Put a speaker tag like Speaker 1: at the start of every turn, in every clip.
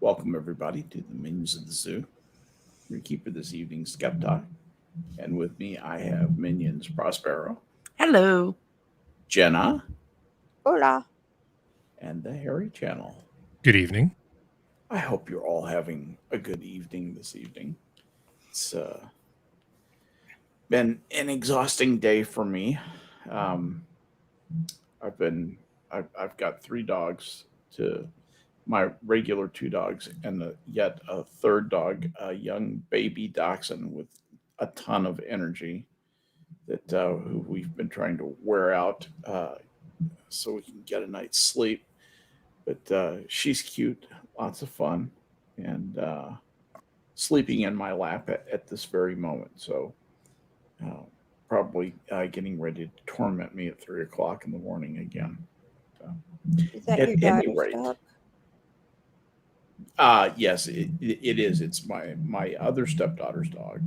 Speaker 1: Welcome, everybody, to the Minions of the Zoo. Your keeper this evening, Skep Tock. And with me, I have Minions Prospero,
Speaker 2: Hello.
Speaker 1: Jenna,
Speaker 3: Hola.
Speaker 1: and the Harry Channel.
Speaker 4: Good evening.
Speaker 1: I hope you're all having a good evening this evening. It's been an exhausting day for me. Um, I've got three dogs to my regular two dogs, and yet a third dog, a young baby dachshund with a ton of energy that who we've been trying to wear out so we can get a night's sleep. But she's cute, lots of fun, and sleeping in my lap at this very moment. So uh, probably getting ready to torment me at 3 o'clock in the morning again. So,
Speaker 3: Is that
Speaker 1: at
Speaker 3: your
Speaker 1: any
Speaker 3: daughter's
Speaker 1: rate,
Speaker 3: dog?
Speaker 1: yes, it is. It's my other stepdaughter's dog,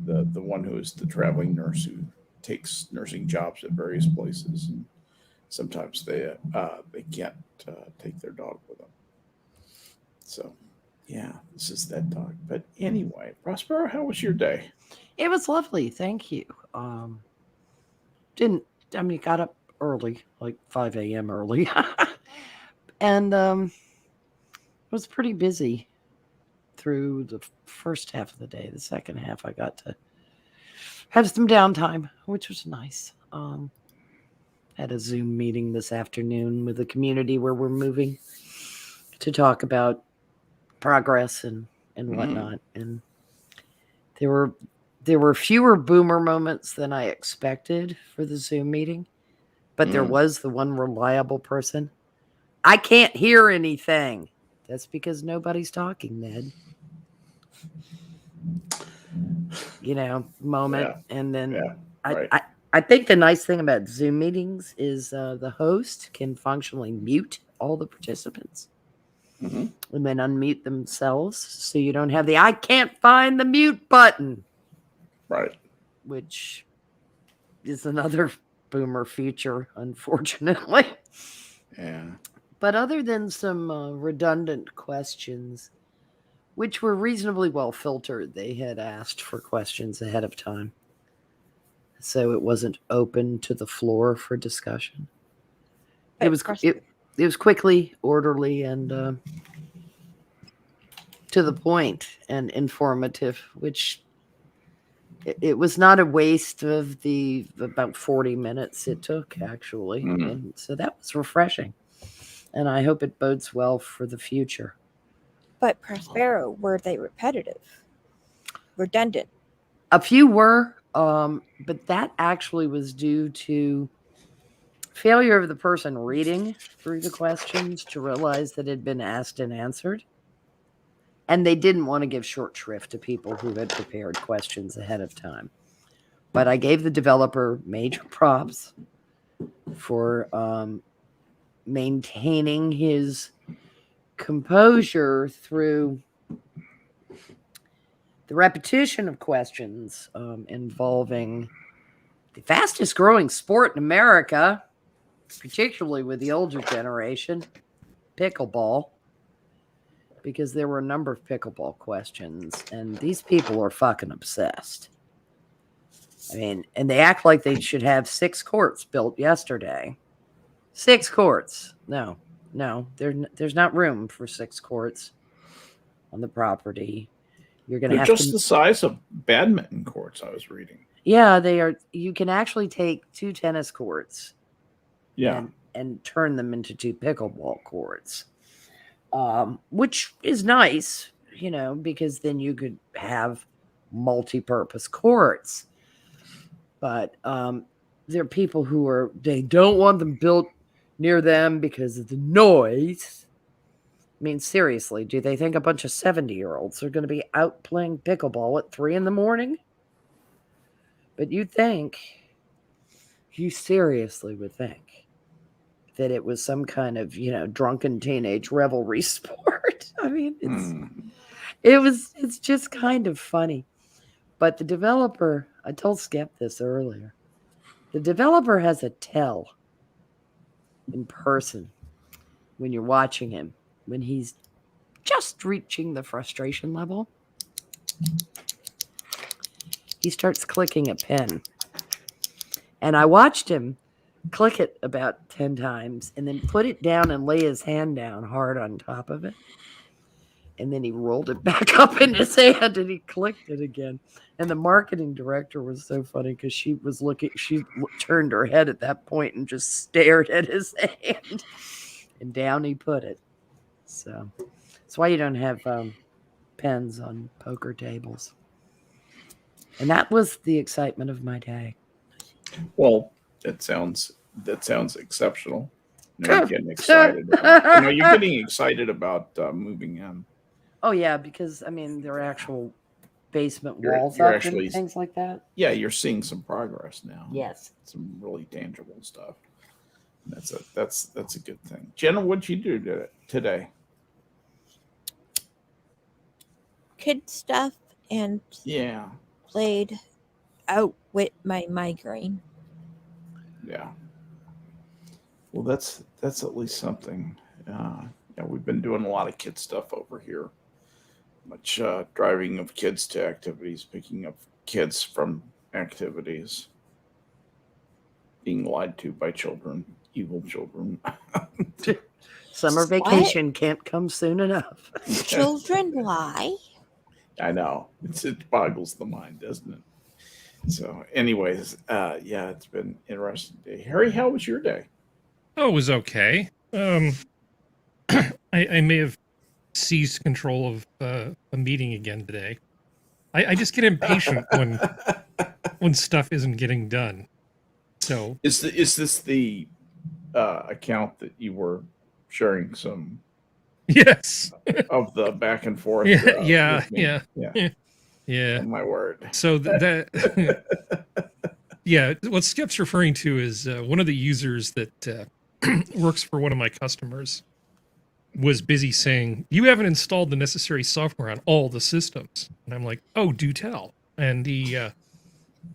Speaker 1: the one who is the traveling nurse who takes nursing jobs at various places, and sometimes they can't take their dog with them. So, yeah, this is that dog. But anyway, Prospero, how was your day?
Speaker 2: It was lovely. Thank you. Didn't, I mean, got up early, like 5 a.m. early. And was pretty busy through the first half of the day. The second half, I got to have some downtime, which was nice. Had a Zoom meeting this afternoon with the community where we're moving to talk about progress and whatnot. And there were fewer boomer moments than I expected for the Zoom meeting, but there was the one reliable person. I can't hear anything. That's because nobody's talking, Ned. Moment.
Speaker 1: Yeah,
Speaker 2: And then
Speaker 1: yeah, right.
Speaker 2: I think the nice thing about Zoom meetings is the host can functionally mute all the participants and then unmute themselves, so you don't have the "I can't find the mute button,"
Speaker 1: Right.
Speaker 2: which is another boomer feature, unfortunately.
Speaker 1: Yeah.
Speaker 2: But other than some redundant questions, which were reasonably well filtered, they had asked for questions ahead of time, so it wasn't open to the floor for discussion. It was quickly, orderly, and to the point and informative, which it was not a waste of the about 40 minutes it took, actually. And so that was refreshing. And I hope it bodes well for the future.
Speaker 3: But Prospero, were they repetitive? Redundant?
Speaker 2: A few were, but that actually was due to failure of the person reading through the questions to realize that it had been asked and answered. And they didn't want to give short shrift to people who had prepared questions ahead of time. But I gave the developer major props for maintaining his composure through the repetition of questions involving the fastest growing sport in America, particularly with the older generation, pickleball, because there were a number of pickleball questions, and these people are fucking obsessed. I mean, and they act like they should have 6 courts built yesterday. 6 courts. No, there's not room for 6 courts on the property. You're going to have
Speaker 1: just the size of badminton courts, I was reading.
Speaker 2: Yeah, they are. You can actually take 2 tennis courts,
Speaker 1: yeah,
Speaker 2: and turn them into 2 pickleball courts, which is nice, because then you could have multi-purpose courts. But there are people who they don't want them built near them because of the noise. I mean, seriously, do they think a bunch of 70-year-olds are going to be out playing pickleball at 3 a.m? But you seriously would think that it was some kind of, drunken teenage revelry sport. I mean, it's just kind of funny. But the developer, I told Skep this earlier, the developer has a tell in person when you're watching him, when he's just reaching the frustration level, he starts clicking a pen. And I watched him click it about 10 times and then put it down and lay his hand down hard on top of it. And then he rolled it back up in his hand and he clicked it again. And the marketing director was so funny because she turned her head at that point and just stared at his hand. And down he put it. So that's why you don't have pens on poker tables. And that was the excitement of my day.
Speaker 1: Well, that sounds exceptional. You're getting excited. You're getting excited about moving in.
Speaker 2: Oh yeah, because I mean there are actual basement
Speaker 1: You're
Speaker 2: walls up
Speaker 1: actually-
Speaker 2: and things like that.
Speaker 1: Yeah, you're seeing some progress now.
Speaker 2: Yes.
Speaker 1: Some really tangible stuff. That's a good thing. Jenna, what'd you do today?
Speaker 3: Kid stuff and
Speaker 1: Yeah.
Speaker 3: played out with my migraine.
Speaker 1: Yeah. Well, that's at least something. Yeah, we've been doing a lot of kid stuff over here. Much driving of kids to activities, picking up kids from activities, being lied to by children, evil children.
Speaker 2: Summer vacation can't come soon enough.
Speaker 3: Children lie.
Speaker 1: I know. It boggles the mind, doesn't it? So, anyways, yeah, it's been an interesting day. Harry, how was your day?
Speaker 4: Oh, it was okay. I may have seized control of a meeting again today. I just get impatient when stuff isn't getting done. So
Speaker 1: Is this the account that you were sharing some
Speaker 4: yes,
Speaker 1: of the back and forth?
Speaker 4: yeah.
Speaker 1: Oh, my word.
Speaker 4: So that yeah, what Skep's referring to is one of the users that works for one of my customers was busy saying, "You haven't installed the necessary software on all the systems." And I'm like, "Oh, do tell." And he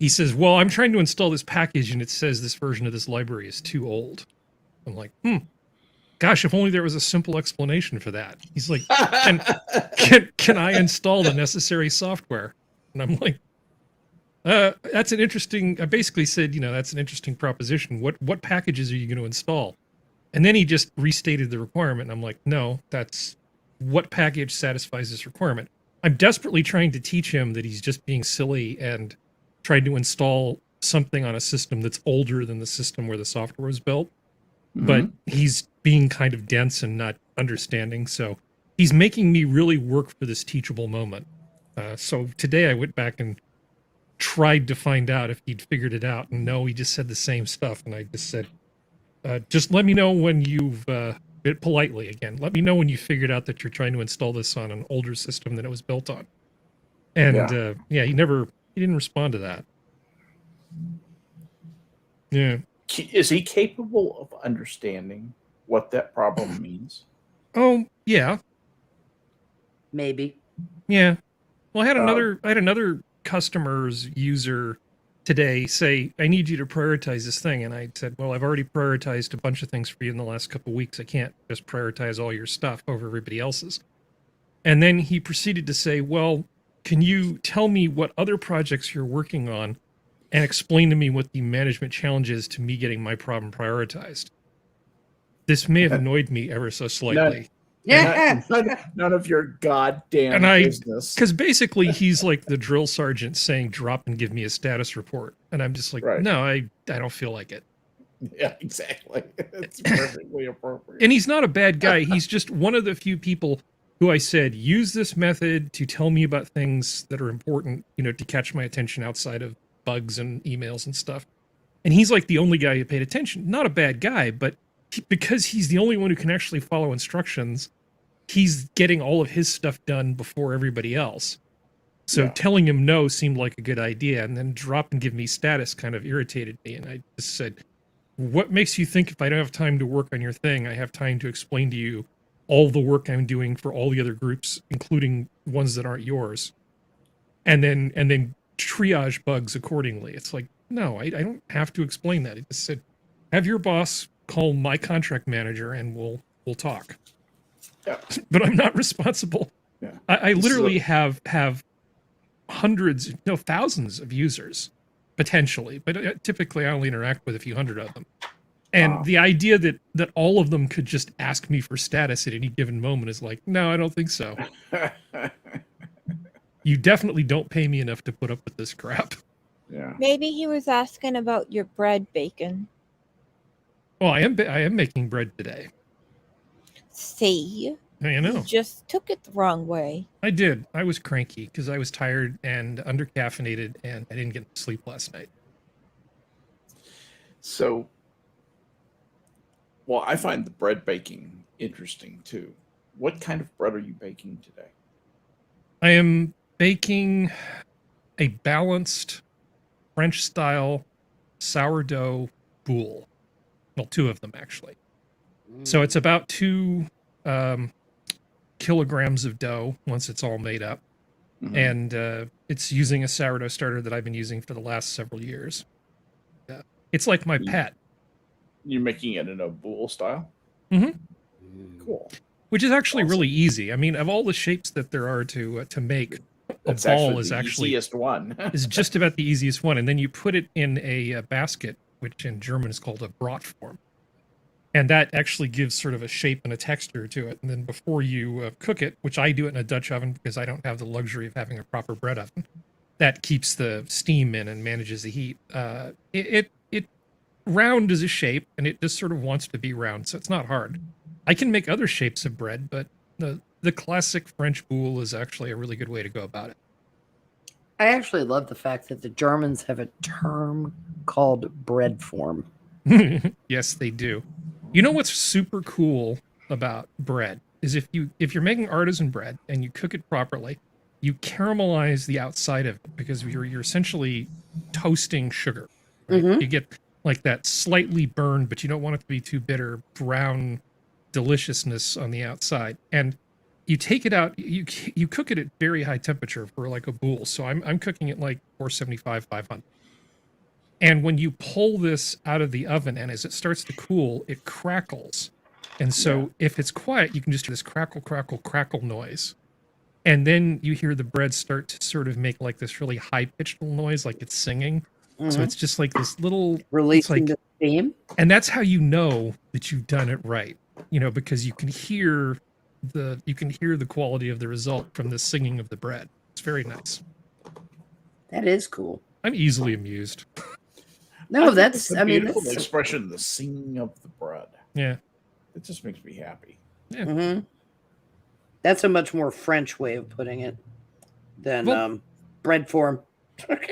Speaker 4: says, "Well, I'm trying to install this package and it says this version of this library is too old." I'm like, gosh, if only there was a simple explanation for that. He's like, can I install the necessary software? And I'm like, that's an interesting, I basically said, that's an interesting proposition. What packages are you going to install? And then he just restated the requirement. And I'm like, no, that's what package satisfies this requirement. I'm desperately trying to teach him that he's just being silly and tried to install something on a system that's older than the system where the software was built.
Speaker 1: Mm-hmm.
Speaker 4: But he's being kind of dense and not understanding. So he's making me really work for this teachable moment. So today I went back and tried to find out if he'd figured it out. And no, he just said the same stuff. And I just said, just let me know when you've, politely again, let me know when you figured out that you're trying to install this on an older system than it was built on. And he didn't respond to that. Yeah.
Speaker 1: Is he capable of understanding what that problem means?
Speaker 4: Oh, yeah.
Speaker 2: Maybe.
Speaker 4: Yeah. Well, I had another customer's user today say, "I need you to prioritize this thing." And I said, "Well, I've already prioritized a bunch of things for you in the last couple of weeks. I can't just prioritize all your stuff over everybody else's." And then he proceeded to say, "Well, can you tell me what other projects you're working on and explain to me what the management challenge is to me getting my problem prioritized?" This may have annoyed me ever so slightly.
Speaker 1: None of your goddamn business.
Speaker 4: Because basically he's like the drill sergeant saying, "Drop and give me a status report." And I'm just like, No, I don't feel like it.
Speaker 1: Yeah, exactly. It's perfectly appropriate.
Speaker 4: And he's not a bad guy. He's just one of the few people who I said, use this method to tell me about things that are important, to catch my attention outside of bugs and emails and stuff. And he's like the only guy who paid attention. Not a bad guy, but because he's the only one who can actually follow instructions, he's getting all of his stuff done before everybody else. So telling him no seemed like a good idea, and then drop and give me status kind of irritated me. And I just said, what makes you think if I don't have time to work on your thing, I have time to explain to you all the work I'm doing for all the other groups, including ones that aren't yours, and then triage bugs accordingly? It's like, no, I don't have to explain that. I just said, have your boss call my contract manager and we'll talk.
Speaker 1: Yeah.
Speaker 4: but I'm not responsible.
Speaker 1: Yeah.
Speaker 4: I
Speaker 1: This is
Speaker 4: literally have hundreds, no, thousands of users potentially, but typically I only interact with a few hundred of them. And
Speaker 1: Wow.
Speaker 4: the idea that all of them could just ask me for status at any given moment is like, no, I don't think so. You definitely don't pay me enough to put up with this crap.
Speaker 1: Yeah.
Speaker 3: Maybe he was asking about your bread bacon.
Speaker 4: Well, I am making bread today.
Speaker 3: See?
Speaker 4: I know.
Speaker 3: You just took it the wrong way.
Speaker 4: I did. I was cranky because I was tired and undercaffeinated, and I didn't get sleep last night.
Speaker 1: So, well, I find the bread baking interesting too. What kind of bread are you baking today?
Speaker 4: I am baking a balanced French style sourdough boule. Well, two of them actually. So it's about 2 kilograms of dough once it's all made up.
Speaker 1: Mhm.
Speaker 4: And it's using a sourdough starter that I've been using for the last several years. It's like my pet.
Speaker 1: You're making it in a boule style?
Speaker 4: Mhm.
Speaker 1: Cool.
Speaker 4: Which is actually
Speaker 1: Awesome.
Speaker 4: really easy. I mean, of all the shapes that there are to make,
Speaker 1: That's
Speaker 4: ball
Speaker 1: actually
Speaker 4: is
Speaker 1: the
Speaker 4: actually
Speaker 1: easiest one.
Speaker 4: is just about the easiest one. And then you put it in a basket, which in German is called a Bratform. And that actually gives sort of a shape and a texture to it. And then before you cook it, which I do it in a Dutch oven because I don't have the luxury of having a proper bread oven, that keeps the steam in and manages the heat. It round is a shape, and it just sort of wants to be round, so it's not hard. I can make other shapes of bread, but the classic French boule is actually a really good way to go about it.
Speaker 2: I actually love the fact that the Germans have a term called bread form.
Speaker 4: Yes, they do. You know what's super cool about bread is if you're making artisan bread and you cook it properly, you caramelize the outside of it because you're essentially toasting sugar. Right?
Speaker 2: Mhm.
Speaker 4: You get like that slightly burned, but you don't want it to be too bitter, brown deliciousness on the outside. And you take it out, you cook it at very high temperature for like a boule. So I'm cooking it like 475, 500. And when you pull this out of the oven and as it starts to cool, it crackles. And so if it's quiet, you can just hear this crackle, crackle, crackle noise. And then you hear the bread start to sort of make like this really high-pitched noise, like it's singing. So
Speaker 2: Mhm.
Speaker 4: it's just like this little,
Speaker 2: Releasing
Speaker 4: like,
Speaker 2: the steam.
Speaker 4: and that's how you know that you've done it right, you know, because you can hear the quality of the result from the singing of the bread. It's very nice.
Speaker 2: That is cool.
Speaker 4: I'm easily amused.
Speaker 2: No,
Speaker 1: think
Speaker 2: that's,
Speaker 1: it's a
Speaker 2: I mean,
Speaker 1: beautiful
Speaker 2: that's,
Speaker 1: expression, the singing of the bread.
Speaker 4: Yeah.
Speaker 1: It just makes me happy.
Speaker 2: mhm. That's a much more French way of putting it than
Speaker 4: Well-
Speaker 2: bread form.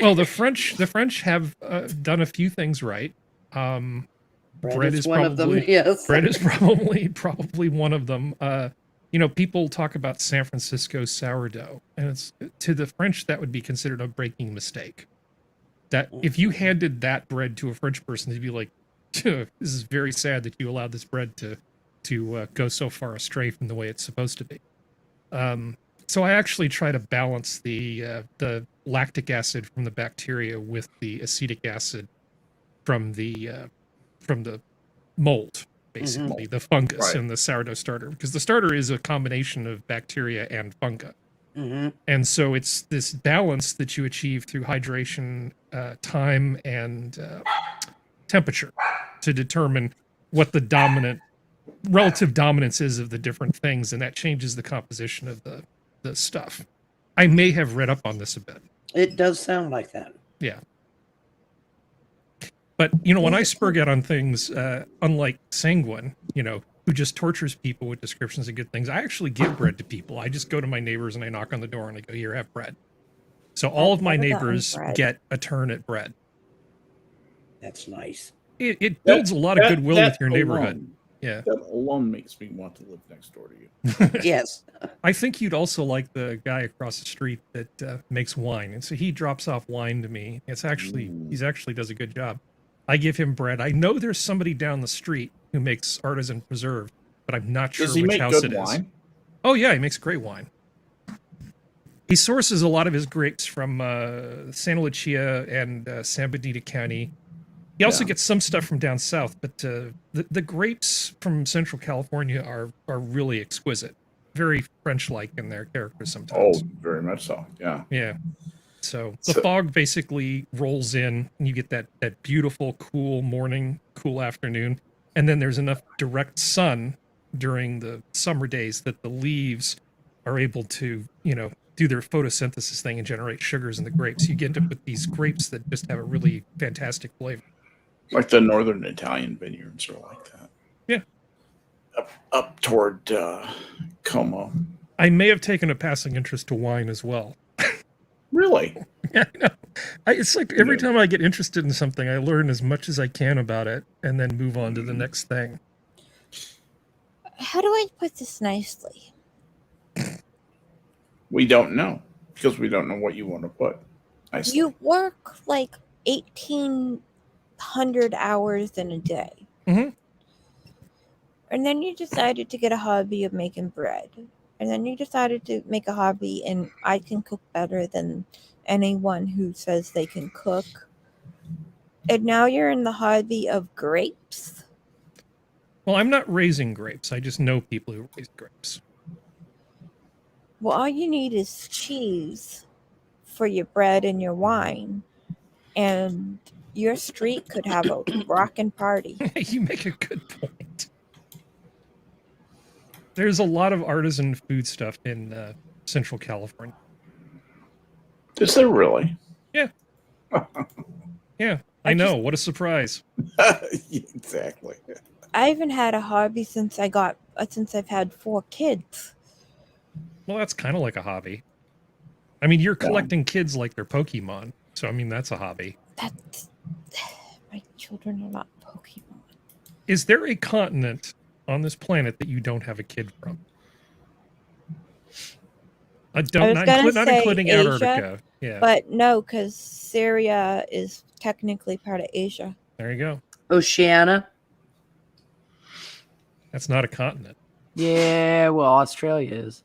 Speaker 4: Well, the French have done a few things right. Bread is
Speaker 2: one of them.
Speaker 4: probably-
Speaker 2: Yes.
Speaker 4: Bread is probably one of them. You know, people talk about San Francisco sourdough, and it's to the French that would be considered a breaking mistake. That if you handed that bread to a French person, they'd be like, "This is very sad that you allowed this bread to go so far astray from the way it's supposed to be." So I actually try to balance the lactic acid from the bacteria with the acetic acid from the mold, basically the fungus
Speaker 1: Right.
Speaker 4: in the sourdough starter, because the starter is a combination of bacteria and fungi.
Speaker 2: Mm-hmm.
Speaker 4: And so it's this balance that you achieve through hydration, time, and temperature to determine what the relative dominance is of the different things, and that changes the composition of the stuff. I may have read up on this a bit.
Speaker 2: It does sound like that.
Speaker 4: Yeah. But, you know, when I spurg out on things, unlike Sanguine, you know, who just tortures people with descriptions of good things, I actually give bread to people. I just go to my neighbors and I knock on the door and I go, here, have bread. So all of my
Speaker 3: never gotten
Speaker 4: neighbors
Speaker 3: bread.
Speaker 4: get a turn at bread.
Speaker 2: That's nice.
Speaker 4: It builds a lot of goodwill with your neighborhood.
Speaker 1: Alone,
Speaker 4: Yeah.
Speaker 1: that alone makes me want to live next door to you.
Speaker 2: Yes.
Speaker 4: I think you'd also like the guy across the street that makes wine. And so he drops off wine to me. He's actually does a good job. I give him bread. I know there's somebody down the street who makes artisan preserve, but I'm not sure
Speaker 1: Does he
Speaker 4: which
Speaker 1: make
Speaker 4: house
Speaker 1: good
Speaker 4: it is.
Speaker 1: wine?
Speaker 4: Oh yeah, he makes great wine. He sources a lot of his grapes from Santa Lucia and San Benito County. He also gets some stuff from down south, but the grapes from Central California are really exquisite. very French-like in their characters
Speaker 1: Oh,
Speaker 4: sometimes.
Speaker 1: very much so. Yeah.
Speaker 4: Yeah. So the
Speaker 1: So-
Speaker 4: fog basically rolls in, and you get that beautiful, cool morning, cool afternoon, and then there's enough direct sun during the summer days that the leaves are able to, do their photosynthesis thing and generate sugars in the grapes. You get up with these grapes that just have a really fantastic flavor.
Speaker 1: Like the northern Italian vineyards are like that.
Speaker 4: Yeah.
Speaker 1: Up toward Como.
Speaker 4: I may have taken a passing interest to wine as well.
Speaker 1: Really?
Speaker 4: Yeah, I know. It's like every
Speaker 1: Yeah.
Speaker 4: time I get interested in something, I learn as much as I can about it and then move on to the next thing.
Speaker 3: How do I put this nicely?
Speaker 1: We don't know because we don't know what you want to put. I see.
Speaker 3: You work like 1,800 hours in a day.
Speaker 4: Mhm.
Speaker 3: And then you decided to get a hobby of making bread. And then you decided to make a hobby, and I can cook better than anyone who says they can cook. And now you're in the hobby of grapes.
Speaker 4: Well, I'm not raising grapes. I just know people who raise grapes.
Speaker 3: Well, all you need is cheese for your bread and your wine. And your street could have a rockin' party.
Speaker 4: You make a good point. There's a lot of artisan food stuff in Central California.
Speaker 1: Is there really?
Speaker 4: Yeah. Yeah, I know. What a surprise.
Speaker 1: Exactly.
Speaker 3: I haven't had a hobby since I've had 4 kids.
Speaker 4: Well, that's kind of like a hobby. I mean, you're
Speaker 1: Yeah.
Speaker 4: collecting kids like they're Pokemon. So, I mean, that's a hobby.
Speaker 3: That's my children are not Pokemon.
Speaker 4: Is there a continent on this planet that you don't have a kid from?
Speaker 3: I was gonna
Speaker 4: not
Speaker 3: say
Speaker 4: including
Speaker 3: Asia,
Speaker 4: Antarctica. Yeah,
Speaker 3: But no, because Syria is technically part of Asia.
Speaker 4: there you go.
Speaker 2: Oceania.
Speaker 4: That's not a continent.
Speaker 2: Yeah, well, Australia is.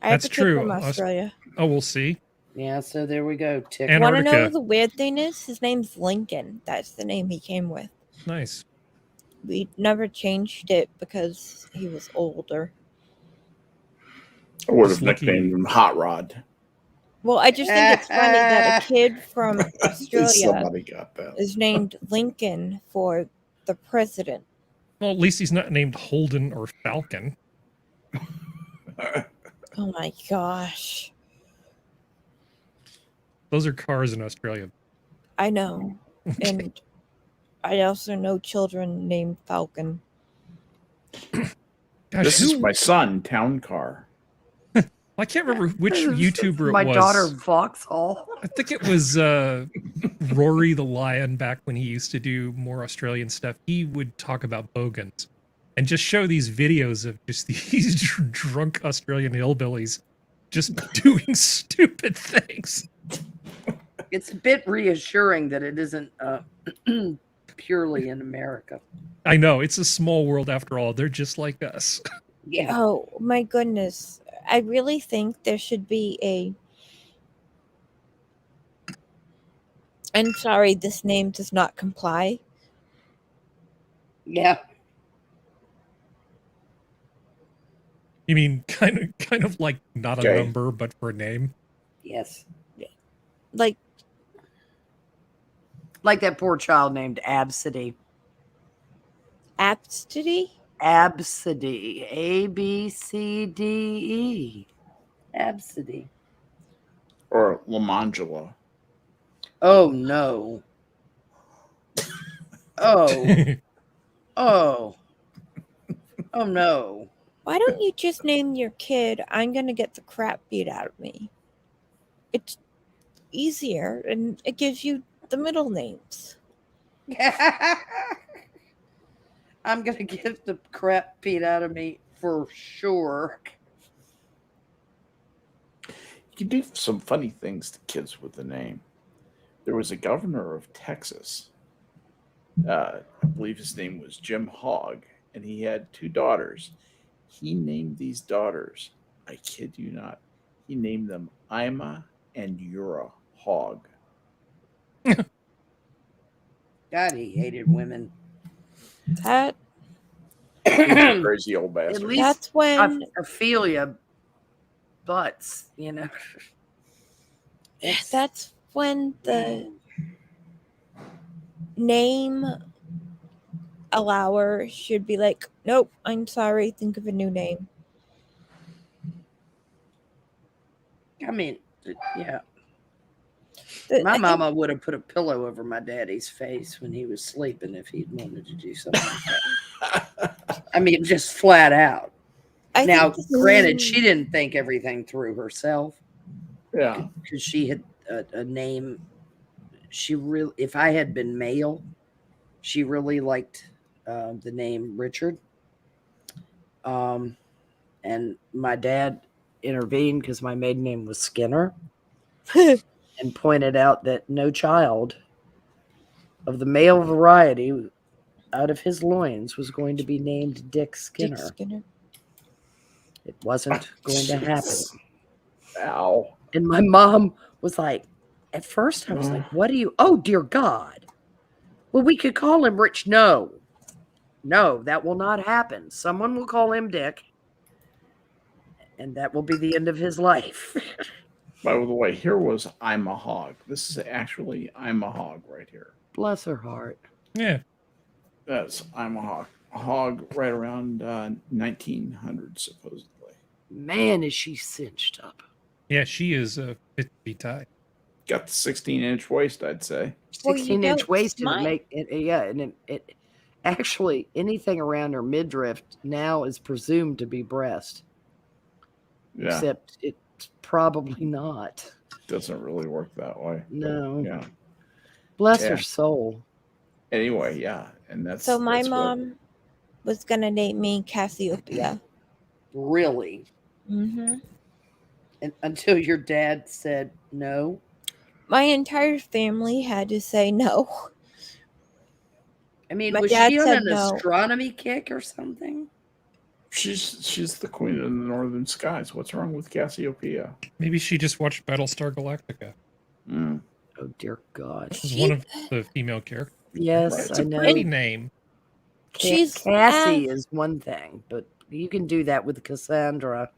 Speaker 3: I have
Speaker 4: That's
Speaker 3: a kid
Speaker 4: true.
Speaker 3: from Australia.
Speaker 4: Oh, we'll see.
Speaker 2: Yeah, so there we go. Tick.
Speaker 4: And-
Speaker 3: Want to know
Speaker 4: Antarctica.
Speaker 3: the weird thing is? His name's Lincoln. That's the name he came with.
Speaker 4: Nice.
Speaker 3: We never changed it because he was older.
Speaker 1: I would
Speaker 4: Just
Speaker 1: have
Speaker 4: lucky.
Speaker 1: nicknamed him Hot Rod.
Speaker 3: Well, I just think it's funny that a kid from Australia
Speaker 1: Somebody got that.
Speaker 3: is named Lincoln for the president.
Speaker 4: Well, at least he's not named Holden or Falcon.
Speaker 3: Oh my gosh.
Speaker 4: Those are cars in Australia.
Speaker 3: I know. And I also know children named Falcon.
Speaker 4: Gosh,
Speaker 1: This is my son, Town Car.
Speaker 4: I can't remember which YouTuber it
Speaker 2: My
Speaker 4: was.
Speaker 2: daughter Vauxhall.
Speaker 4: I think it was Rory the Lion back when he used to do more Australian stuff. He would talk about bogans and just show these videos of just these drunk Australian hillbillies just doing stupid things.
Speaker 2: It's a bit reassuring that it isn't purely in America.
Speaker 4: I know, it's a small world after all. They're just like us.
Speaker 2: Yeah.
Speaker 3: Oh my goodness. I really think there should be I'm sorry, this name does not comply.
Speaker 2: Yeah.
Speaker 4: You mean kind of like not a
Speaker 1: Okay.
Speaker 4: number, but for a name?
Speaker 2: Yes.
Speaker 3: Like,
Speaker 2: Like that poor child named Absidy.
Speaker 3: Absidy?
Speaker 2: Absidy. ABCDE. Absidy.
Speaker 1: Or Lamangela.
Speaker 2: Oh no. Oh. Oh. Oh no.
Speaker 3: Why don't you just name your kid, I'm going to get the crap beat out of me? It's easier and it gives you the middle names.
Speaker 2: I'm going to get the crap beat out of me for sure.
Speaker 1: You can do some funny things to kids with the name. There was a governor of Texas. I believe his name was Jim Hogg, and he had 2 daughters. He named these daughters, I kid you not, he named them Ima and Ura Hogg.
Speaker 2: God, he hated women.
Speaker 3: That
Speaker 1: Crazy old
Speaker 2: At
Speaker 1: bastard.
Speaker 2: least
Speaker 3: That's when
Speaker 2: Ophelia butts, you know. It's-
Speaker 3: that's when the name allower should be like, nope, I'm sorry, think of a new name.
Speaker 2: I mean, yeah.
Speaker 3: I
Speaker 2: My
Speaker 3: think-
Speaker 2: mama would have put a pillow over my daddy's face when he was sleeping if he'd wanted to do something like that. I mean, just flat out.
Speaker 3: I
Speaker 2: Now,
Speaker 3: think this
Speaker 2: granted,
Speaker 3: is-
Speaker 2: she didn't think everything through herself
Speaker 1: Yeah.
Speaker 2: because she had a name. She really, if I had been male, she really liked the name Richard. And my dad intervened because my maiden name was Skinner and pointed out that no child of the male variety out of his loins was going to be named Dick Skinner.
Speaker 3: Dick Skinner.
Speaker 2: It wasn't going to happen.
Speaker 1: Ow.
Speaker 2: And my mom was like, at first I was like, what do you, oh dear God. Well, we could call him Rich. No, that will not happen. Someone will call him Dick. And that will be the end of his life.
Speaker 1: By the way, here was I'm a Hog. This is actually I'm a Hog right here.
Speaker 2: Bless her heart.
Speaker 4: Yeah.
Speaker 1: That's I'm a Hog. A hog right around 1900 supposedly.
Speaker 2: Man, is she cinched up.
Speaker 4: Yeah, she is fit to be tied.
Speaker 1: Got the 16-inch waist, I'd say.
Speaker 3: Well, you
Speaker 2: 16-inch
Speaker 3: don't
Speaker 2: waist to
Speaker 3: smile.
Speaker 2: make it, yeah, and it actually anything around her midriff now is presumed to be breast.
Speaker 1: Yeah,
Speaker 2: Except it's probably not.
Speaker 1: doesn't really work that way. but
Speaker 2: No.
Speaker 1: Yeah.
Speaker 2: Bless
Speaker 1: Yeah.
Speaker 2: her soul.
Speaker 1: Anyway, yeah, and that's
Speaker 3: So my
Speaker 1: that's what-
Speaker 3: mom was gonna name me Cassiopeia.
Speaker 2: Really?
Speaker 3: Mm-hmm.
Speaker 2: And until your dad said no.
Speaker 3: My entire family had to say no.
Speaker 2: I mean,
Speaker 3: My
Speaker 2: was
Speaker 3: dad
Speaker 2: she on
Speaker 3: said
Speaker 2: an
Speaker 3: no.
Speaker 2: astronomy kick or something?
Speaker 1: she's the queen of the northern skies. What's wrong with Cassiopeia?
Speaker 4: Maybe she just watched Battlestar Galactica.
Speaker 1: Mm.
Speaker 2: Oh dear God.
Speaker 4: This is one of the female characters.
Speaker 2: Yes,
Speaker 1: Right. It's
Speaker 2: I
Speaker 1: a
Speaker 2: know.
Speaker 4: Pretty name.
Speaker 3: She's
Speaker 2: Cassie is one thing, but you can do that with Cassandra.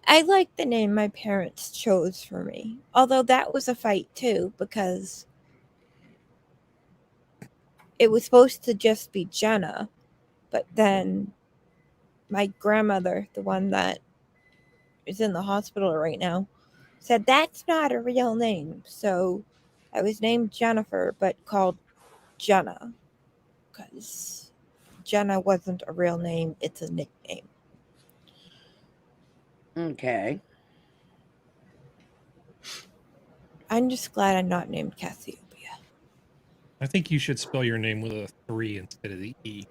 Speaker 3: I like the name my parents chose for me. Although that was a fight too, because it was supposed to just be Jenna, but then my grandmother, the one that is in the hospital right now, said that's not a real name. So I was named Jennifer, but called Jenna, because Jenna wasn't a real name, it's a nickname.
Speaker 2: Okay.
Speaker 3: I'm just glad I'm not named Cassiopeia.
Speaker 4: I think you should spell your name with a 3 instead of the E.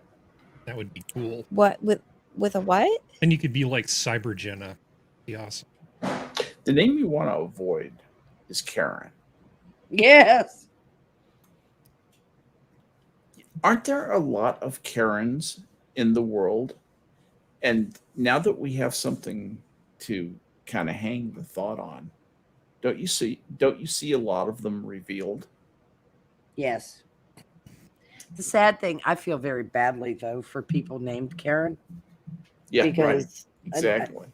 Speaker 4: That would be cool.
Speaker 3: What, with a what?
Speaker 4: And you could be like Cyber Jenna. Be awesome.
Speaker 1: The name you want to avoid is Karen.
Speaker 2: Yes.
Speaker 1: Aren't there a lot of Karens in the world? And now that we have something to kind of hang the thought on, don't you see a lot of them revealed?
Speaker 2: Yes. The sad thing, I feel very badly though for people named Karen
Speaker 1: Yeah, right.
Speaker 2: because
Speaker 1: Exactly.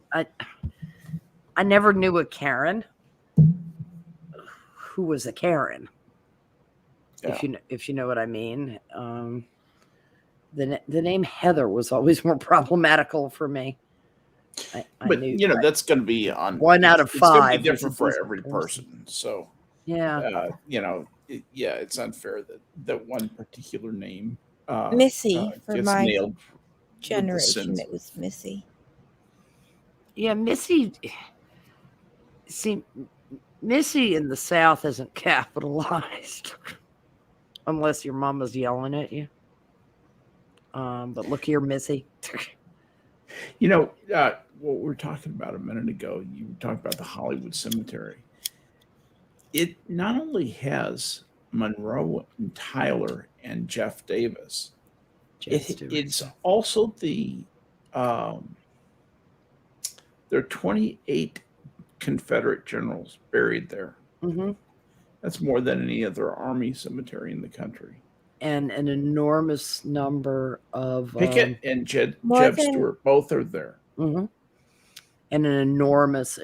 Speaker 2: I never knew a Karen who was a Karen.
Speaker 1: Yeah.
Speaker 2: If you know what I mean. The name Heather was always more problematical for me. I
Speaker 1: But
Speaker 2: knew,
Speaker 1: you know that's going to be on
Speaker 2: One out of
Speaker 1: it's gonna be
Speaker 2: 5 is
Speaker 1: different
Speaker 2: a
Speaker 1: for
Speaker 2: decent
Speaker 1: every
Speaker 2: person.
Speaker 1: person. So
Speaker 2: yeah.
Speaker 1: you know, it's unfair that one particular name
Speaker 3: Missy, for
Speaker 1: gets
Speaker 3: my
Speaker 1: nailed.
Speaker 3: generation,
Speaker 1: sins.
Speaker 3: it was Missy.
Speaker 2: Yeah, Missy. See, Missy in the South isn't capitalized, unless your mama's yelling at you. But look here, Missy.
Speaker 1: You know, what we were talking about a minute ago, you were talking about the Hollywood Cemetery. It not only has Monroe and Tyler and Jeff Davis, it's also there are 28 Confederate generals buried there.
Speaker 2: Mm-hmm.
Speaker 1: That's more than any other army cemetery in the country.
Speaker 2: and an enormous number of
Speaker 1: Pickett and Jeb
Speaker 3: More than-
Speaker 1: Stewart both are there.
Speaker 2: and an enormous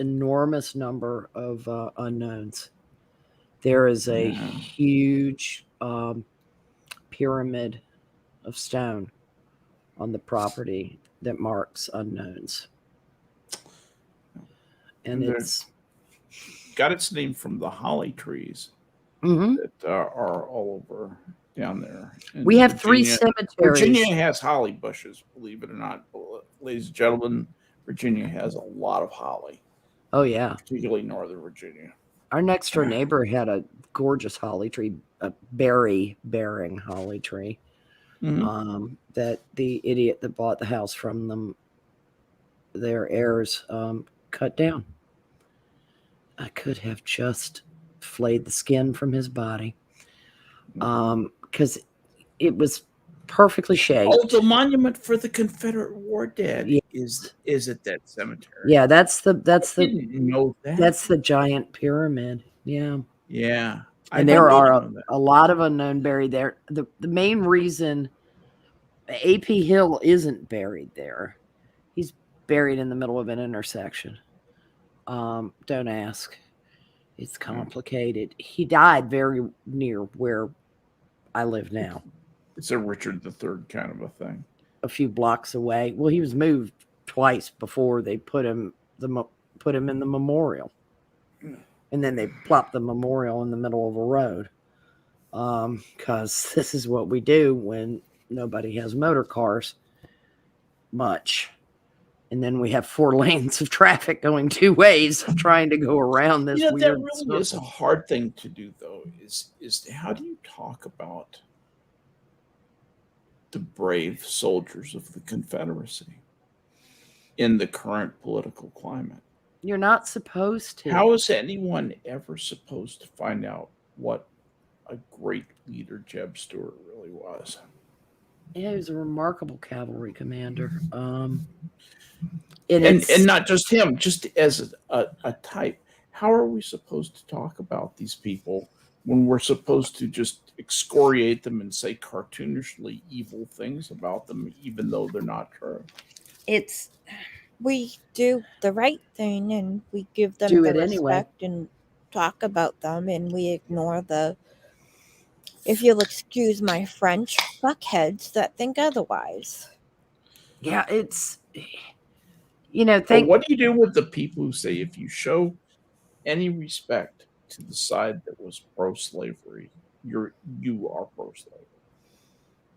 Speaker 2: number of unknowns. There is a
Speaker 1: Yeah.
Speaker 2: huge pyramid of stone on the property that marks unknowns, and
Speaker 1: And
Speaker 2: it's
Speaker 1: got its name from the holly trees
Speaker 2: Mhm.
Speaker 1: that are all over down there. In
Speaker 2: We have 3
Speaker 1: Virginia.
Speaker 2: cemeteries.
Speaker 1: Virginia has holly bushes, believe it or not, ladies and gentlemen. Virginia has a lot of holly,
Speaker 2: Oh yeah,
Speaker 1: particularly Northern Virginia.
Speaker 2: our next door neighbor had a gorgeous holly tree, a berry-bearing holly tree. That the idiot that bought the house from them, their heirs, cut down. I could have just flayed the skin from his body, because it was perfectly shaped.
Speaker 1: Oh, the monument for the Confederate war dead
Speaker 2: Yeah.
Speaker 1: is at that cemetery.
Speaker 2: Yeah, that's
Speaker 1: I
Speaker 2: the
Speaker 1: didn't know that.
Speaker 2: that's the giant pyramid. Yeah.
Speaker 1: Yeah. I
Speaker 2: And there
Speaker 1: didn't
Speaker 2: are
Speaker 1: know that.
Speaker 2: a lot of unknown buried there. The main reason AP Hill isn't buried there, he's buried in the middle of an intersection. Don't ask. It's complicated. He died very near where I live now,
Speaker 1: It's a Richard III kind of a thing.
Speaker 2: a few blocks away. Well, he was moved twice before they put him in the memorial, and then they plopped the memorial in the middle of a road. Because this is what we do when nobody has motor cars much. And then we have 4 lanes of traffic going 2 ways trying to go around this
Speaker 1: That
Speaker 2: weird
Speaker 1: really is a
Speaker 2: circle.
Speaker 1: hard thing to do, though. Is how do you talk about the brave soldiers of the Confederacy in the current political climate?
Speaker 2: You're not supposed to.
Speaker 1: How is anyone ever supposed to find out what a great leader Jeb Stewart really was?
Speaker 2: Yeah, he was a remarkable cavalry commander.
Speaker 1: And not just him, just as a type. How are we supposed to talk about these people when we're supposed to just excoriate them and say cartoonishly evil things about them, even though they're not true?
Speaker 3: We do the right thing and we give them
Speaker 2: Do
Speaker 3: the
Speaker 2: it anyway.
Speaker 3: respect and talk about them, and we ignore the, if you'll excuse my French, fuckheads that think otherwise.
Speaker 2: Yeah, it's
Speaker 1: But what do you do with the people who say if you show any respect to the side that was pro-slavery, you are pro-slavery?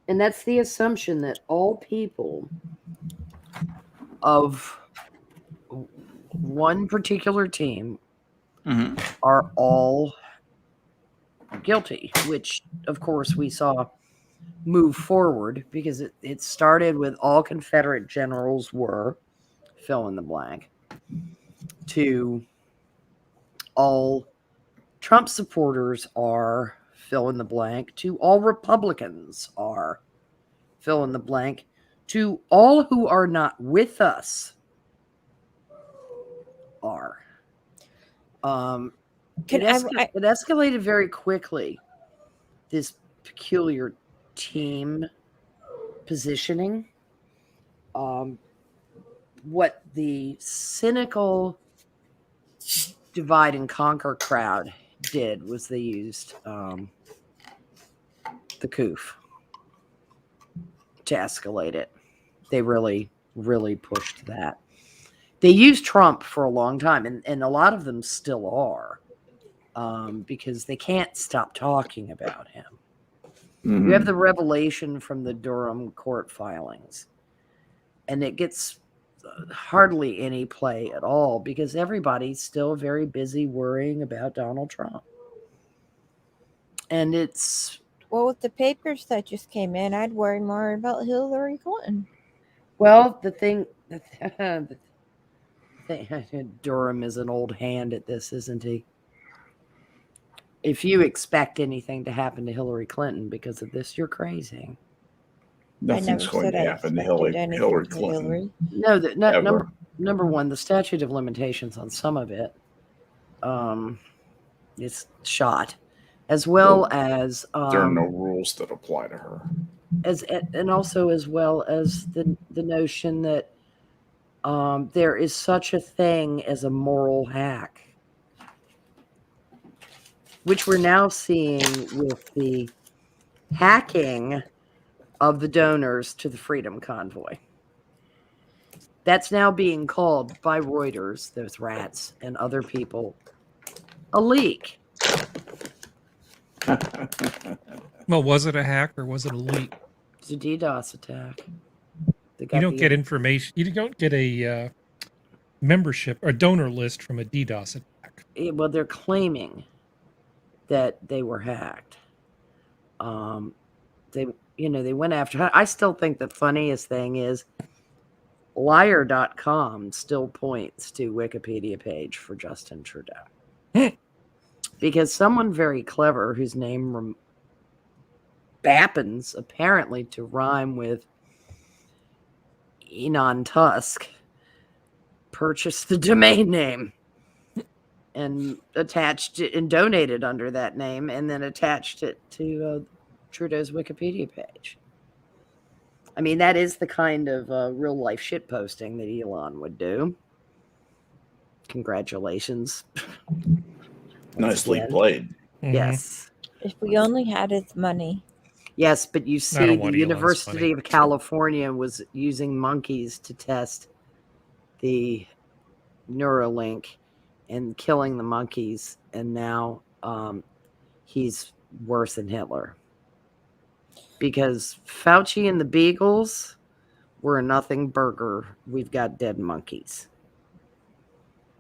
Speaker 2: and that's the assumption that all people of one particular team are all guilty, which of course we saw move forward because it started with all Confederate generals were fill in the blank, to all Trump supporters are fill in the blank, to all Republicans are fill in the blank, to all who are not with us are. It escalated very quickly, this peculiar team positioning. What the cynical divide and conquer crowd did was they used the coof to escalate it. They really, really pushed that. They used Trump for a long time, and a lot of them still are, because they can't stop talking about him.
Speaker 1: Mm-hmm.
Speaker 2: You have the revelation from the Durham court filings, and it gets hardly any play at all because everybody's still very busy worrying about Donald Trump. And it's...
Speaker 3: Well, with the papers that just came in, I'd worry more about Hillary Clinton.
Speaker 2: Well, the thing Durham is an old hand at this, isn't he? If you expect anything to happen to Hillary Clinton because of this, you're crazy.
Speaker 1: Nothing's going to happen to Hillary Clinton.
Speaker 2: No, number one, the statute of limitations on some of it is shot. as well as
Speaker 1: There are no rules that apply to her.
Speaker 2: and also as well as the notion that there is such a thing as a moral hack, which we're now seeing with the hacking of the donors to the Freedom Convoy. That's now being called by Reuters, those rats, and other people, a leak.
Speaker 4: Well, was it a hack or was it a leak?
Speaker 2: It's a DDoS attack. They
Speaker 4: You
Speaker 2: got
Speaker 4: don't get information. You don't get a membership or donor list from a DDoS attack.
Speaker 2: well, they're claiming that they were hacked. They went after. I still think the funniest thing is liar.com still points to Wikipedia page for Justin Trudeau. Because someone very clever whose name happens apparently to rhyme with Elon Tusk purchased the domain name and attached it and donated under that name and then attached it to Trudeau's Wikipedia page. I mean, that is the kind of real life shit posting that Elon would do. Congratulations.
Speaker 1: Nicely
Speaker 2: again.
Speaker 1: played.
Speaker 4: Mhm.
Speaker 2: Yes.
Speaker 3: If we only had his money.
Speaker 2: Yes, but you see,
Speaker 4: don't want
Speaker 2: the
Speaker 4: Elon's
Speaker 2: University
Speaker 4: money.
Speaker 2: of California was using monkeys to test the Neuralink and killing the monkeys, and now he's worse than Hitler. Because Fauci and the Beagles were a nothing burger. We've got dead monkeys.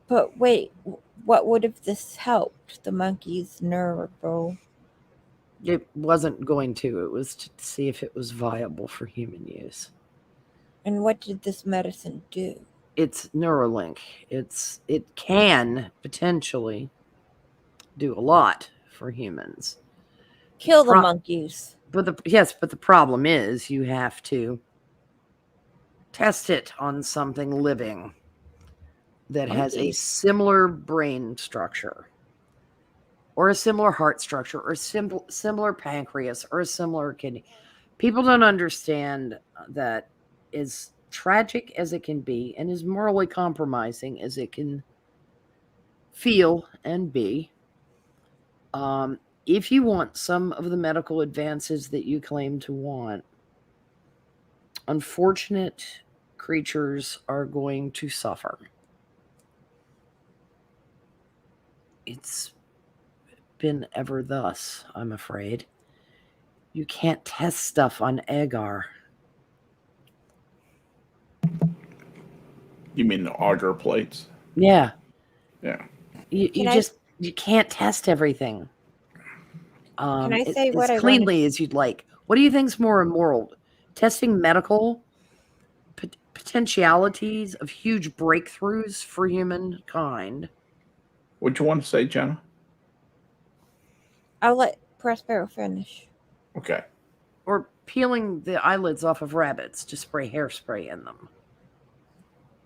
Speaker 3: But wait, what would have this helped? The monkey's neural.
Speaker 2: It wasn't going to. It was to see if it was viable for human use.
Speaker 3: And what did this medicine do?
Speaker 2: It's Neuralink. It can potentially do a lot for humans.
Speaker 3: Kill the monkeys.
Speaker 2: But the problem is you have to test it on something living that has a
Speaker 3: Monkeys.
Speaker 2: similar brain structure or a similar heart structure or similar pancreas or a similar kidney. People don't understand that as tragic as it can be and as morally compromising as it can feel and be, if you want some of the medical advances that you claim to want, unfortunate creatures are going to suffer. It's been ever thus, I'm afraid. You can't test stuff on agar.
Speaker 1: You mean the auger plates?
Speaker 2: Yeah.
Speaker 1: Yeah.
Speaker 2: You can't test everything.
Speaker 3: Can I say what
Speaker 2: as
Speaker 3: I
Speaker 2: cleanly as you'd like? What do you think's more immoral? Testing medical potentialities of huge breakthroughs for humankind.
Speaker 1: What'd you want to say, Jenna?
Speaker 3: I'll let Prospero finish.
Speaker 1: Okay.
Speaker 2: Or peeling the eyelids off of rabbits to spray hairspray in them.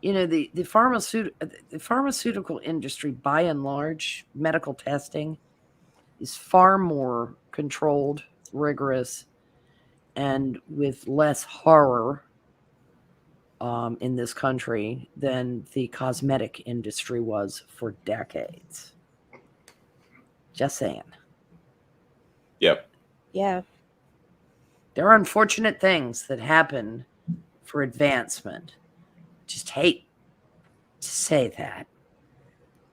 Speaker 2: You know, the pharmaceutical industry, by and large, medical testing is far more controlled, rigorous, and with less horror in this country than the cosmetic industry was for decades. Just saying.
Speaker 1: Yep.
Speaker 3: Yeah.
Speaker 2: There are unfortunate things that happen for advancement. Just hate to say that.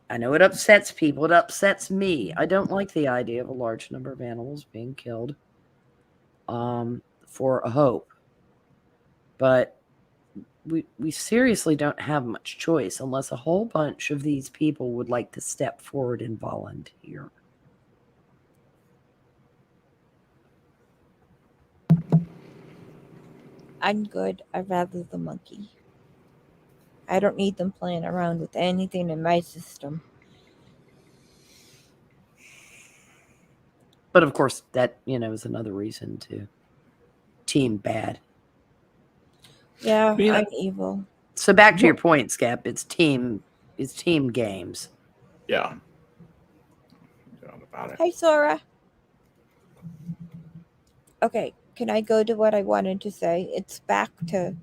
Speaker 2: I know it upsets people. It upsets me. I don't like the idea of a large number of animals being killed for a hope. But we seriously don't have much choice unless a whole bunch of these people would like to step forward and volunteer.
Speaker 3: I'm good. I'd rather the monkey. I don't need them playing around with anything in my system.
Speaker 2: But of course, that, is another reason to team bad.
Speaker 3: Yeah,
Speaker 1: Yeah.
Speaker 3: I'm evil.
Speaker 2: So back to your point, Skep, it's team games.
Speaker 1: Yeah. About it.
Speaker 3: Hey, Sora. Okay, can I go to what I wanted to say? It's back to.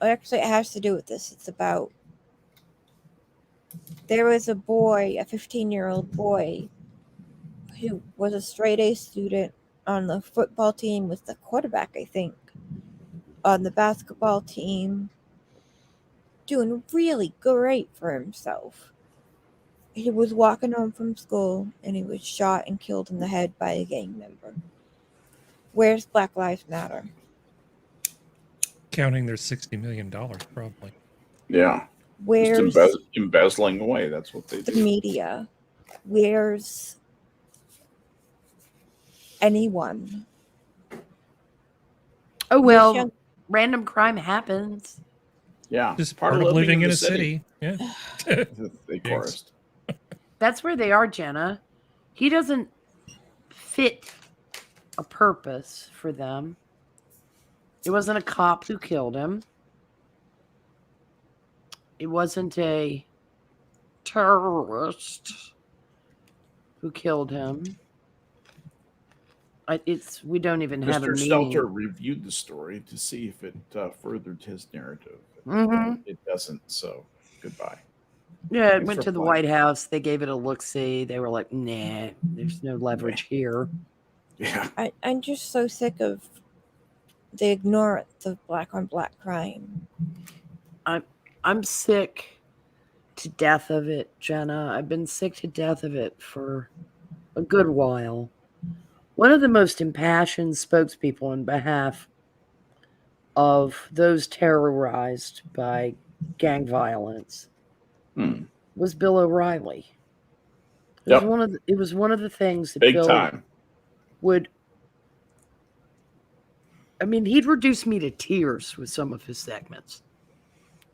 Speaker 3: Actually, it has to do with this. It's about. There was a boy, a 15-year-old boy, who was a straight A student on the football team, was the quarterback, I think, on the basketball team, doing really great for himself. He was walking home from school and he was shot and killed in the head by a gang member. Where's Black Lives Matter?
Speaker 4: Counting their $60 million, probably.
Speaker 1: Yeah. Just
Speaker 3: Where's
Speaker 1: embezzling away. That's what they
Speaker 3: the
Speaker 1: do.
Speaker 3: media? Where's anyone?
Speaker 2: Oh, well,
Speaker 3: young-
Speaker 2: random crime happens.
Speaker 1: Yeah.
Speaker 4: Just part of living in a city. Yeah.
Speaker 1: They chorused.
Speaker 2: That's where they are, Jenna. He doesn't fit a purpose for them. It wasn't a cop who killed him. It wasn't a terrorist who killed him. We don't even have a
Speaker 1: Mr.
Speaker 2: meaning.
Speaker 1: Stelter reviewed the story to see if it furthered his narrative.
Speaker 2: Mhm.
Speaker 1: It doesn't, so goodbye.
Speaker 2: Yeah, it
Speaker 1: Thanks
Speaker 2: went
Speaker 1: for
Speaker 2: to the
Speaker 1: playing.
Speaker 2: White House. They gave it a look-see. They were like, nah, there's no leverage here.
Speaker 1: Yeah.
Speaker 3: I'm just so sick of the ignorance of black on black crime.
Speaker 2: I'm sick to death of it, Jenna. I've been sick to death of it for a good while. One of the most impassioned spokespeople on behalf of those terrorized by gang violence was Bill O'Reilly. It was one of the things that
Speaker 1: Big
Speaker 2: Bill
Speaker 1: time.
Speaker 2: would. I mean, he'd reduce me to tears with some of his segments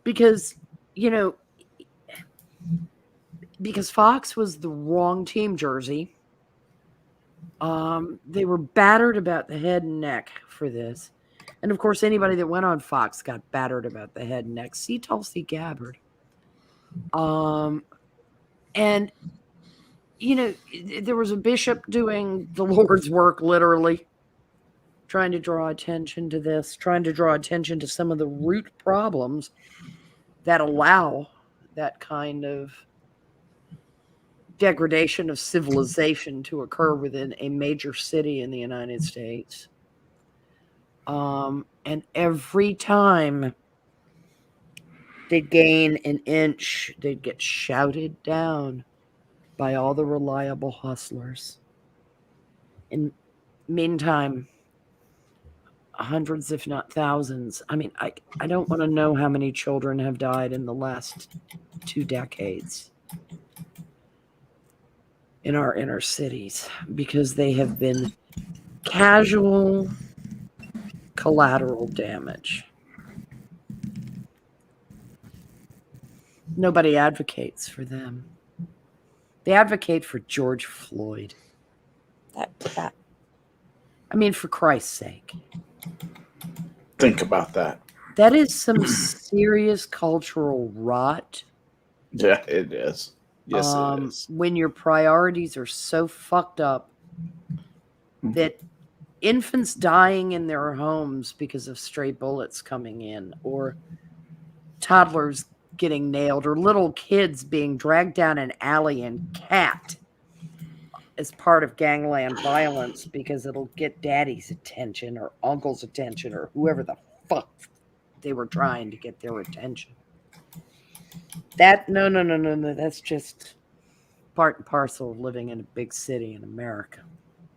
Speaker 2: because, because Fox was the wrong team jersey. They were battered about the head and neck for this. And of course, anybody that went on Fox got battered about the head and neck. See Tulsi Gabbard. And, there was a bishop doing the Lord's work, literally, trying to draw attention to this, trying to draw attention to some of the root problems that allow that kind of degradation of civilization to occur within a major city in the United States. And every time they'd gain an inch, they'd get shouted down by all the reliable hustlers. In meantime, hundreds, if not thousands. I mean, I don't want to know how many children have died in the last 2 decades in our inner cities because they have been casual collateral damage. Nobody advocates for them. They advocate for George Floyd.
Speaker 3: That.
Speaker 2: I mean, for Christ's sake.
Speaker 1: Think about that.
Speaker 2: That is some serious cultural rot.
Speaker 1: Yeah, it is. Yes, it is.
Speaker 2: When your priorities are so fucked up that infants dying in their homes because of stray bullets coming in, or toddlers getting nailed, or little kids being dragged down an alley and capped as part of gangland violence because it'll get daddy's attention or uncle's attention or whoever the fuck they were trying to get their attention. No. That's just part and parcel of living in a big city in America.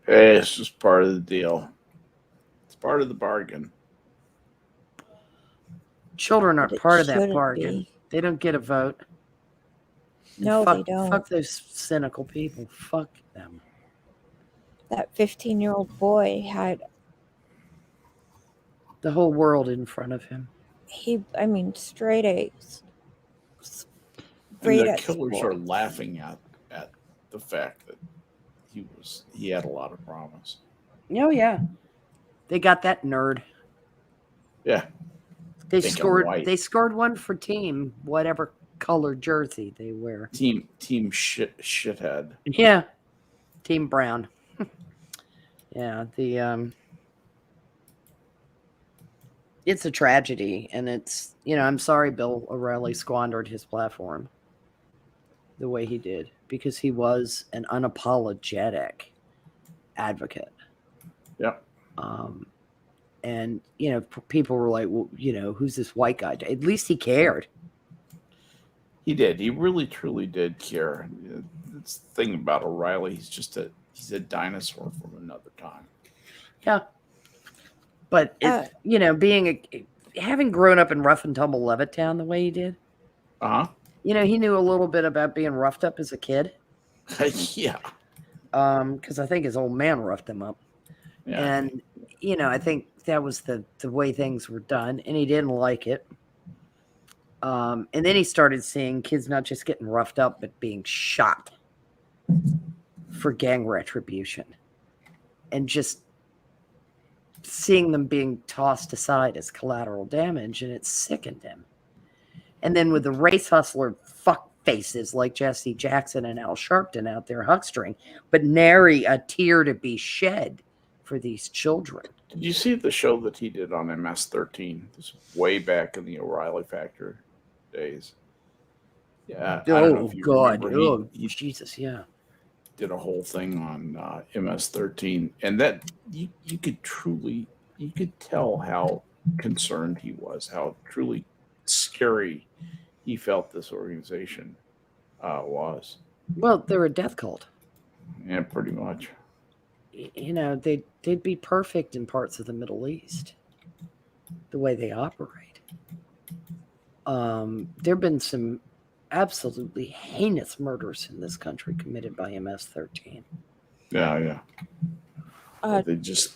Speaker 1: Hey, it's just part of the deal. It's part of the bargain.
Speaker 2: Children aren't
Speaker 3: But it
Speaker 2: part of that
Speaker 3: shouldn't
Speaker 2: bargain.
Speaker 3: be.
Speaker 2: They don't get a vote. And
Speaker 3: No,
Speaker 2: fuck,
Speaker 3: they don't.
Speaker 2: Fuck those cynical people. Fuck them.
Speaker 3: That 15-year-old boy had
Speaker 2: The whole world in front of him.
Speaker 3: straight A's.
Speaker 1: And
Speaker 3: Great
Speaker 1: the
Speaker 3: at
Speaker 1: killers
Speaker 3: sports.
Speaker 1: are laughing at the fact that he had a lot of promise.
Speaker 2: Oh yeah. They got that nerd.
Speaker 1: Yeah.
Speaker 2: They
Speaker 1: Think I'm
Speaker 2: scored
Speaker 1: white.
Speaker 2: They scored one for team, whatever color jersey they wear.
Speaker 1: Team shithead.
Speaker 2: Yeah. Team Brown. Yeah, the it's a tragedy, and it's, I'm sorry Bill O'Reilly squandered his platform the way he did, because he was an unapologetic advocate.
Speaker 1: Yep.
Speaker 2: And people were like, well, who's this white guy? At least he cared.
Speaker 1: He did. He really, truly did care. That's the thing about O'Reilly. He's a dinosaur from another time.
Speaker 2: Yeah. But having grown up in rough and tumble Levittown the way he did, he knew a little bit about being roughed up as a kid.
Speaker 1: Yeah.
Speaker 2: Because I think his old man roughed him up. Yeah. And I think that was the way things were done, and he didn't like it. And then he started seeing kids not just getting roughed up, but being shot for gang retribution, and just seeing them being tossed aside as collateral damage, and it sickened him. And then with the race hustler fuck faces like Jesse Jackson and Al Sharpton out there huckstering, but nary a tear to be shed for these children.
Speaker 1: Did you see the show that he did on MS-13? This was way back in the O'Reilly Factor days. Yeah.
Speaker 2: Oh, God. Oh, Jesus, yeah.
Speaker 1: Did a whole thing on MS-13. And that, you could tell how concerned he was, how truly scary he felt this organization was.
Speaker 2: Well, they're a death cult.
Speaker 1: Yeah, pretty much.
Speaker 2: They'd be perfect in parts of the Middle East, the way they operate. There have been some absolutely heinous murders in this country committed by MS-13.
Speaker 1: Yeah.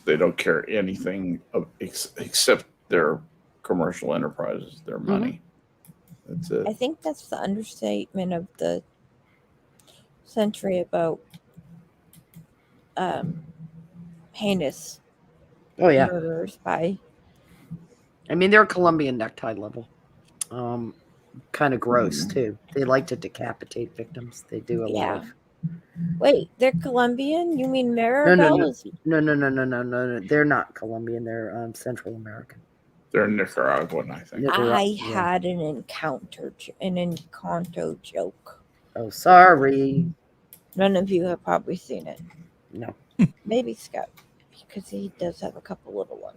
Speaker 1: They don't care anything except their commercial enterprises, their money. That's it.
Speaker 3: I think that's the understatement of the century about heinous murders by.
Speaker 2: I mean, they're Colombian necktie level. Kind of gross too. They like to decapitate victims. They do a lot of.
Speaker 3: Wait, they're Colombian? You mean Maribel?
Speaker 2: No. They're not Colombian. They're Central American.
Speaker 1: They're Nicaraguan, I think.
Speaker 3: I had an Encanto joke.
Speaker 2: Oh, sorry.
Speaker 3: None of you have probably seen it.
Speaker 2: No.
Speaker 3: Maybe Skep, because he does have a couple little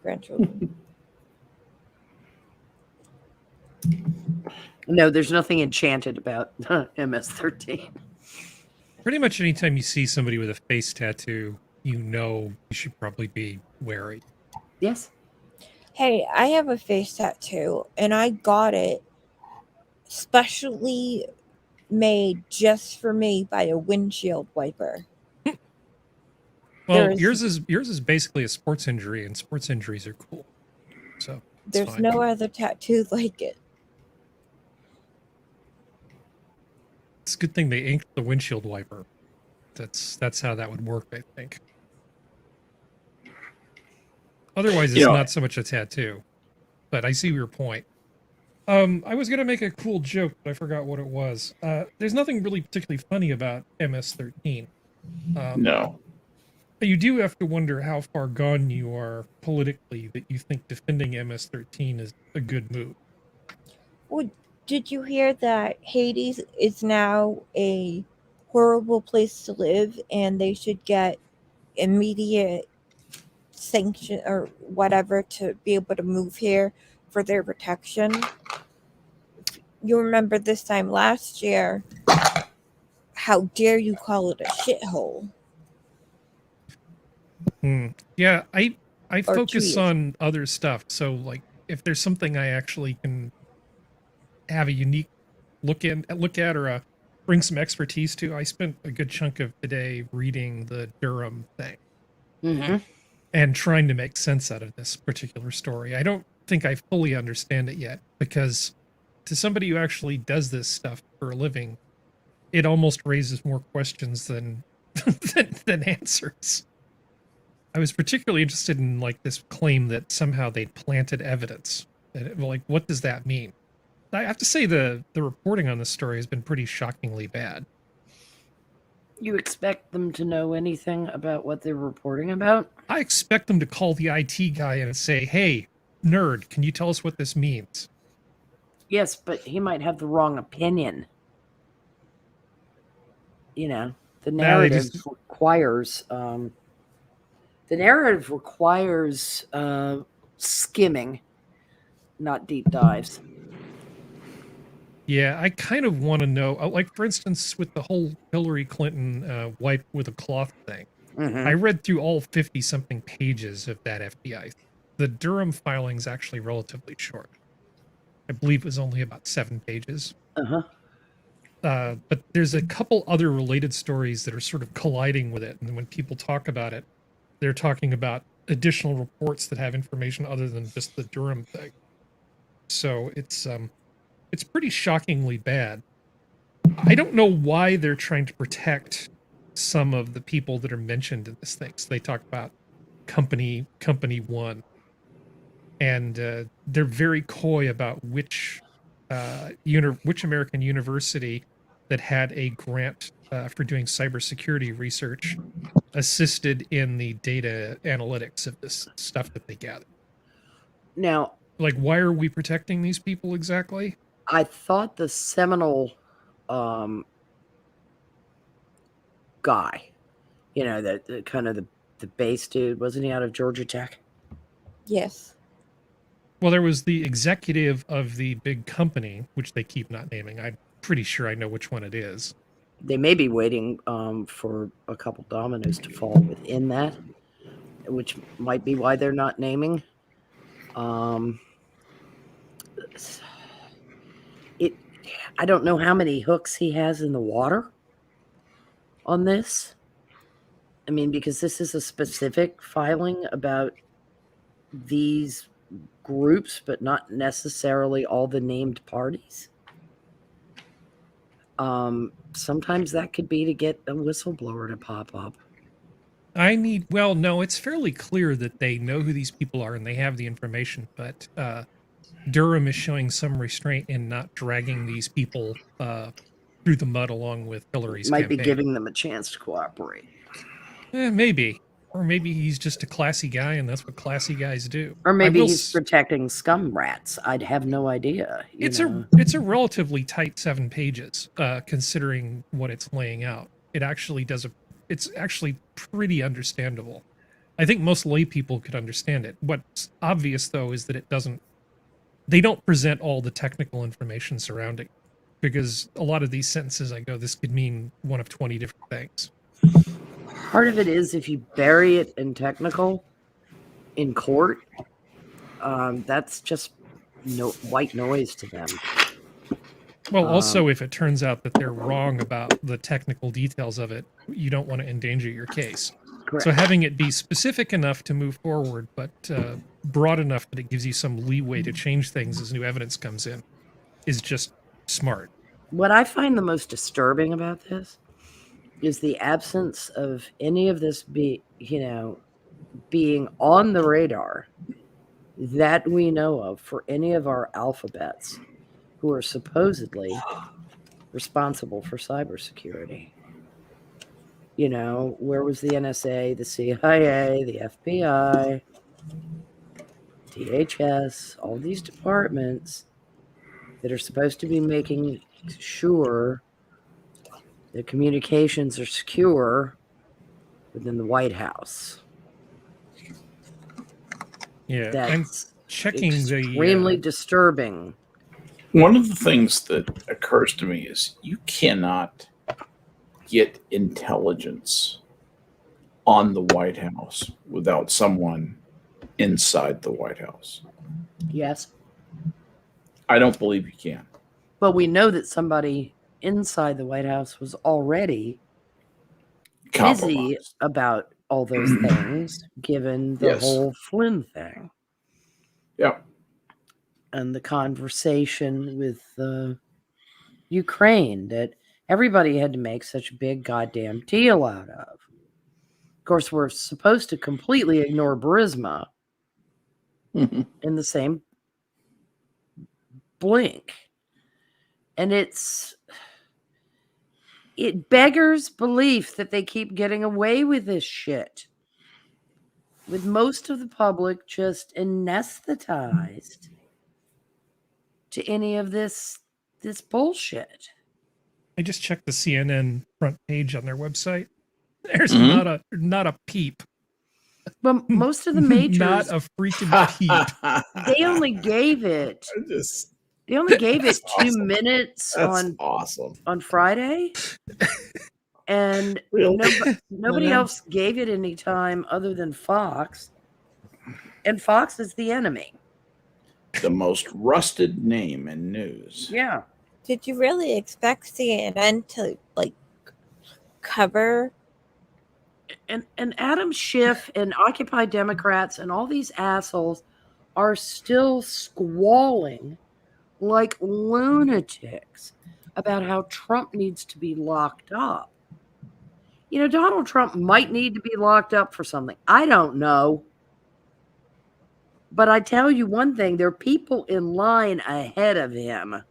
Speaker 3: grandchildren.
Speaker 2: No, there's nothing enchanted about MS-13.
Speaker 4: Pretty much anytime you see somebody with a face tattoo, you should probably be wary.
Speaker 2: Yes.
Speaker 3: Hey, I have a face tattoo, and I got it specially made just for me by a windshield wiper.
Speaker 4: Well, yours is basically a sports injury, and sports injuries are cool. So
Speaker 3: there's
Speaker 4: fine.
Speaker 3: no other tattoo like it.
Speaker 4: It's a good thing they inked the windshield wiper. That's how that would work, I think. Otherwise, it's not so much a tattoo. But I see your point. I was going to make a cool joke, but I forgot what it was. There's nothing really particularly funny about MS-13.
Speaker 1: No.
Speaker 4: You do have to wonder how far gone you are politically that you think defending MS-13 is a good move.
Speaker 3: Well, did you hear that Hades is now a horrible place to live and they should get immediate sanction or whatever to be able to move here for their protection? You remember this time last year, how dare you call it a shithole?
Speaker 4: Yeah, I focus on other stuff. So like if there's something I actually can have a unique look at or bring some expertise to, I spent a good chunk of today reading the Durham thing.
Speaker 2: Mm-hmm.
Speaker 4: And trying to make sense out of this particular story. I don't think I fully understand it yet, because to somebody who actually does this stuff for a living, it almost raises more questions than than answers. I was particularly interested in like this claim that somehow they'd planted evidence. And like, what does that mean? I have to say the reporting on this story has been pretty shockingly bad.
Speaker 2: You expect them to know anything about what they're reporting about?
Speaker 4: I expect them to call the IT guy and say, hey, nerd. Can you tell us what this means?
Speaker 2: Yes, but he might have the wrong opinion. You know, the
Speaker 4: Nah, they
Speaker 2: narrative
Speaker 4: just-
Speaker 2: requires skimming, not deep dives.
Speaker 4: Yeah, I kind of want to know, like for instance, with the whole Hillary Clinton wipe with a cloth thing.
Speaker 2: Mm-hmm.
Speaker 4: I read through all 50 something pages of that FBI. The Durham filing is actually relatively short. I believe it was only about 7 pages.
Speaker 2: Uh-huh.
Speaker 4: But there's a couple other related stories that are sort of colliding with it. And when people talk about it, they're talking about additional reports that have information other than just the Durham thing. So it's pretty shockingly bad. I don't know why they're trying to protect some of the people that are mentioned in this thing. So they talk about company one, and they're very coy about which American university that had a grant for doing cybersecurity research assisted in the data analytics of this stuff that they gather.
Speaker 2: Now,
Speaker 4: Like, why are we protecting these people exactly?
Speaker 2: I thought the Seminole guy, you know, the kind of the base dude, wasn't he out of Georgia Tech?
Speaker 3: Yes.
Speaker 4: Well, there was the executive of the big company, which they keep not naming. I'm pretty sure I know which one it is.
Speaker 2: They may be waiting for a couple dominoes to fall within that, which might be why they're not naming. I don't know how many hooks he has in the water on this. I mean, because this is a specific filing about these groups, but not necessarily all the named parties. Sometimes that could be to get a whistleblower to pop up.
Speaker 4: No, it's fairly clear that they know who these people are and they have the information, but Durham is showing some restraint in not dragging these people through the mud along with Hillary's
Speaker 2: Might
Speaker 4: campaign.
Speaker 2: be giving them a chance to cooperate.
Speaker 4: Maybe. Or maybe he's just a classy guy and that's what classy guys do.
Speaker 2: Or maybe he's protecting scum rats. I'd have no idea.
Speaker 4: It's a relatively tight 7 pages, considering what it's laying out. It's actually pretty understandable. I think most lay people could understand it. What's obvious though is that they don't present all the technical information surrounding it, because a lot of these sentences this could mean one of 20 different things.
Speaker 2: Part of it is if you bury it in technical in court, that's just white noise to them.
Speaker 4: Well, also, if it turns out that they're wrong about the technical details of it, you don't want to endanger your case.
Speaker 2: Correct.
Speaker 4: So having it be specific enough to move forward, but broad enough that it gives you some leeway to change things as new evidence comes in is just smart.
Speaker 2: What I find the most disturbing about this is the absence of any of this being on the radar that we know of for any of our alphabets who are supposedly responsible for cybersecurity. Where was the NSA, the CIA, the FBI, DHS, all these departments that are supposed to be making sure the communications are secure within the White House?
Speaker 4: Yeah,
Speaker 2: That's
Speaker 4: I'm checking
Speaker 2: extremely disturbing.
Speaker 1: One of the things that occurs to me is you cannot get intelligence on the White House without someone inside the White House.
Speaker 2: Yes.
Speaker 1: I don't believe you can.
Speaker 2: But we know that somebody inside the White House was already busy about all those things, given the whole Flynn thing.
Speaker 1: Yeah.
Speaker 2: And the conversation with Ukraine that everybody had to make such a big goddamn deal out of. Of course, we're supposed to completely ignore Burisma in the same blink. And it beggars belief that they keep getting away with this shit. with most of the public just anesthetized to any of this bullshit.
Speaker 4: I just checked the CNN front page on their website. There's
Speaker 1: Mhm.
Speaker 4: not a peep.
Speaker 2: But most of the
Speaker 4: Not
Speaker 2: majors,
Speaker 4: a freaking peep.
Speaker 2: they only gave it
Speaker 1: Just,
Speaker 2: they only gave
Speaker 1: That's
Speaker 2: it 2
Speaker 1: awesome.
Speaker 2: minutes
Speaker 1: that's awesome.
Speaker 2: on Friday, and
Speaker 1: Really?
Speaker 2: nobody else gave it any time other than Fox, and Fox is the enemy.
Speaker 1: The most rusted name in news.
Speaker 2: Yeah.
Speaker 3: Did you really expect CNN to like cover?
Speaker 2: And Adam Schiff and Occupy Democrats and all these assholes are still squalling like lunatics about how Trump needs to be locked up. You know, Donald Trump might need to be locked up for something. I don't know. But I tell you one thing, there are people in line ahead of him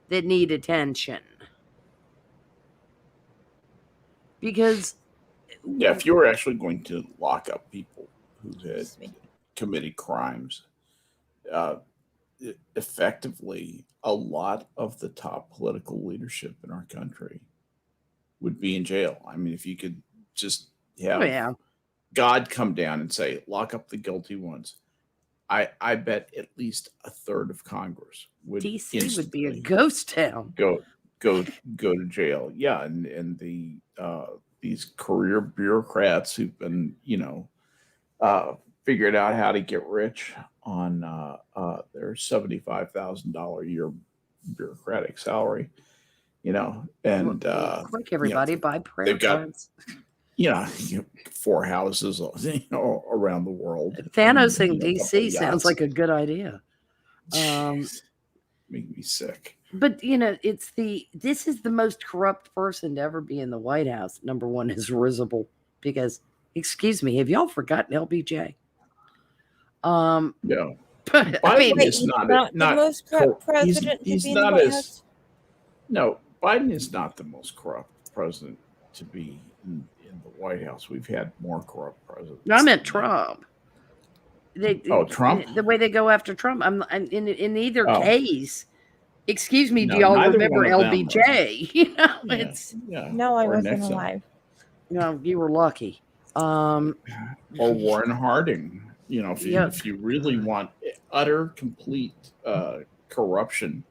Speaker 2: that need attention. Because
Speaker 1: Yeah, if you were actually going to lock up people who had committed crimes, effectively, a lot of the top political leadership in our country would be in jail. I mean, if you could just have God come down and say, lock up the guilty ones, I bet at least a third of Congress would
Speaker 2: DC would be a ghost town.
Speaker 1: Go to jail. Yeah, and the these career bureaucrats who've been, figured out how to get rich on their $75,000 a year bureaucratic salary, and
Speaker 2: quick, everybody, buy prayer
Speaker 1: they've got
Speaker 2: cards.
Speaker 1: 4 houses, around the world.
Speaker 2: Thanos in DC sounds like a good idea.
Speaker 1: Make me sick.
Speaker 2: But this is the most corrupt person to ever be in the White House. Number one is risible because, excuse me, have y'all forgotten LBJ?
Speaker 1: No.
Speaker 2: But,
Speaker 1: Biden is not
Speaker 3: the most corrupt president
Speaker 1: he's
Speaker 3: to be in the
Speaker 1: not
Speaker 3: White
Speaker 1: as
Speaker 3: House.
Speaker 1: no. Biden is not the most corrupt president to be in the White House. We've had more corrupt presidents.
Speaker 2: I meant Trump.
Speaker 1: Trump.
Speaker 2: The way they go after Trump. I'm in either case. Excuse me,
Speaker 1: No,
Speaker 2: do y'all
Speaker 1: neither
Speaker 2: remember
Speaker 1: one of them
Speaker 2: LBJ?
Speaker 3: No, I
Speaker 1: Or
Speaker 3: wasn't
Speaker 1: Nixon.
Speaker 3: alive.
Speaker 2: No, you were lucky.
Speaker 1: Or Warren Harding. If you really want utter, complete corruption,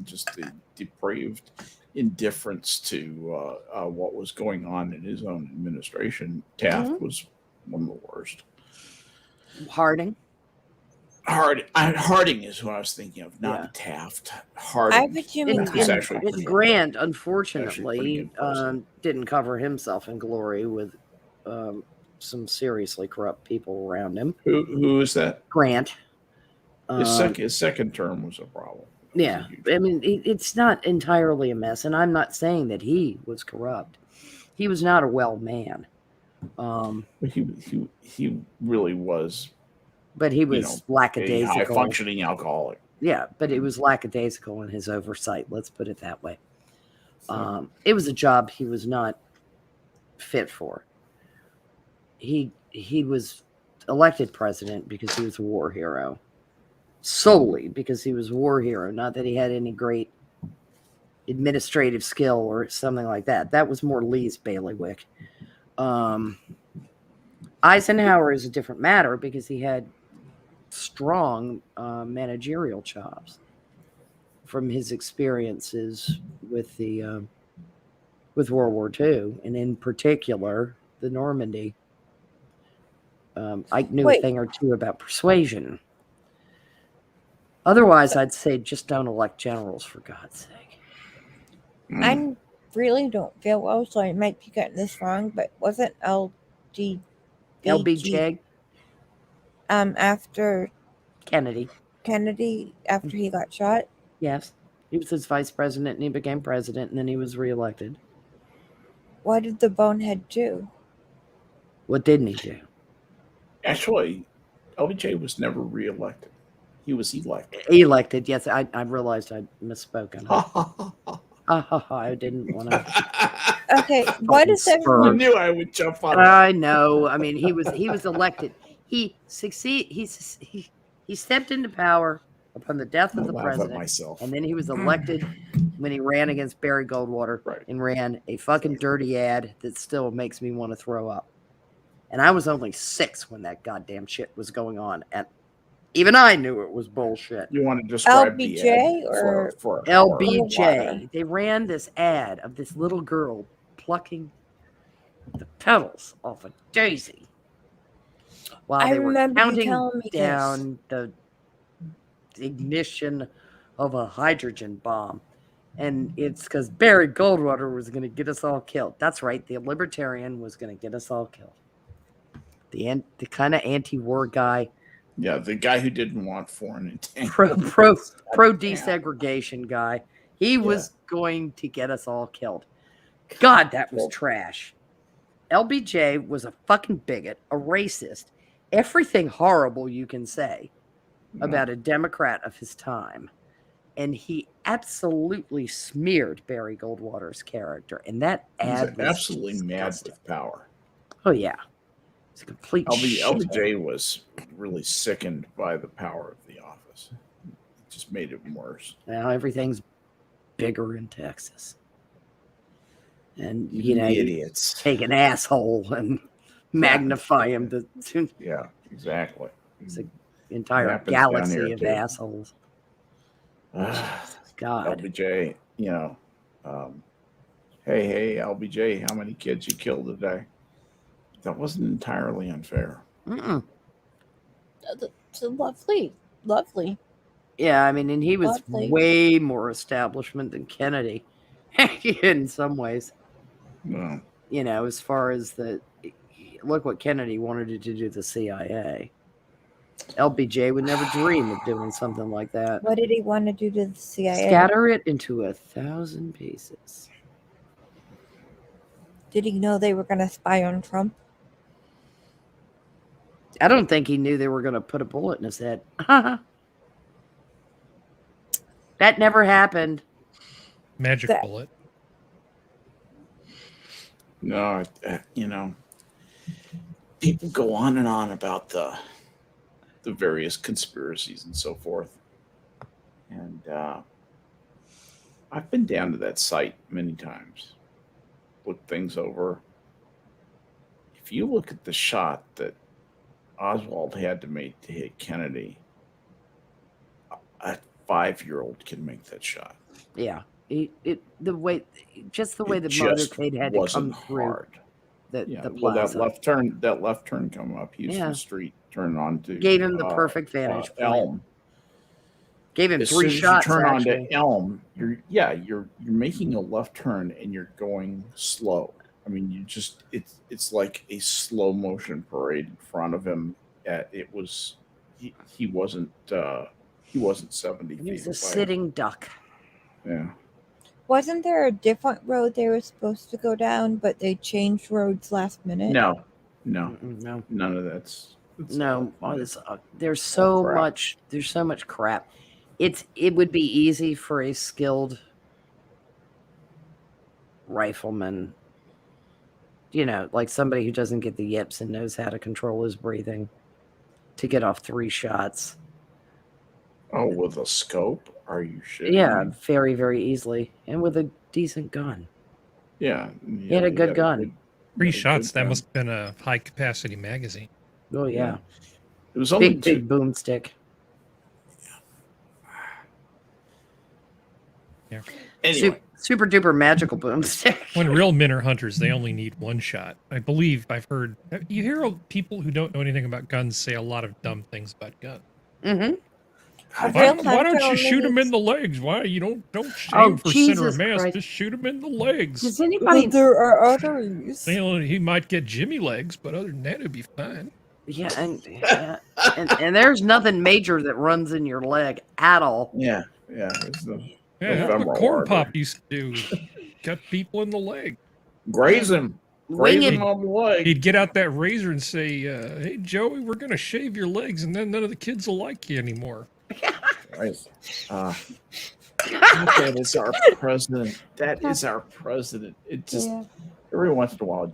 Speaker 1: just the depraved indifference to what was going on in his own administration, Taft was one of the worst.
Speaker 2: Harding
Speaker 1: is who I was thinking of, not Taft. Harding.
Speaker 2: And Grant, unfortunately, didn't cover himself in glory with some seriously corrupt people around him.
Speaker 1: Who is that?
Speaker 2: Grant.
Speaker 1: His second term was a problem.
Speaker 2: Yeah, I mean, it's not entirely a mess, and I'm not saying that he was corrupt. He was not a well man.
Speaker 1: He really was.
Speaker 2: But he was lackadaisical.
Speaker 1: A high-functioning alcoholic.
Speaker 2: Yeah, but it was lackadaisical in his oversight. Let's put it that way. It was a job he was not fit for. He was elected president because he was a war hero. Solely because he was a war hero, not that he had any great administrative skill or something like that. That was more Lee's bailiwick. Eisenhower is a different matter because he had strong managerial chops from his experiences with with World War II, and in particular the Normandy. I knew a thing or two about persuasion. Otherwise, I'd say just don't elect generals, for God's sake.
Speaker 3: I really don't feel well, so I might be getting this wrong, but wasn't
Speaker 2: LBJ?
Speaker 3: After
Speaker 2: Kennedy,
Speaker 3: after he got shot?
Speaker 2: Yes. He was his vice president, and he became president, and then he was reelected.
Speaker 3: What did the bonehead do?
Speaker 2: What didn't he do?
Speaker 1: Actually, LBJ was never reelected. He was elected.
Speaker 2: Elected, yes. I realized I'd misspoken. I didn't want to.
Speaker 3: Okay, why does everyone?
Speaker 1: You knew I would jump on.
Speaker 2: I know. I mean, he was elected. He stepped into power upon the death of
Speaker 1: I
Speaker 2: the
Speaker 1: laugh at
Speaker 2: president,
Speaker 1: myself.
Speaker 2: and then he was elected when he ran against Barry Goldwater
Speaker 1: Right.
Speaker 2: and ran a fucking dirty ad that still makes me want to throw up. And I was only 6 when that goddamn shit was going on, and even I knew it was bullshit.
Speaker 1: You want to describe the
Speaker 3: LBJ
Speaker 1: ad
Speaker 3: or
Speaker 1: for
Speaker 2: LBJ. They ran this ad of this little girl plucking the petals off a daisy while
Speaker 3: I
Speaker 2: they were
Speaker 3: remember you
Speaker 2: counting
Speaker 3: telling me
Speaker 2: down the ignition of a hydrogen bomb. And it's because Barry Goldwater was going to get us all killed. That's right. The libertarian was going to get us all killed. The kind of anti-war guy,
Speaker 1: Yeah, the guy who didn't want foreign intent.
Speaker 2: pro desegregation guy. He was going to get us all killed. God, that was trash. LBJ was a fucking bigot, a racist, everything horrible you can say about a Democrat of his time. And he absolutely smeared Barry Goldwater's character. And that ad was
Speaker 1: absolutely
Speaker 2: disgusting.
Speaker 1: mad with power.
Speaker 2: Oh, yeah. It's a complete shit.
Speaker 1: LBJ was really sickened by the power of the office. It just made it worse.
Speaker 2: Now everything's bigger in Texas. And,
Speaker 1: Idiots.
Speaker 2: take an asshole and magnify him to
Speaker 1: Yeah, exactly.
Speaker 2: it's an entire
Speaker 1: happens down here,
Speaker 2: galaxy of
Speaker 1: too.
Speaker 2: assholes. God.
Speaker 1: LBJ, hey, LBJ, how many kids you killed today? That wasn't entirely unfair.
Speaker 2: Mm-mm.
Speaker 3: It's lovely.
Speaker 2: Yeah, I mean, and he was
Speaker 3: Lovely.
Speaker 2: way more establishment than Kennedy in some ways.
Speaker 1: No.
Speaker 2: As far as look what Kennedy wanted to do to the CIA. LBJ would never dream of doing something like that.
Speaker 3: What did he want to do to the CIA?
Speaker 2: Scatter it into 1,000 pieces.
Speaker 3: Did he know they were going to spy on Trump?
Speaker 2: I don't think he knew they were going to put a bullet in his head. That never happened.
Speaker 4: Magic bullet.
Speaker 1: No, people go on and on about the various conspiracies and so forth. And I've been down to that site many times, looked things over. If you look at the shot that Oswald had to make to hit Kennedy, a 5-year-old can make that shot.
Speaker 2: Yeah. The way the motorcade had to come through the plaza.
Speaker 1: that left turn come up Houston Street, turn onto
Speaker 2: gave him the perfect vantage point.
Speaker 1: Elm.
Speaker 2: Gave him
Speaker 1: As
Speaker 2: 3
Speaker 1: soon
Speaker 2: shots.
Speaker 1: As you turn
Speaker 2: actually.
Speaker 1: onto Elm, you're making a left turn and you're going slow. I mean, it's like a slow motion parade in front of him. He wasn't 70 feet.
Speaker 2: He was a
Speaker 1: away.
Speaker 2: sitting duck.
Speaker 1: Yeah.
Speaker 3: Wasn't there a different road they were supposed to go down, but they changed roads last minute?
Speaker 1: No,
Speaker 2: No.
Speaker 1: none of that's
Speaker 2: No, there's so much. There's so much crap. It would be easy for a skilled rifleman, like somebody who doesn't get the yips and knows how to control his breathing, to get off 3 shots.
Speaker 1: Oh, with a scope? Are you sure?
Speaker 2: Yeah, very, very easily, and with a decent gun.
Speaker 1: Yeah,
Speaker 2: he had a good gun.
Speaker 4: 3 shots. That must have been a high capacity magazine.
Speaker 2: Oh yeah.
Speaker 1: It was only
Speaker 2: big boomstick.
Speaker 4: Yeah.
Speaker 1: Anyway.
Speaker 2: Super duper magical boomstick.
Speaker 4: When real men are hunters, they only need 1 shot. I believe I've heard. You hear people who don't know anything about guns say a lot of dumb things about guns.
Speaker 2: Mm-hmm.
Speaker 4: Why don't you shoot him in the legs? Why you don't shoot for center of mass?
Speaker 2: Christ.
Speaker 4: Just shoot him in the legs.
Speaker 2: Does anybody?
Speaker 3: There are others.
Speaker 4: He might get Jimmy legs, but other than that, it'd be fine.
Speaker 2: Yeah, and there's nothing major that runs in your leg at all.
Speaker 1: Yeah.
Speaker 4: Yeah, that's what Corn Pop used to do. Cut people in the leg.
Speaker 1: Graze him. Graze him on the leg.
Speaker 4: He'd get out that razor and say, "Hey Joey, we're gonna shave your legs, and then none of the kids will like you anymore."
Speaker 1: Right. That is our president. That is our president. It just every once in a while,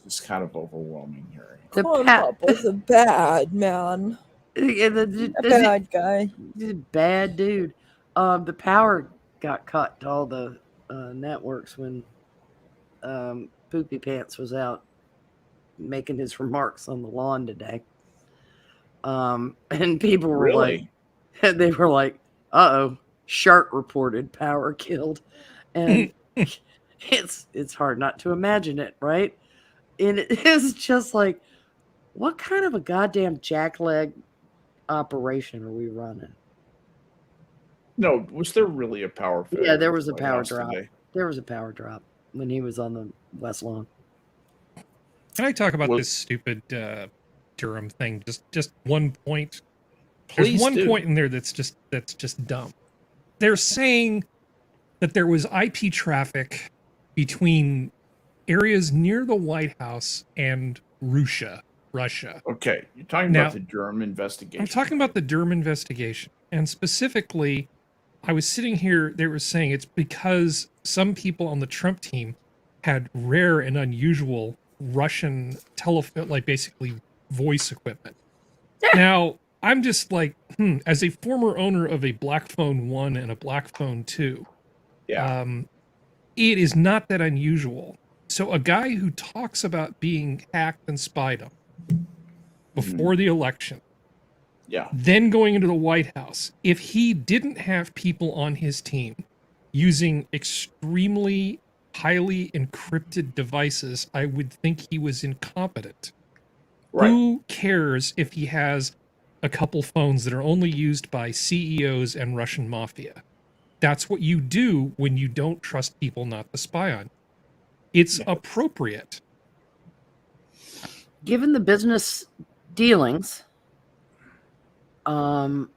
Speaker 1: It's kind of overwhelming here.
Speaker 2: The
Speaker 3: Corn
Speaker 2: pa-
Speaker 3: Pop was a bad man.
Speaker 2: Yeah,
Speaker 3: A bad guy.
Speaker 2: He's a bad dude. The power got cut to all the networks when Poopy Pants was out making his remarks on the lawn today. And people were
Speaker 1: Really?
Speaker 2: like, they were like, "Uh-oh, Shark reported power killed," and it's hard not to imagine it, right? And it is just like, what kind of a goddamn jackleg operation are we running?
Speaker 1: No, was there really a power failure?
Speaker 2: Yeah, there was
Speaker 1: at
Speaker 2: a
Speaker 1: the White
Speaker 2: power
Speaker 1: House
Speaker 2: drop.
Speaker 1: today?
Speaker 2: There was a power drop when he was on the West Lawn.
Speaker 4: Can I talk about
Speaker 1: Well-
Speaker 4: this stupid Durham thing? Just one point.
Speaker 1: Please
Speaker 4: There's one
Speaker 1: do.
Speaker 4: point in there that's just dumb. They're saying that there was IP traffic between areas near the White House and Russia.
Speaker 1: Okay, you're talking
Speaker 4: Now-
Speaker 1: about the Durham investigation.
Speaker 4: I'm talking about the Durham investigation, and specifically, I was sitting here. They were saying it's because some people on the Trump team had rare and unusual Russian telephone, like basically voice equipment. Now, I'm just like, as a former owner of a Black Phone 1 and a Black Phone 2,
Speaker 1: Yeah.
Speaker 4: it is not that unusual. So a guy who talks about being hacked and spied on before the election,
Speaker 1: Yeah.
Speaker 4: then going into the White House, if he didn't have people on his team using extremely highly encrypted devices, I would think he was incompetent.
Speaker 1: Right.
Speaker 4: Who cares if he has a couple phones that are only used by CEOs and Russian mafia? That's what you do when you don't trust people not to spy on. It's appropriate.
Speaker 2: Given the business dealings that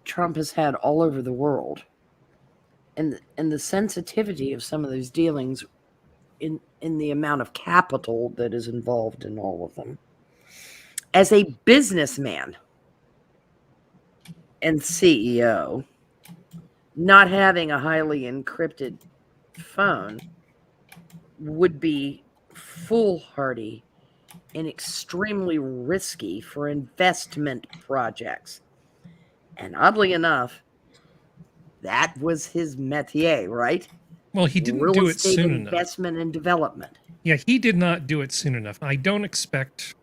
Speaker 2: Trump has had all over the world, and the sensitivity of some of those dealings in the amount of capital that is involved in all of them, as a businessman and CEO, not having a highly encrypted phone would be foolhardy and extremely risky for investment projects. And oddly enough, that was his métier, right?
Speaker 4: Well, he didn't
Speaker 2: Real
Speaker 4: do it
Speaker 2: estate
Speaker 4: soon enough.
Speaker 2: investment and development.
Speaker 4: Yeah, he did not do it soon enough. I don't expect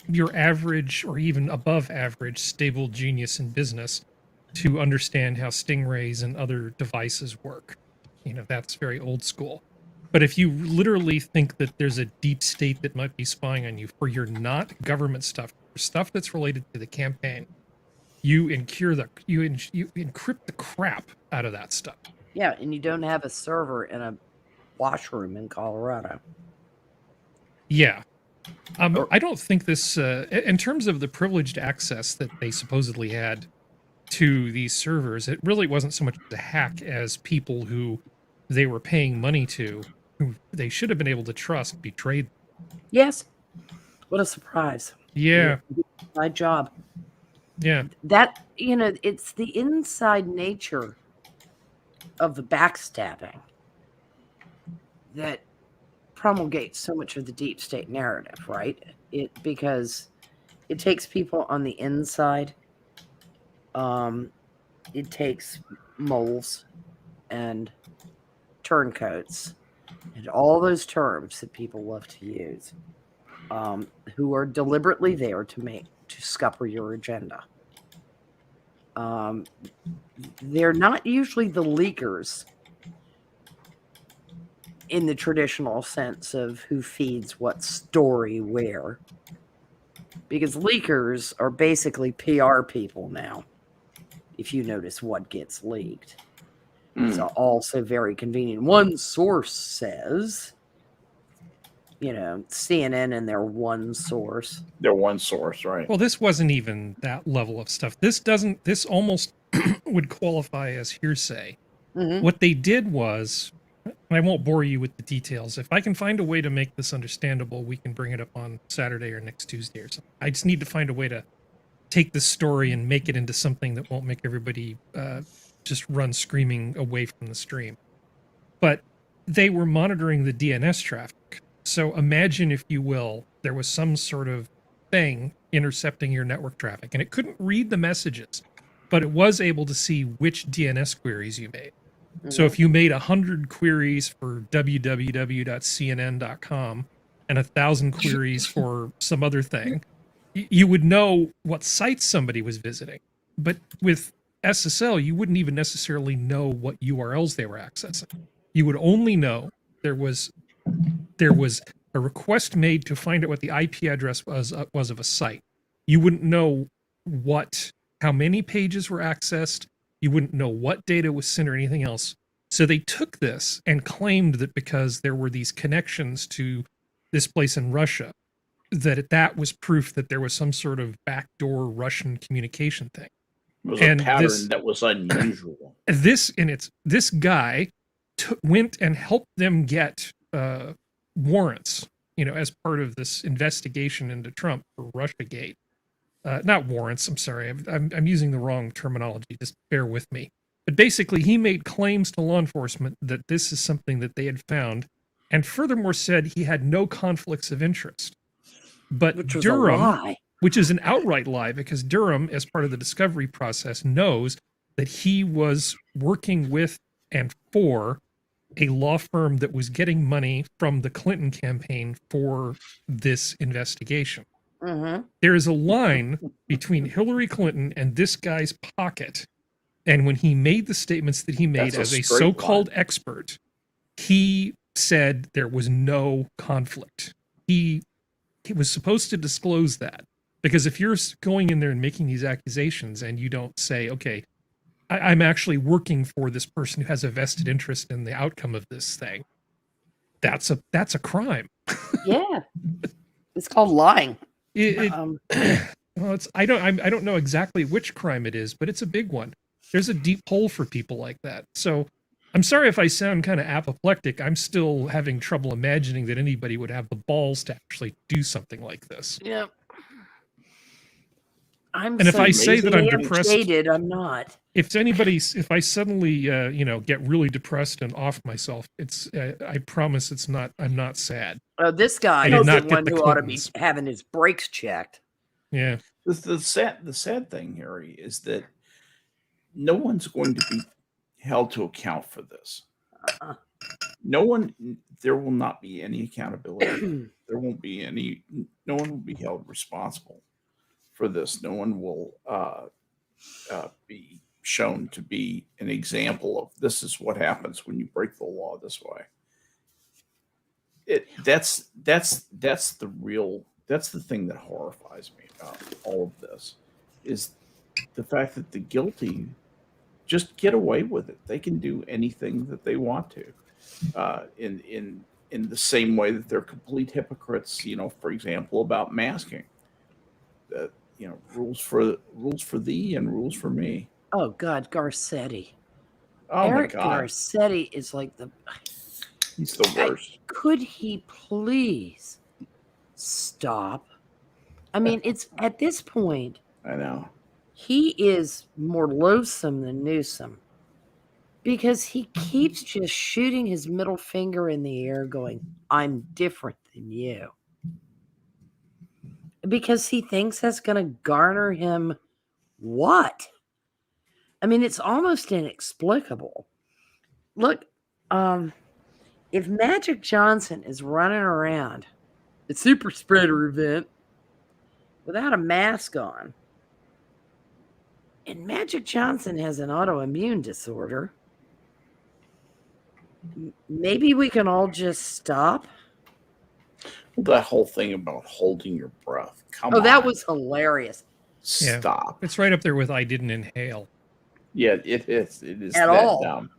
Speaker 4: your average or even above average stable genius in business to understand how stingrays and other devices work. You know, that's very old school. But if you literally think that there's a deep state that might be spying on you for your not government stuff, for stuff that's related to the campaign, you encrypt the crap out of that stuff.
Speaker 2: Yeah, and you don't have a server in a washroom in Colorado.
Speaker 4: Yeah. I don't think this, in terms of the privileged access that they supposedly had to these servers, it really wasn't so much a hack as people who they were paying money to, who they should have been able to trust, betrayed.
Speaker 2: Yes. What a surprise.
Speaker 4: Yeah.
Speaker 2: My job.
Speaker 4: Yeah.
Speaker 2: That, it's the inside nature of the backstabbing that promulgates so much of the deep state narrative, right? Because it takes people on the inside. It takes moles and turncoats and all those terms that people love to use, who are deliberately there to scupper your agenda. They're not usually the leakers in the traditional sense of who feeds what story where, because leakers are basically PR people now. If you notice what gets leaked, it's also very convenient. One source says, CNN and their one source.
Speaker 1: They're one source, right?
Speaker 4: Well, this wasn't even that level of stuff. This almost would qualify as hearsay.
Speaker 2: Mm-hmm.
Speaker 4: What they did was, and I won't bore you with the details. If I can find a way to make this understandable, we can bring it up on Saturday or next Tuesday or something. I just need to find a way to take this story and make it into something that won't make everybody just run screaming away from the stream. But they were monitoring the DNS traffic. So imagine, if you will, there was some sort of thing intercepting your network traffic, and it couldn't read the messages, but it was able to see which DNS queries you made. So if you made 100 queries for www.cnn.com and 1,000 queries for some other thing, you would know what sites somebody was visiting. But with SSL, you wouldn't even necessarily know what URLs they were accessing. You would only know there was a request made to find out what the IP address was of a site. You wouldn't know how many pages were accessed. You wouldn't know what data was sent or anything else. So they took this and claimed that because there were these connections to this place in Russia, that was proof that there was some sort of backdoor Russian communication thing.
Speaker 1: It was
Speaker 4: And
Speaker 1: a pattern
Speaker 4: this-
Speaker 1: that was unusual.
Speaker 4: This guy went and helped them get warrants, as part of this investigation into Trump for Russiagate. Not warrants. I'm sorry. I'm using the wrong terminology. Just bear with me. But basically, he made claims to law enforcement that this is something that they had found, and furthermore said he had no conflicts of interest. But
Speaker 2: Which was
Speaker 4: Durham,
Speaker 2: a lie.
Speaker 4: which is an outright lie, because Durham, as part of the discovery process, knows that he was working with and for a law firm that was getting money from the Clinton campaign for this investigation.
Speaker 2: Mm-hmm.
Speaker 4: There is a line between Hillary Clinton and this guy's pocket. And when he made the statements that he made
Speaker 1: That's a
Speaker 4: as a
Speaker 1: straight
Speaker 4: so-called expert, he said there was no conflict. He was supposed to disclose that, because if you're going in there and making these accusations and you don't say, okay, I'm actually working for this person who has a vested interest in the outcome of this thing, that's a crime.
Speaker 2: Yeah. It's called lying.
Speaker 4: Well, I don't know exactly which crime it is, but it's a big one. There's a deep hole for people like that. So I'm sorry if I sound kind of apoplectic. I'm still having trouble imagining that anybody would have the balls to actually do something like this.
Speaker 2: Yeah. I'm
Speaker 4: And if I say that I'm
Speaker 2: damn
Speaker 4: depressed-
Speaker 2: jaded, I'm not.
Speaker 4: If I suddenly, get really depressed and off myself, I promise I'm not sad.
Speaker 2: This guy
Speaker 4: I did
Speaker 2: is the
Speaker 4: not get
Speaker 2: one
Speaker 4: the
Speaker 2: who ought to be
Speaker 4: Clintons.
Speaker 2: having his brakes checked.
Speaker 4: Yeah.
Speaker 1: The sad thing, Harry, is that no one's going to be held to account for this.
Speaker 2: Uh-uh.
Speaker 1: There will not be any accountability. There won't be no one will be held responsible for this. No one will be shown to be an example of this is what happens when you break the law this way. That's the thing that horrifies me about all of this, is the fact that the guilty just get away with it. They can do anything that they want to, in the same way that they're complete hypocrites. For example, about masking. Rules for thee and rules for me.
Speaker 2: Oh God, Garcetti.
Speaker 1: Oh
Speaker 2: Eric
Speaker 1: my God,
Speaker 2: Garcetti is like
Speaker 1: he's the worst.
Speaker 2: Could he please stop? I mean, it's at this point,
Speaker 1: I know.
Speaker 2: he is more loathsome than Newsom, because he keeps just shooting his middle finger in the air going, I'm different than you. Because he thinks that's going to garner him what? I mean, it's almost inexplicable. Look, if Magic Johnson is running around the super spreader event without a mask on, and Magic Johnson has an autoimmune disorder, maybe we can all just stop.
Speaker 1: That whole thing about holding your breath. Come on.
Speaker 2: Oh, that was hilarious.
Speaker 4: Yeah.
Speaker 1: Stop.
Speaker 4: It's right up there with I didn't inhale.
Speaker 1: Yeah, it is. It is
Speaker 2: At
Speaker 1: that
Speaker 2: all.
Speaker 1: dumb.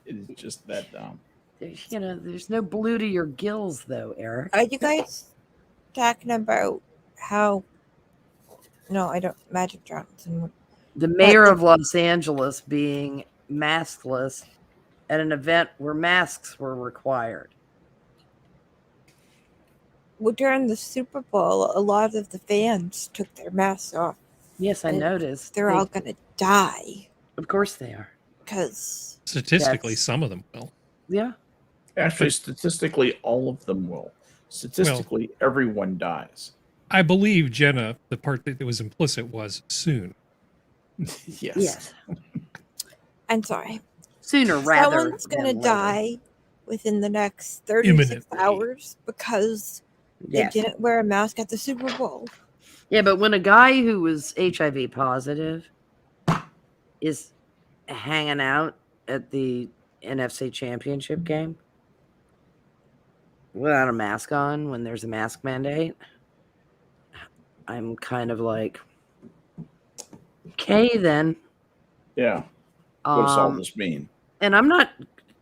Speaker 1: It is just that dumb.
Speaker 2: There's no blue to your gills, though, Eric.
Speaker 3: Are you guys talking about how? No, I don't. Magic Johnson.
Speaker 2: The mayor of Los Angeles being maskless at an event where masks were required.
Speaker 3: Well, during the Super Bowl, a lot of the fans took their masks off.
Speaker 2: Yes, I
Speaker 3: And
Speaker 2: noticed.
Speaker 3: They're all gonna die
Speaker 2: Of course they are.
Speaker 3: because
Speaker 4: Statistically,
Speaker 2: That's-
Speaker 4: some of them will.
Speaker 2: Yeah.
Speaker 1: Actually, statistically, all of them will. Statistically, everyone dies.
Speaker 4: I believe Jenna, the part that was implicit was soon.
Speaker 1: Yes.
Speaker 2: Yes.
Speaker 3: I'm sorry.
Speaker 2: Sooner rather
Speaker 3: Someone's
Speaker 2: than
Speaker 3: gonna
Speaker 2: later.
Speaker 3: die within the next 36
Speaker 4: Imminently.
Speaker 3: hours because they
Speaker 2: Yes.
Speaker 3: didn't wear a mask at the Super Bowl.
Speaker 2: Yeah, but when a guy who was HIV positive is hanging out at the NFC Championship game without a mask on when there's a mask mandate, I'm kind of like, okay, then.
Speaker 1: Yeah. What does all this mean?
Speaker 2: And I'm not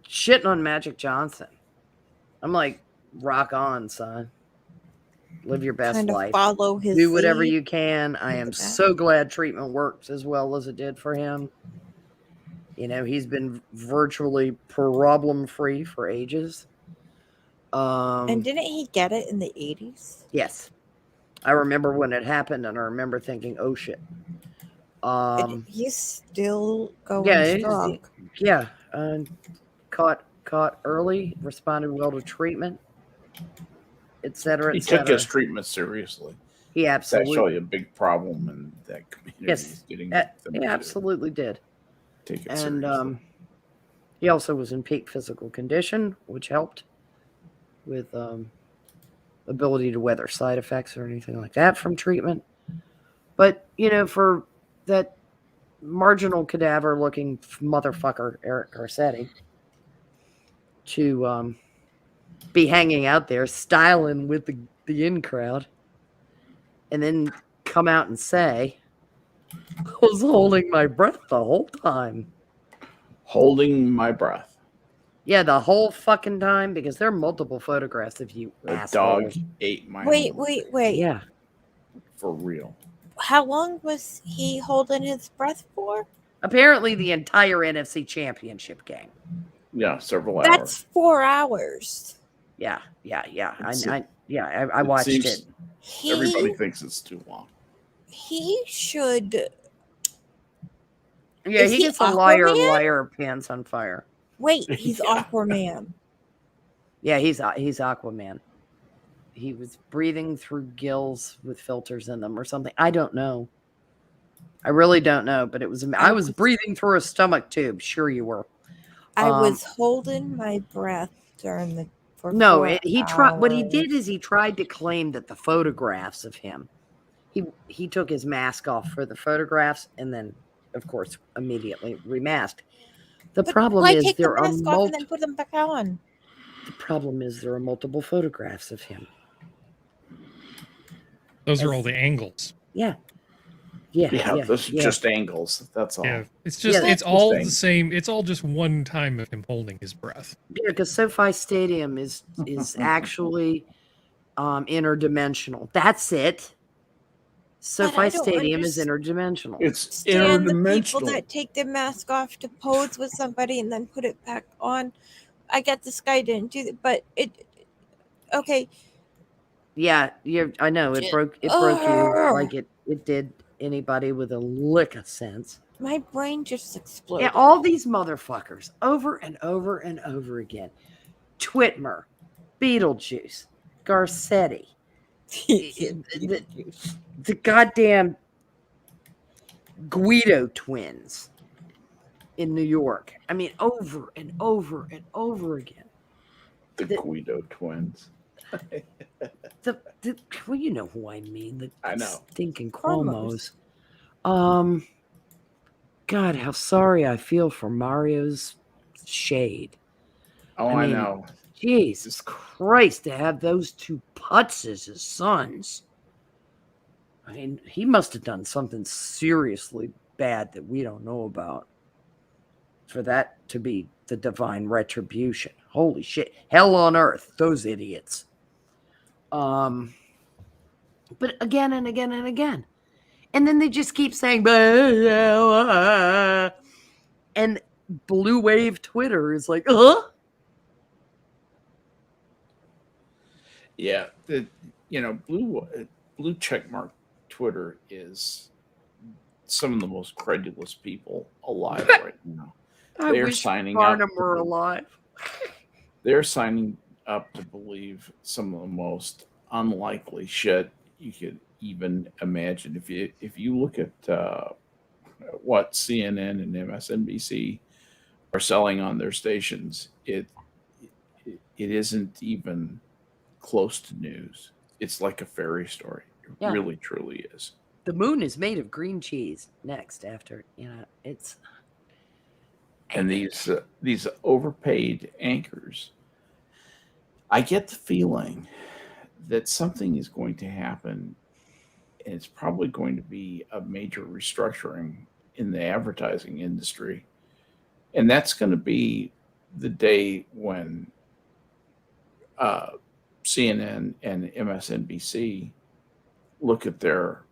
Speaker 2: shitting on Magic Johnson. I'm like, rock on, son. Live your best
Speaker 3: Kind of
Speaker 2: life.
Speaker 3: follow his
Speaker 2: Do whatever
Speaker 3: lead.
Speaker 2: you can. I am
Speaker 3: with that.
Speaker 2: so glad treatment works as well as it did for him. You know, he's been virtually problem-free for ages.
Speaker 3: And didn't he get it in the 80s?
Speaker 2: Yes. I remember when it happened, and I remember thinking, oh, shit.
Speaker 3: And he's still going
Speaker 2: yeah,
Speaker 3: strong.
Speaker 2: Yeah. Caught early, responded well to treatment, et cetera,
Speaker 1: He
Speaker 2: et cetera.
Speaker 1: took his treatment seriously.
Speaker 2: He
Speaker 1: It's
Speaker 2: absolutely,
Speaker 1: actually a big problem in that community.
Speaker 2: yes,
Speaker 1: is getting
Speaker 2: he absolutely did.
Speaker 1: take it
Speaker 2: And
Speaker 1: seriously.
Speaker 2: he also was in peak physical condition, which helped with ability to weather side effects or anything like that from treatment. But, you know, for that marginal cadaver looking motherfucker, Eric Garcetti, to be hanging out there styling with the in crowd and then come out and say, I was holding my breath the whole time.
Speaker 1: Holding my breath.
Speaker 2: Yeah, the whole fucking time, because there are multiple photographs of you
Speaker 1: The
Speaker 2: asshole.
Speaker 1: dog ate my
Speaker 3: Wait.
Speaker 2: Yeah.
Speaker 1: For real.
Speaker 3: How long was he holding his breath for?
Speaker 2: Apparently the entire NFC Championship game.
Speaker 1: Yeah, several hours.
Speaker 3: That's 4 hours.
Speaker 2: Yeah.
Speaker 1: It's-
Speaker 2: I watched
Speaker 1: seems-
Speaker 2: it.
Speaker 1: Everybody
Speaker 3: He
Speaker 1: thinks it's too long.
Speaker 3: should.
Speaker 2: Yeah,
Speaker 3: Is
Speaker 2: he
Speaker 3: he
Speaker 2: gets a liar,
Speaker 3: Aquaman?
Speaker 2: pants on fire.
Speaker 3: Wait, he's
Speaker 1: Yeah.
Speaker 3: Aquaman.
Speaker 2: Yeah, he's Aquaman. He was breathing through gills with filters in them or something. I don't know. I really don't know, but it was. I was breathing through a stomach tube. Sure, you were.
Speaker 3: I was holding my breath during the. For
Speaker 2: No,
Speaker 3: 4
Speaker 2: he tried. What he
Speaker 3: hours.
Speaker 2: did is he tried to claim that the photographs of him. He took his mask off for the photographs, and then, of course, immediately remasked. The
Speaker 3: But
Speaker 2: problem
Speaker 3: why
Speaker 2: is
Speaker 3: take
Speaker 2: there
Speaker 3: the
Speaker 2: are
Speaker 3: mask off and then put them back on?
Speaker 2: The problem is there are multiple photographs of him.
Speaker 4: Those are all the angles.
Speaker 2: Yeah.
Speaker 1: Those are just angles. That's all.
Speaker 4: Yeah, it's just
Speaker 2: Yeah,
Speaker 4: it's all the
Speaker 1: interesting.
Speaker 4: same. It's all just one time of him holding his breath.
Speaker 2: Yeah, because SoFi Stadium is actually interdimensional. That's it.
Speaker 3: But I
Speaker 2: SoFi
Speaker 3: don't
Speaker 2: Stadium is interdimensional.
Speaker 1: It's
Speaker 3: Stand the people
Speaker 1: interdimensional.
Speaker 3: that take their mask off to pose with somebody and then put it back on. I get this guy didn't do that, but it. Okay,
Speaker 2: Yeah, I know it broke you like it did anybody with a lick of sense.
Speaker 3: my brain just exploded.
Speaker 2: Yeah, all these motherfuckers over and over and over again. Twitmer, Beetlejuice, Garcetti, the goddamn Guido twins in New York. I mean, over and over and over again.
Speaker 1: The Guido twins.
Speaker 2: Well, you know who I mean.
Speaker 1: I know.
Speaker 2: Stinking Cuomo's. God, how sorry I feel for Mario's shade.
Speaker 1: Oh,
Speaker 2: I
Speaker 1: I
Speaker 2: mean,
Speaker 1: know.
Speaker 2: Jesus Christ, to have those two putts as his sons. I mean, he must have done something seriously bad that we don't know about for that to be the divine retribution. Holy shit. Hell on earth, those idiots. But again and again and again. And then they just keep saying, and Blue Wave Twitter is like,
Speaker 1: Yeah, blue checkmark Twitter is some of the most credulous people alive right now.
Speaker 2: I
Speaker 1: They are
Speaker 2: wish
Speaker 1: signing
Speaker 2: Barnum
Speaker 1: up
Speaker 2: were
Speaker 1: for-
Speaker 2: alive.
Speaker 1: they're signing up to believe some of the most unlikely shit you could even imagine. If you look at what CNN and MSNBC are selling on their stations, it isn't even close to news. It's like a fairy story. It
Speaker 2: Yeah.
Speaker 1: really, truly is.
Speaker 2: The moon is made of green cheese. Next, after it's
Speaker 1: And these overpaid anchors, I get the feeling that something is going to happen, and it's probably going to be a major restructuring in the advertising industry. And that's going to be the day when CNN and MSNBC look at their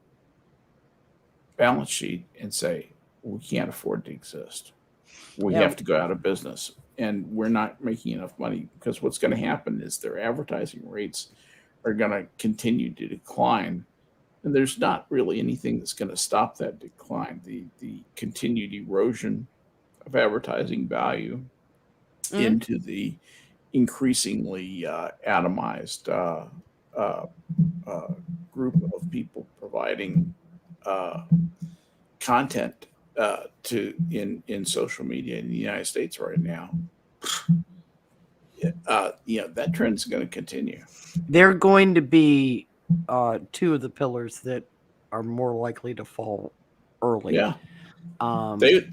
Speaker 1: balance sheet and say, we can't afford to exist. We have to go out of business, and we're not making enough money, because what's going to happen is their advertising rates are going to continue to decline. And there's not really anything that's going to stop that decline. The continued erosion of advertising value into the increasingly atomized group of people providing content in social media in the United States right now. That trend's going to continue.
Speaker 2: They're going to be two of the pillars that are more likely to fall early.
Speaker 1: Yeah.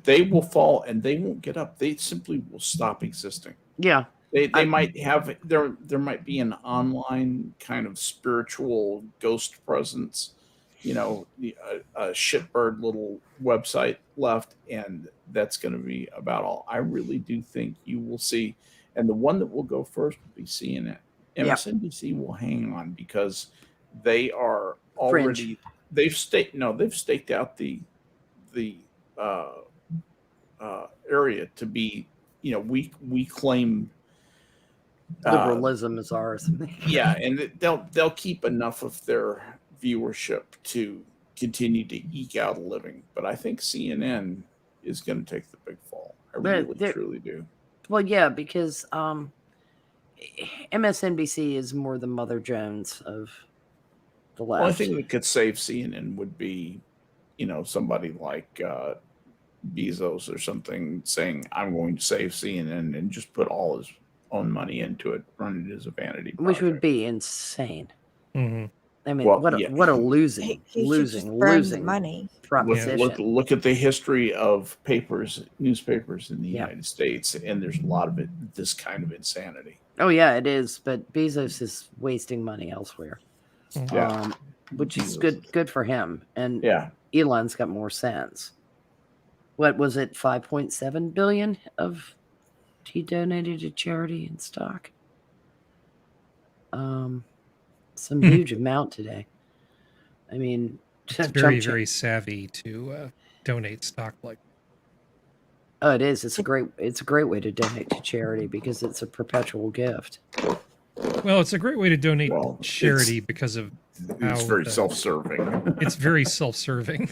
Speaker 1: They will fall, and they won't get up. They simply will stop existing.
Speaker 2: Yeah.
Speaker 1: They might have there might be an online kind of spiritual ghost presence, a shitbird little website left, and that's going to be about all. I really do think you will see, and the one that will go first will be CNN. MSNBC will hang on, because they are already they've staked out the area to be, we claim
Speaker 2: liberalism is ours.
Speaker 1: Yeah, and they'll keep enough of their viewership to continue to eke out a living. But I think CNN is going to take the big fall. I really truly do.
Speaker 2: Well, yeah, because MSNBC is more the Mother Jones of the left.
Speaker 1: The only thing that could save CNN would be, somebody like Bezos or something saying, I'm going to save CNN, and just put all his own money into it, run it as a vanity project.
Speaker 2: Which would be insane.
Speaker 4: Mm-hmm.
Speaker 2: I mean, what a losing
Speaker 3: money
Speaker 2: proposition.
Speaker 1: Look at the history of newspapers in the United States, and there's a lot of this kind of insanity.
Speaker 2: Oh yeah, it is. But Bezos is wasting money elsewhere.
Speaker 1: Yeah.
Speaker 2: Which is good for him. And Elon's got more sense. What was it? 5.7 billion of he donated to charity and stock. Some huge amount today. I mean,
Speaker 4: it's very savvy to donate stock like.
Speaker 2: Oh, it is. It's a great way to donate to charity, because it's a perpetual gift.
Speaker 4: Well, it's a great way to donate charity because of how
Speaker 1: it's very self-serving.
Speaker 4: It's very self-serving.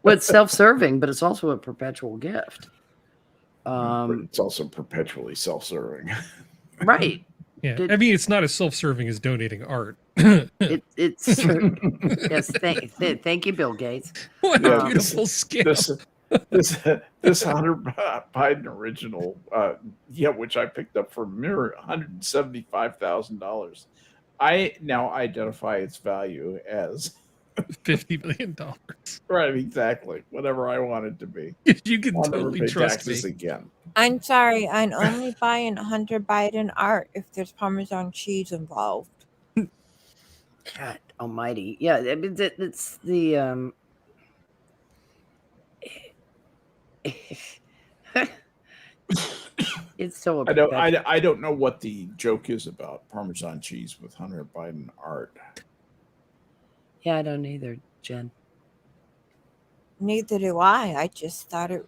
Speaker 2: Well, it's self-serving, but it's also a perpetual gift.
Speaker 1: But it's also perpetually self-serving.
Speaker 2: Right.
Speaker 4: Yeah. I mean, it's not as self-serving as donating art.
Speaker 2: It's true. Yes. Thank you, Bill Gates.
Speaker 4: What a beautiful scale.
Speaker 1: This Hunter Biden original, which I picked up for mere $175,000. I now identify its value as
Speaker 4: $50 million.
Speaker 1: Right, exactly. Whatever I want it to be.
Speaker 4: You can totally trust me.
Speaker 1: Again.
Speaker 3: I'm sorry, I'm only buying Hunter Biden art if there's Parmesan cheese involved.
Speaker 2: God almighty. Yeah, it's the it's so
Speaker 1: I don't know what the joke is about Parmesan cheese with Hunter Biden art.
Speaker 2: Yeah, I don't either, Jen.
Speaker 3: Neither do I. I just thought it.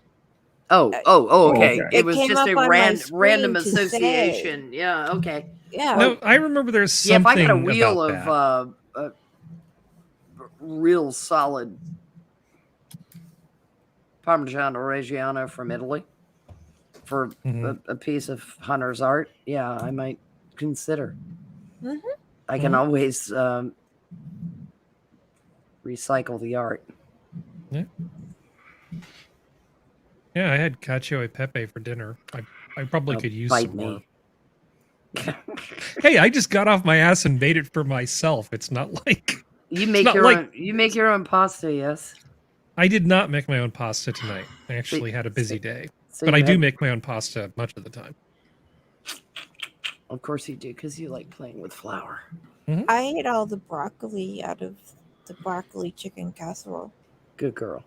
Speaker 2: Okay. It was
Speaker 3: came
Speaker 2: just
Speaker 3: up
Speaker 2: a
Speaker 3: on my
Speaker 2: random
Speaker 3: screen to
Speaker 2: association.
Speaker 3: say.
Speaker 2: Yeah. Okay.
Speaker 3: Yeah.
Speaker 4: No, I remember there's something.
Speaker 2: If I got a wheel
Speaker 4: of
Speaker 2: real solid Parmigiano Reggiano from Italy for a piece of hunter's art, yeah, I might consider.
Speaker 3: Mhm.
Speaker 2: I can always recycle the art.
Speaker 4: Yeah, I had cacio e pepe for dinner. I probably could use
Speaker 2: Bite
Speaker 4: some more.
Speaker 2: me.
Speaker 4: Hey, I just got off my ass and made it for myself. It's not like
Speaker 2: You make
Speaker 4: not
Speaker 2: your
Speaker 4: like-
Speaker 2: own. You make your own pasta, yes.
Speaker 4: I did not make my own pasta tonight. I actually had a busy day,
Speaker 2: So
Speaker 4: but
Speaker 2: you
Speaker 4: I do
Speaker 2: had-
Speaker 4: make my own pasta much of the time.
Speaker 2: Of course you do, because you like playing with flour.
Speaker 3: I ate all the broccoli out of the broccoli chicken casserole.
Speaker 2: Good girl.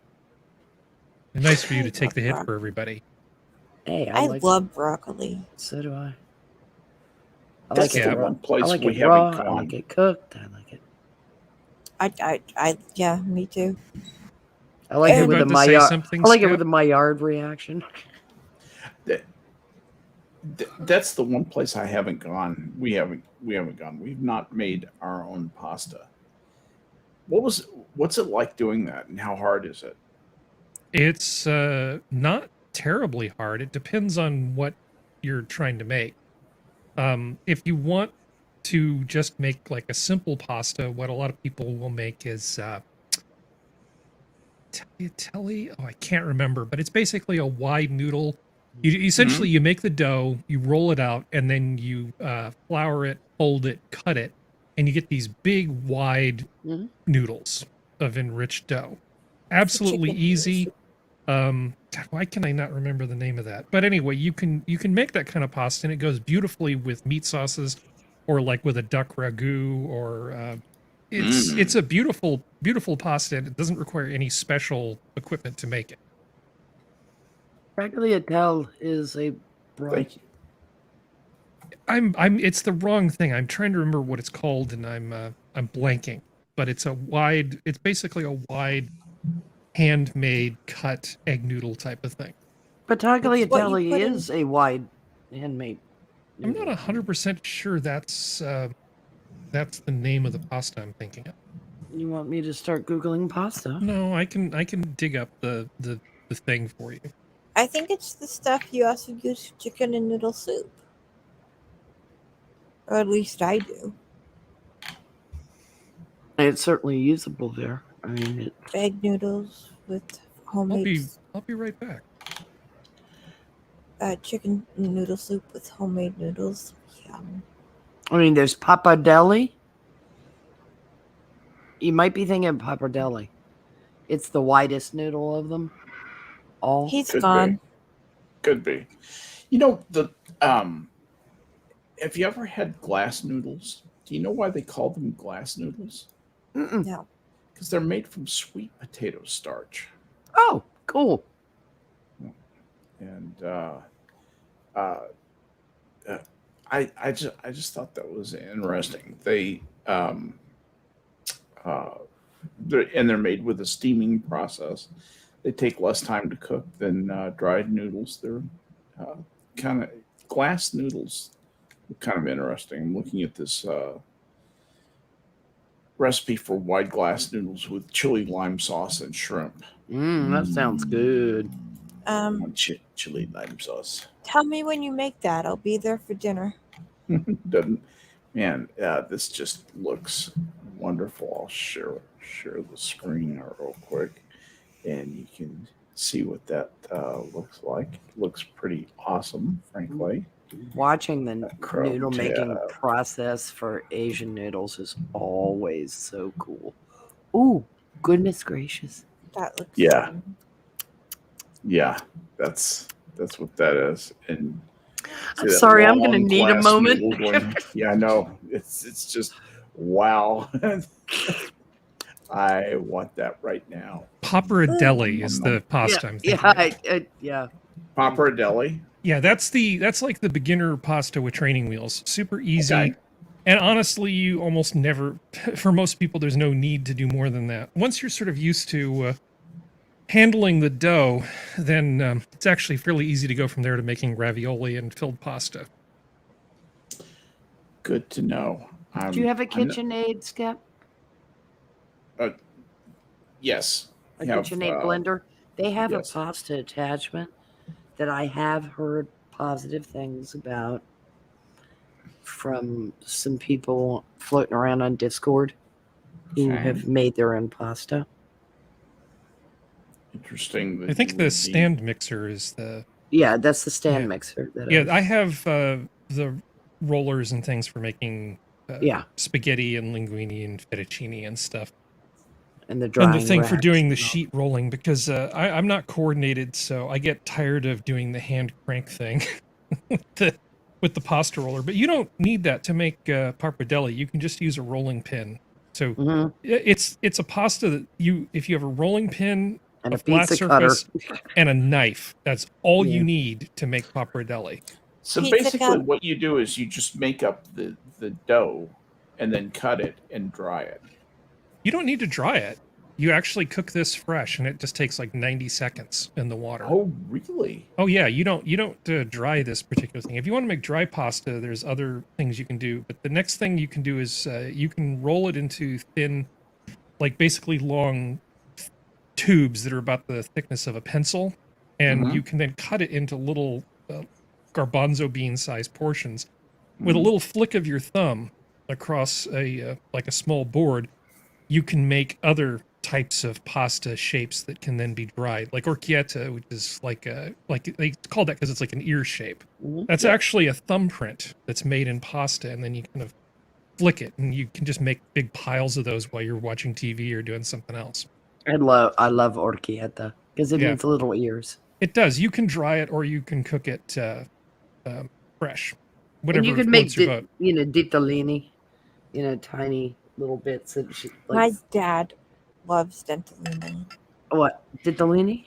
Speaker 4: Nice for you
Speaker 3: I
Speaker 4: to take the
Speaker 3: love
Speaker 4: hit
Speaker 3: broccoli.
Speaker 4: for everybody.
Speaker 2: Hey,
Speaker 3: I
Speaker 2: like
Speaker 3: love broccoli.
Speaker 2: So do I. I
Speaker 1: That's
Speaker 2: like
Speaker 1: the
Speaker 2: it raw.
Speaker 1: one place
Speaker 2: I like
Speaker 1: we
Speaker 2: it
Speaker 1: haven't
Speaker 2: raw.
Speaker 1: gone.
Speaker 2: I like it cooked. I like it.
Speaker 3: Yeah, me too.
Speaker 2: I like it
Speaker 3: And-
Speaker 2: with a
Speaker 4: About to say
Speaker 2: Maillard.
Speaker 4: something,
Speaker 2: I like it
Speaker 4: Skep?
Speaker 2: with a Maillard reaction.
Speaker 1: That's the one place I haven't gone. We haven't gone. We've not made our own pasta. What's it like doing that, and how hard is it?
Speaker 4: It's not terribly hard. It depends on what you're trying to make. If you want to just make like a simple pasta, what a lot of people will make is tagliatelle. Oh, I can't remember, but it's basically a wide noodle. You essentially you make the dough, you roll it out, and then you flour it, fold it, cut it, and you get these big wide
Speaker 2: Mhm.
Speaker 4: noodles of enriched dough. Absolutely
Speaker 3: chicken
Speaker 4: easy. God, why can I not remember the name of that? But anyway, you can make that kind of pasta, and it goes beautifully with meat sauces, or like with a duck ragu, or it's a beautiful pasta, and it doesn't require any special equipment to make it.
Speaker 2: Tagliatelle is a broad.
Speaker 1: Thank you.
Speaker 4: I'm it's the wrong thing. I'm trying to remember what it's called, and I'm blanking. But it's basically a wide handmade cut egg noodle type of thing.
Speaker 2: But
Speaker 3: what you
Speaker 2: tagliatelle
Speaker 3: put in-
Speaker 2: is a wide handmade.
Speaker 4: I'm not
Speaker 2: noodle.
Speaker 4: 100% sure that's the name of the pasta I'm thinking of.
Speaker 2: You want me to start googling pasta?
Speaker 4: No, I can dig up the thing for you.
Speaker 3: I think it's the stuff you also use for chicken and noodle soup. Or at least I do.
Speaker 2: It's certainly usable there. I mean,
Speaker 3: Egg noodles with homemade
Speaker 4: I'll be right back.
Speaker 3: chicken noodle soup with homemade noodles. Yum.
Speaker 2: there's pappardelle. You might be thinking of pappardelle. It's the widest noodle of them all.
Speaker 3: He's
Speaker 1: Could
Speaker 3: gone.
Speaker 1: be. Could be. You know, have you ever had glass noodles? Do you know why they call them glass noodles?
Speaker 2: Mm-mm.
Speaker 3: No.
Speaker 1: Because they're made from sweet potato starch.
Speaker 2: Oh, cool.
Speaker 1: And I just thought that was interesting. They're made with a steaming process. They take less time to cook than dried noodles. They're kind of glass noodles. Kind of interesting. I'm looking at this recipe for wide glass noodles with chili lime sauce and shrimp.
Speaker 2: That sounds good.
Speaker 1: Chili lime sauce.
Speaker 3: Tell me when you make that. I'll be there for dinner.
Speaker 1: Doesn't man? This just looks wonderful. I'll share the screen real quick, and you can see what that looks like. It looks pretty awesome, frankly.
Speaker 2: Watching the
Speaker 1: Crumb
Speaker 2: noodle making
Speaker 1: tab.
Speaker 2: process for Asian noodles is always so cool. Ooh, goodness gracious.
Speaker 3: That looks
Speaker 1: Yeah.
Speaker 3: yum.
Speaker 1: Yeah, that's what that is. And
Speaker 2: I'm
Speaker 1: see that
Speaker 2: sorry, I'm gonna
Speaker 1: long
Speaker 2: need a
Speaker 1: glass
Speaker 2: moment.
Speaker 1: noodle going- yeah, I know. It's just wow. I want that right now.
Speaker 4: Pappardelle is the pasta I'm thinking of.
Speaker 2: Yeah.
Speaker 1: Pappardelle.
Speaker 4: Yeah, that's like the beginner pasta with training wheels. Super easy.
Speaker 1: Okay.
Speaker 4: And honestly, you almost never, for most people, there's no need to do more than that. Once you're sort of used to handling the dough, then it's actually fairly easy to go from there to making ravioli and filled pasta.
Speaker 1: Good to know.
Speaker 2: Do you have a
Speaker 1: I'm not-
Speaker 2: KitchenAid, Skep?
Speaker 1: Yes.
Speaker 2: A
Speaker 1: I have,
Speaker 2: KitchenAid blender? They have
Speaker 1: yes.
Speaker 2: a pasta attachment that I have heard positive things about from some people floating around on Discord who
Speaker 1: Okay.
Speaker 2: have made their own pasta.
Speaker 1: Interesting. that
Speaker 4: I think
Speaker 1: you
Speaker 4: the
Speaker 1: would
Speaker 4: stand mixer is the
Speaker 2: Yeah, that's the stand
Speaker 4: Yeah.
Speaker 2: mixer. That
Speaker 4: yeah. I have the rollers and things for making
Speaker 2: Yeah.
Speaker 4: spaghetti and linguine and fettuccine and stuff.
Speaker 2: and the
Speaker 4: And
Speaker 2: drying
Speaker 4: the thing for
Speaker 2: racks
Speaker 4: doing the
Speaker 2: and all.
Speaker 4: sheet rolling, because I'm not coordinated, so I get tired of doing the hand crank thing with the pasta roller. But you don't need that to make pappardelle. You can just use a rolling pin. So
Speaker 2: Mhm.
Speaker 4: it's a pasta that if you have a rolling pin,
Speaker 2: And
Speaker 4: a
Speaker 2: a
Speaker 4: flat
Speaker 2: pizza cutter.
Speaker 4: surface, and a knife, that's all
Speaker 2: Yeah.
Speaker 4: you need to make pappardelle.
Speaker 1: So
Speaker 3: Pizza
Speaker 1: basically,
Speaker 3: cup.
Speaker 1: what you do is you just make up the dough and then cut it and dry it.
Speaker 4: You don't need to dry it. You actually cook this fresh, and it just takes like 90 seconds in the water.
Speaker 1: Oh, really?
Speaker 4: Oh yeah, you don't dry this particular thing. If you want to make dry pasta, there's other things you can do. But the next thing you can do is you can roll it into thin, like basically long tubes that are about the thickness of a pencil, and
Speaker 1: Mhm.
Speaker 4: you can then cut it into little garbanzo bean-sized portions. With a
Speaker 1: Mhm.
Speaker 4: little flick of your thumb across a like a small board, you can make other types of pasta shapes that can then be dried, like orchietta, which is like they call that because it's like an ear shape.
Speaker 2: Mhm.
Speaker 4: That's
Speaker 1: Yeah.
Speaker 4: actually a thumbprint that's made in pasta, and then you kind of flick it, and you can just make big piles of those while you're watching TV or doing something else.
Speaker 2: I love orchietta because it
Speaker 4: Yeah.
Speaker 2: needs little ears.
Speaker 4: It does. You can dry it or you can cook it fresh. Whatever
Speaker 2: And you can make
Speaker 4: floats your boat.
Speaker 2: ditalini, tiny little bits that
Speaker 3: My dad loves dentellini.
Speaker 2: what ditalini?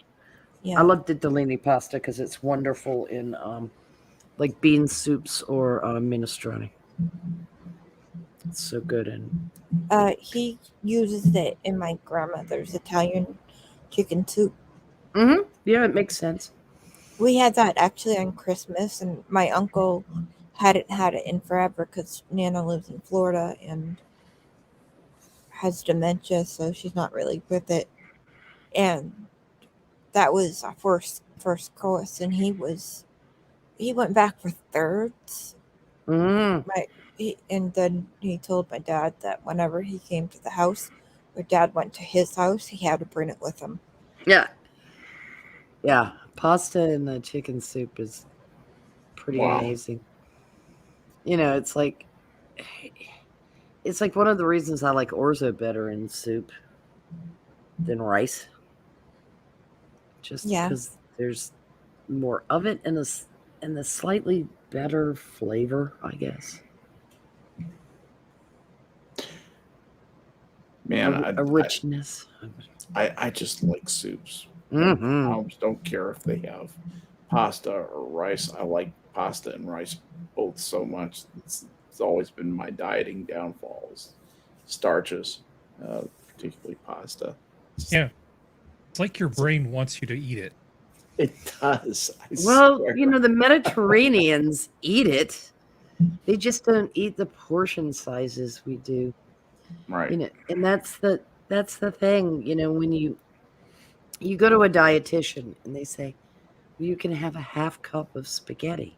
Speaker 3: Yeah.
Speaker 2: I love ditalini pasta because it's wonderful in like bean soups or minestrone. It's so good in.
Speaker 3: He uses it in my grandmother's Italian chicken soup.
Speaker 2: Mm-hmm. Yeah, it makes sense.
Speaker 3: We had that actually on Christmas, and my uncle hadn't had it in forever because Nana lives in Florida and has dementia, so she's not really with it. And that was our first course, and he went back for thirds.
Speaker 2: Mm.
Speaker 3: And then he told my dad that whenever he came to the house, or Dad went to his house, he had to bring it with him.
Speaker 2: Yeah. Yeah. Pasta and the chicken soup is pretty
Speaker 1: Wow.
Speaker 2: amazing. It's like one of the reasons I like orzo better in soup than rice. Just
Speaker 3: Yeah.
Speaker 2: because there's more of it and a slightly better flavor, I guess.
Speaker 1: Man,
Speaker 2: A richness.
Speaker 1: I just like soups.
Speaker 2: Mm-hmm.
Speaker 1: I don't care if they have pasta or rice. I like pasta and rice both so much. It's always been my dieting downfalls. Starches, particularly pasta.
Speaker 4: Yeah. It's like your brain wants you to eat it.
Speaker 1: It does.
Speaker 2: Well,
Speaker 1: swear.
Speaker 2: the Mediterraneans eat it. They just don't eat the portion sizes we do.
Speaker 1: Right.
Speaker 2: And that's the thing. When you go to a dietitian and they say, well, you can have a half cup of spaghetti.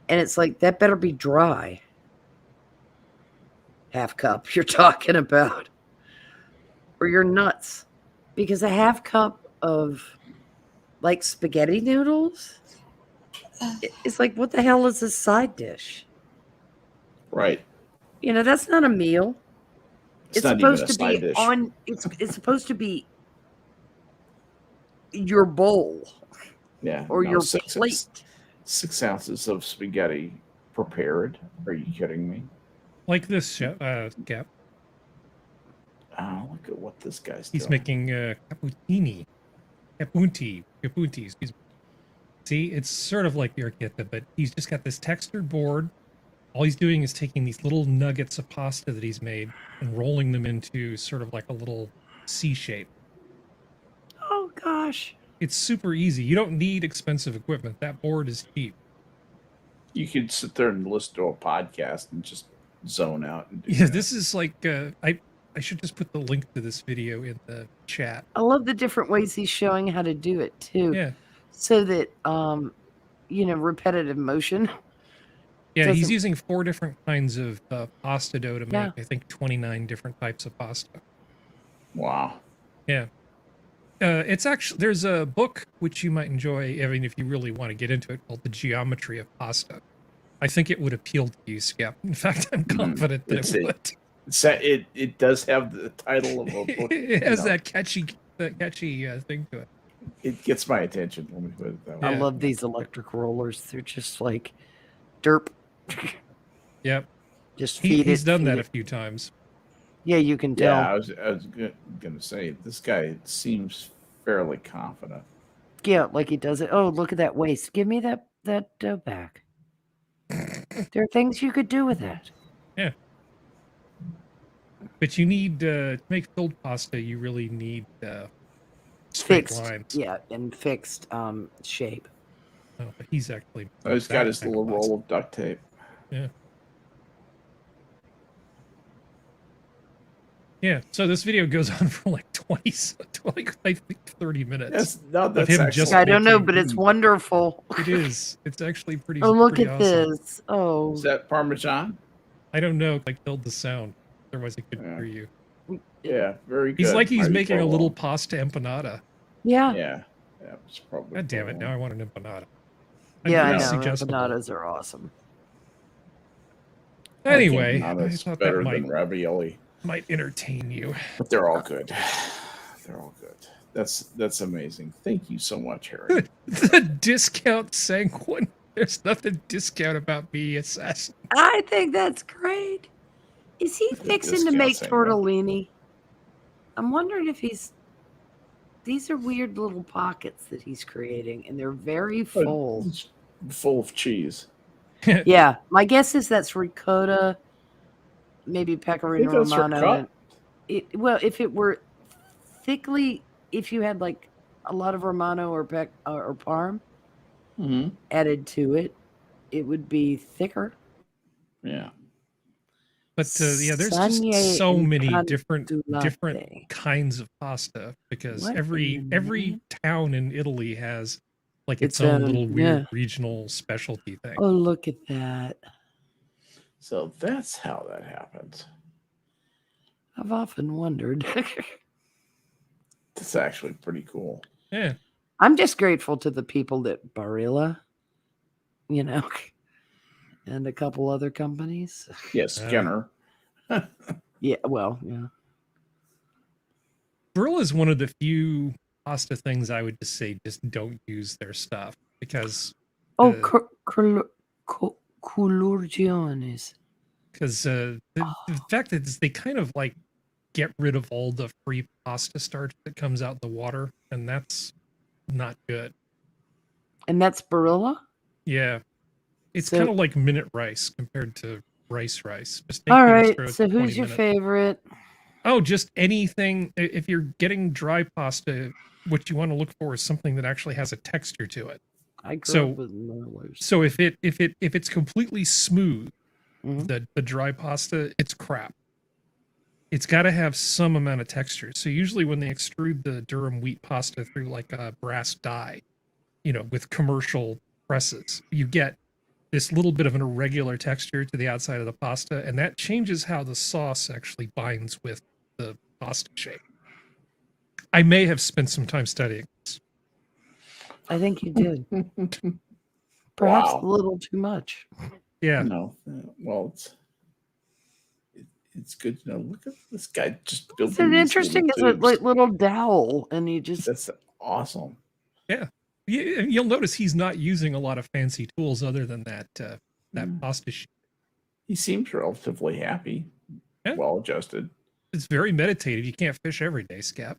Speaker 2: And it's like, that better be dry. Half cup you're talking about. Or you're nuts. Because a half cup of like spaghetti noodles, it's like, what the hell is this side dish?
Speaker 1: Right.
Speaker 2: That's not a meal. It's
Speaker 1: not even
Speaker 2: supposed
Speaker 1: a
Speaker 2: to be
Speaker 1: side dish.
Speaker 2: on. It's supposed to be your bowl
Speaker 1: Yeah.
Speaker 2: or
Speaker 1: no,
Speaker 2: your
Speaker 1: 6
Speaker 2: plate.
Speaker 1: 6 ounces of spaghetti prepared. Are you kidding me?
Speaker 4: Like this, Skep.
Speaker 1: Oh, look at what this guy's
Speaker 4: He's
Speaker 1: doing.
Speaker 4: making cappuccini. Capunti, excuse me. See, it's sort of like the orchietta, but he's just got this textured board. All he's doing is taking these little nuggets of pasta that he's made and rolling them into sort of like a little C shape.
Speaker 2: Oh gosh.
Speaker 4: It's super easy. You don't need expensive equipment. That board is cheap.
Speaker 1: You could sit there and listen to a podcast and just zone out and do
Speaker 4: Yeah,
Speaker 1: that.
Speaker 4: this is like I should just put the link to this video in the chat.
Speaker 2: I love the different ways he's showing how to do it too.
Speaker 4: Yeah.
Speaker 2: So that repetitive motion.
Speaker 4: Yeah, he's
Speaker 2: Doesn't-
Speaker 4: using 4 different kinds of pasta dough to make,
Speaker 2: Yeah.
Speaker 4: I think, 29 different types of pasta.
Speaker 1: Wow.
Speaker 4: Yeah. It's actually, there's a book which you might enjoy, I mean, if you really want to get into it, called The Geometry of Pasta. I think it would appeal to you, Skep. In fact, I'm confident that
Speaker 1: It's
Speaker 4: it
Speaker 1: a-
Speaker 4: would.
Speaker 1: It does have the title of a book.
Speaker 4: It has
Speaker 1: you know,
Speaker 4: that catchy thing to it.
Speaker 1: It gets my attention. Let me put it that way.
Speaker 2: I
Speaker 4: Yeah.
Speaker 2: love these electric rollers. They're just like derp.
Speaker 4: Yep.
Speaker 2: Just
Speaker 4: He's
Speaker 2: feed it.
Speaker 4: done
Speaker 2: feed
Speaker 4: that a
Speaker 2: it.
Speaker 4: few times.
Speaker 2: Yeah, you can tell.
Speaker 1: Yeah, I was gonna say this guy seems fairly confident.
Speaker 2: Yeah, like he does it. Oh, look at that waste. Give me that dough back. There are things you could do with that.
Speaker 4: But you need, to make filled pasta, you really need straight
Speaker 2: Fixed.
Speaker 4: lines.
Speaker 2: Yeah, in fixed shape.
Speaker 4: Oh, but he's actually...
Speaker 1: Oh, he's got his
Speaker 4: that
Speaker 1: little
Speaker 4: kind of pasta.
Speaker 1: roll of duct tape.
Speaker 4: Yeah, so this video goes on for like 20, I think 30 minutes.
Speaker 1: That's
Speaker 4: him
Speaker 1: excellent.
Speaker 4: just
Speaker 2: I don't know,
Speaker 4: making-
Speaker 2: but it's wonderful.
Speaker 4: It is. It's actually pretty.
Speaker 2: Oh, look
Speaker 4: pretty
Speaker 2: at
Speaker 4: awesome.
Speaker 2: this. Oh,
Speaker 1: Is that Parmesan?
Speaker 4: I don't know if I killed the sound. Otherwise, I couldn't
Speaker 1: Yeah.
Speaker 4: hear you.
Speaker 1: Yeah, very good.
Speaker 4: He's like he's
Speaker 1: Mighty
Speaker 4: making a little
Speaker 1: Polo.
Speaker 4: pasta empanada.
Speaker 2: yeah.
Speaker 1: Yeah, it's probably.
Speaker 4: God damn it!
Speaker 1: Polo.
Speaker 4: Now I want an empanada.
Speaker 2: Yeah, I
Speaker 1: Yeah.
Speaker 2: know.
Speaker 4: suggestible.
Speaker 2: Empanadas are awesome.
Speaker 4: Anyway, I
Speaker 1: Empanadas
Speaker 4: thought
Speaker 1: better
Speaker 4: that
Speaker 1: than ravioli,
Speaker 4: might entertain you.
Speaker 1: but they're all good. They're all good. That's amazing. Thank you so much, Harry.
Speaker 4: The discount Sanguine. There's nothing discount about me, assassin.
Speaker 2: I think that's great. Is he
Speaker 1: Look at
Speaker 2: fixing
Speaker 1: this
Speaker 2: to
Speaker 1: guy
Speaker 2: make
Speaker 1: saying
Speaker 2: tortellini? I'm wondering if he's. These are weird little pockets that he's creating, and they're very full.
Speaker 1: It's full of cheese.
Speaker 2: Yeah, my guess is that's ricotta, maybe
Speaker 1: I
Speaker 2: pecorino
Speaker 1: think that's
Speaker 2: romano.
Speaker 1: ricotta.
Speaker 2: And well, if it were thickly, if you had like a lot of romano or parm
Speaker 1: Mm-hmm.
Speaker 2: added to it, it would be thicker.
Speaker 1: Yeah.
Speaker 4: But yeah, there's
Speaker 2: Sagne
Speaker 4: just so
Speaker 2: and
Speaker 4: many different
Speaker 2: candulate.
Speaker 4: kinds of pasta because
Speaker 2: What
Speaker 4: every
Speaker 2: in the name?
Speaker 4: town in Italy has like its
Speaker 2: Its
Speaker 4: own
Speaker 2: own,
Speaker 4: little weird
Speaker 2: yeah.
Speaker 4: regional specialty thing.
Speaker 2: Oh, look at that.
Speaker 1: So that's how that happens.
Speaker 2: I've often wondered.
Speaker 1: That's actually pretty cool.
Speaker 4: Yeah.
Speaker 2: I'm just grateful to the people that Barilla, and a couple other companies.
Speaker 1: Yes, Skinner.
Speaker 2: Yeah, well, yeah.
Speaker 4: Brill is one of the few pasta things I would just say just don't use their stuff because
Speaker 2: Oh,
Speaker 4: Uh,
Speaker 2: Culurgiones.
Speaker 4: the fact that they kind of like get rid of all the free pasta starch that comes out in the water, and that's not good.
Speaker 2: And that's Barilla?
Speaker 4: Yeah, it's
Speaker 2: So-
Speaker 4: kind of like minute rice compared to rice. Just take
Speaker 2: All
Speaker 4: the
Speaker 2: right.
Speaker 4: extra
Speaker 2: So
Speaker 4: 20
Speaker 2: who's your
Speaker 4: minutes.
Speaker 2: favorite?
Speaker 4: Oh, just anything. If you're getting dry pasta, what you want to look for is something that actually has a texture to it.
Speaker 2: I grew
Speaker 4: So-
Speaker 2: up with Merlers.
Speaker 4: So if it's completely smooth,
Speaker 2: Mhm.
Speaker 4: the dry pasta, it's crap. It's got to have some amount of texture. So usually when they extrude the durum wheat pasta through like a brass die, with commercial presses, you get this little bit of an irregular texture to the outside of the pasta, and that changes how the sauce actually binds with the pasta shape. I may have spent some time studying this.
Speaker 2: I think you did. Perhaps
Speaker 1: Wow.
Speaker 2: a little too much.
Speaker 4: Yeah.
Speaker 1: No. Well, it's good to know. Look at this guy just building.
Speaker 2: It's an
Speaker 1: these
Speaker 2: interesting,
Speaker 1: little
Speaker 2: it's a
Speaker 1: tubes.
Speaker 2: like, little dowel, and you just
Speaker 1: That's awesome.
Speaker 4: You'll notice he's not using a lot of fancy tools other than that pasta sheet.
Speaker 1: He seems relatively happy,
Speaker 4: Yeah.
Speaker 1: well adjusted.
Speaker 4: It's very meditative. You can't fish every day, Skep.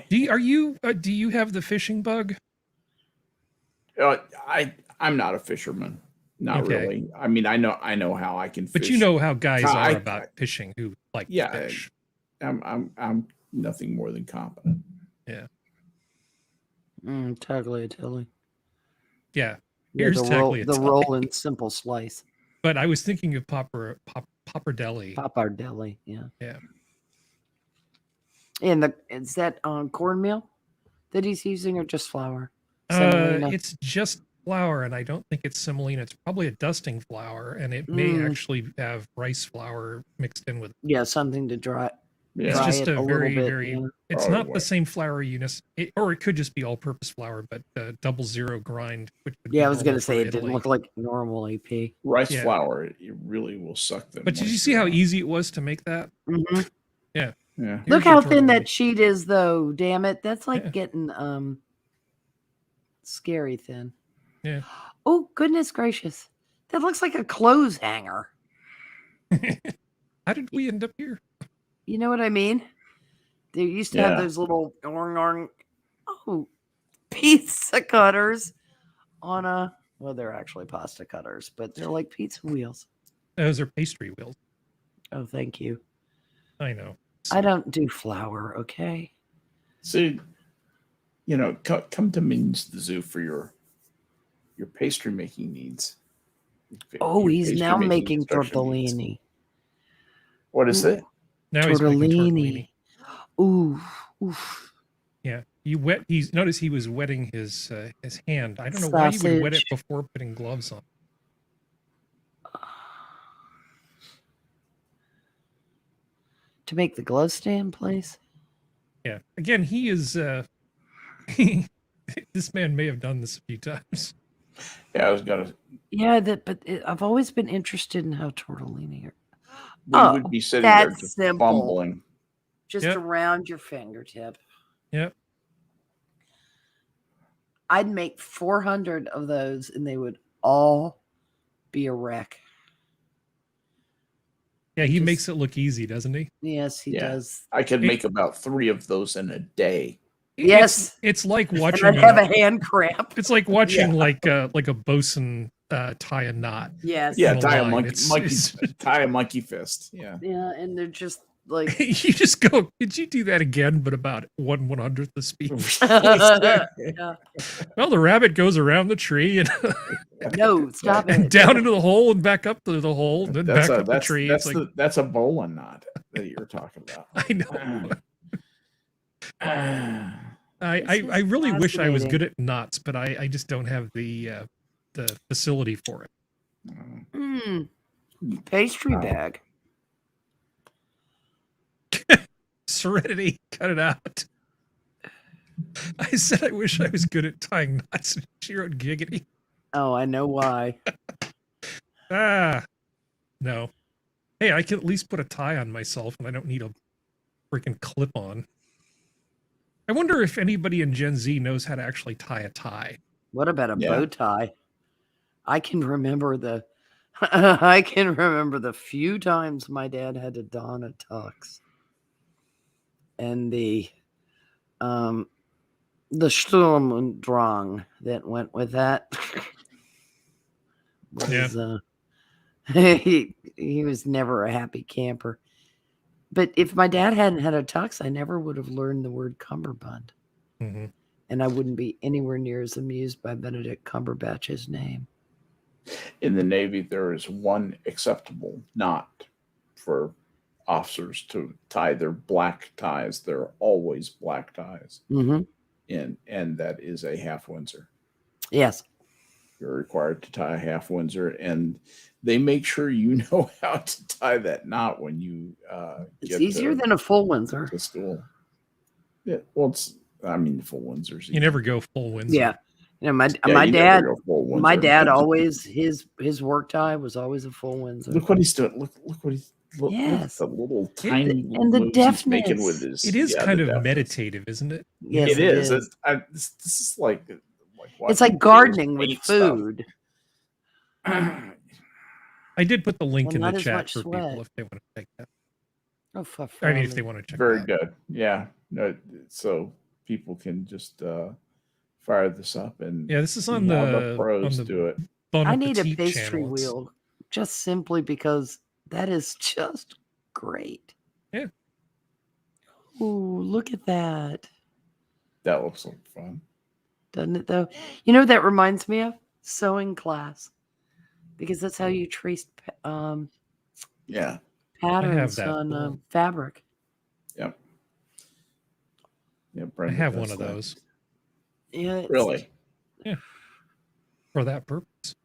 Speaker 4: Do you have the fishing bug?
Speaker 1: I'm not a fisherman. Not
Speaker 4: Okay.
Speaker 1: really. I mean, I know how I can fish.
Speaker 4: But you know how guys
Speaker 1: I-
Speaker 4: are about fishing who like to fish.
Speaker 1: I'm nothing more than competent.
Speaker 2: tagliatelle.
Speaker 4: Yeah.
Speaker 2: Yeah,
Speaker 4: Here's
Speaker 2: the
Speaker 4: tagliatelle.
Speaker 2: roll in simple slice.
Speaker 4: But I was thinking of pappardelle.
Speaker 2: Pappardelle, yeah.
Speaker 4: Yeah.
Speaker 2: And is that cornmeal that he's using or just flour? Semolina.
Speaker 4: It's just flour, and I don't think it's semolina. It's probably a dusting flour, and it may actually have rice flour mixed in with it.
Speaker 2: Yeah, something to dry.
Speaker 1: Yeah.
Speaker 4: It's
Speaker 2: Dry
Speaker 4: just
Speaker 2: it
Speaker 4: a
Speaker 2: a little
Speaker 4: very,
Speaker 2: bit,
Speaker 4: very.
Speaker 2: yeah.
Speaker 4: It's
Speaker 1: Probably
Speaker 4: not the
Speaker 1: what-
Speaker 4: same flour or it could just be all-purpose flour, but 00 grind. Which would be
Speaker 2: Yeah, I was
Speaker 4: normal
Speaker 2: gonna say
Speaker 4: for
Speaker 2: it didn't
Speaker 4: Italy.
Speaker 2: look like normal AP.
Speaker 1: Rice
Speaker 4: Yeah.
Speaker 1: flour, it really will suck them.
Speaker 4: But did you see how easy it was to make that?
Speaker 2: Mm-hmm.
Speaker 1: Yeah.
Speaker 2: Look
Speaker 4: Here's
Speaker 2: how
Speaker 4: your
Speaker 2: thin that
Speaker 4: tortellini.
Speaker 2: sheet is, though. Damn it, that's like
Speaker 4: Yeah.
Speaker 2: getting scary thin.
Speaker 4: Yeah.
Speaker 2: Oh goodness gracious, that looks like a clothes hanger.
Speaker 4: How did we end up here?
Speaker 2: You know what I mean? They used to have
Speaker 1: Yeah.
Speaker 2: those little pizza cutters on a. Well, they're actually pasta cutters, but they're like pizza wheels.
Speaker 4: Those are pastry wheels.
Speaker 2: Oh, thank you.
Speaker 4: I know.
Speaker 2: I don't do flour, okay?
Speaker 1: See, come to Minions the Zoo for your pastry making needs.
Speaker 2: Oh,
Speaker 1: Your
Speaker 2: he's
Speaker 1: pastry
Speaker 2: now making
Speaker 1: special needs.
Speaker 2: tortellini.
Speaker 1: What is it?
Speaker 4: Now he's making tortellini.
Speaker 2: Tortellini. Ooh, oof.
Speaker 4: Yeah, notice he was wetting his hand. I don't know why you would wet it
Speaker 2: Sausage.
Speaker 4: before putting gloves on.
Speaker 2: To make the glove stay in place.
Speaker 4: Yeah. Again, he is. This man may have done this a few times.
Speaker 1: Yeah, I was gonna.
Speaker 2: Yeah, I've always been interested in how tortellini are.
Speaker 1: We
Speaker 2: Oh,
Speaker 1: would be sitting there
Speaker 2: that's
Speaker 1: just
Speaker 2: simple.
Speaker 1: fumbling.
Speaker 2: Just
Speaker 4: Yep.
Speaker 2: around your fingertip.
Speaker 4: Yep.
Speaker 2: I'd make 400 of those and they would all be a wreck.
Speaker 4: Yeah, he
Speaker 2: Just-
Speaker 4: makes it look easy, doesn't he?
Speaker 2: Yes, he
Speaker 1: Yeah.
Speaker 2: does.
Speaker 1: I could make about 3 of those in a day.
Speaker 2: Yes.
Speaker 4: It's like
Speaker 2: And
Speaker 4: watching.
Speaker 2: I'd have a hand cramp.
Speaker 4: It's like watching like a bosun tie a knot.
Speaker 2: Yes.
Speaker 1: Yeah,
Speaker 4: On a
Speaker 1: tie a
Speaker 4: line.
Speaker 1: monkey tie a monkey fist. Yeah.
Speaker 2: Yeah, and they're just like
Speaker 4: You just go. Did you do that again? But about 1/100th the speed.
Speaker 2: yeah.
Speaker 4: Well, the rabbit goes around the tree and,
Speaker 2: No, stop
Speaker 4: and
Speaker 2: it.
Speaker 4: down into the hole and back up to the hole, and then back up the tree.
Speaker 1: That's
Speaker 4: It's like
Speaker 1: that's a bowling knot that you're talking about.
Speaker 4: I know.
Speaker 1: Ah.
Speaker 4: I really wish I was
Speaker 2: fascinating.
Speaker 4: good at knots, but I just don't have the facility for it.
Speaker 2: Mm, pastry
Speaker 1: Oh.
Speaker 2: bag.
Speaker 4: Serenity, cut it out. I said I wish I was good at tying knots. She wrote giggity.
Speaker 2: Oh, I know why.
Speaker 4: Ah, no. Hey, I can at least put a tie on myself, and I don't need a freaking clip on. I wonder if anybody in Gen Z knows how to actually tie a tie.
Speaker 2: What about a
Speaker 1: Yeah.
Speaker 2: bow tie? I can remember the I can remember the few times my dad had to don a tux. And the Sturm und Drang that went with that. Was, he was never a happy camper. But if my dad hadn't had a tux, I never would have learned the word cummerbund.
Speaker 4: Mm-hmm.
Speaker 2: And I wouldn't be anywhere near as amused by Benedict Cumberbatch's name.
Speaker 1: In the Navy, there is one acceptable knot for officers to tie their black ties. They're always black ties.
Speaker 2: Mm-hmm.
Speaker 1: And that is a half Windsor.
Speaker 2: Yes.
Speaker 1: You're required to tie a half Windsor, and they make sure you know how to tie that knot when you
Speaker 2: It's
Speaker 1: get
Speaker 2: easier than a full Windsor.
Speaker 1: to school. Yeah, well, full Windsors.
Speaker 4: You never go full Windsor.
Speaker 2: Yeah. You know, my
Speaker 1: you never
Speaker 2: dad
Speaker 1: go full Windsor.
Speaker 2: my dad always his work tie was always a full Windsor.
Speaker 1: Look what he's doing. Look what he's. Look
Speaker 2: Yes.
Speaker 1: at the little tiny
Speaker 2: and the
Speaker 1: moves he's making
Speaker 2: deftness.
Speaker 1: with his.
Speaker 4: It is
Speaker 1: yeah,
Speaker 4: kind
Speaker 1: the
Speaker 4: of
Speaker 1: deftness.
Speaker 4: meditative, isn't it?
Speaker 2: Yes,
Speaker 1: it is. This is like
Speaker 2: It's
Speaker 1: watching
Speaker 2: like gardening with
Speaker 1: paint stuff.
Speaker 2: food.
Speaker 4: I did put the link
Speaker 2: Well,
Speaker 4: in the
Speaker 2: not as
Speaker 4: chat
Speaker 2: much
Speaker 4: for
Speaker 2: sweat.
Speaker 4: people if they want to check that.
Speaker 2: Oh, for
Speaker 4: I mean, if
Speaker 2: fun.
Speaker 4: they want to check
Speaker 1: Very
Speaker 4: that.
Speaker 1: good. Yeah. No, so people can just fire this up and
Speaker 4: Yeah, this is
Speaker 1: see
Speaker 4: on
Speaker 1: how
Speaker 4: the
Speaker 1: pros
Speaker 4: on the
Speaker 1: do it.
Speaker 4: Bon
Speaker 2: I need a
Speaker 4: Appetit
Speaker 2: pastry
Speaker 4: channel. It's-
Speaker 2: wheel just simply because that is just great.
Speaker 4: Yeah.
Speaker 2: Ooh, look at that.
Speaker 1: That looks like fun.
Speaker 2: Doesn't it though? You know what that reminds me of? Sewing class. Because that's how you traced
Speaker 1: Yeah.
Speaker 2: patterns
Speaker 4: that
Speaker 2: on
Speaker 4: book.
Speaker 2: fabric.
Speaker 1: Yep. Yeah.
Speaker 4: I
Speaker 1: Brenda
Speaker 4: have
Speaker 1: does
Speaker 4: one of
Speaker 1: that.
Speaker 4: those.
Speaker 2: Yeah, it's-
Speaker 1: Really?
Speaker 4: for that purpose.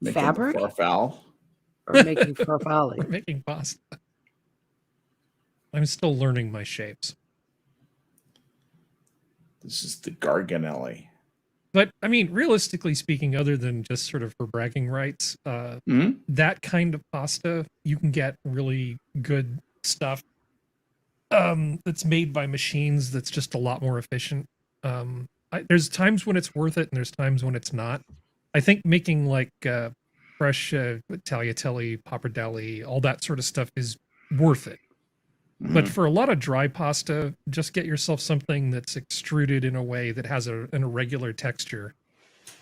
Speaker 1: Making the
Speaker 2: Fabric
Speaker 1: farfalle.
Speaker 2: or making farfalle?
Speaker 4: We're making pasta. I'm still learning my shapes.
Speaker 1: This is the Garganelli.
Speaker 4: But I mean, realistically speaking, other than just sort of for bragging rights,
Speaker 1: Mhm.
Speaker 4: that kind of pasta, you can get really good stuff that's made by machines that's just a lot more efficient. There's times when it's worth it and there's times when it's not. I think making like fresh tagliatelle, pappardelle, all that sort of stuff is worth it. But
Speaker 1: Mhm.
Speaker 4: for a lot of dry pasta, just get yourself something that's extruded in a way that has an irregular texture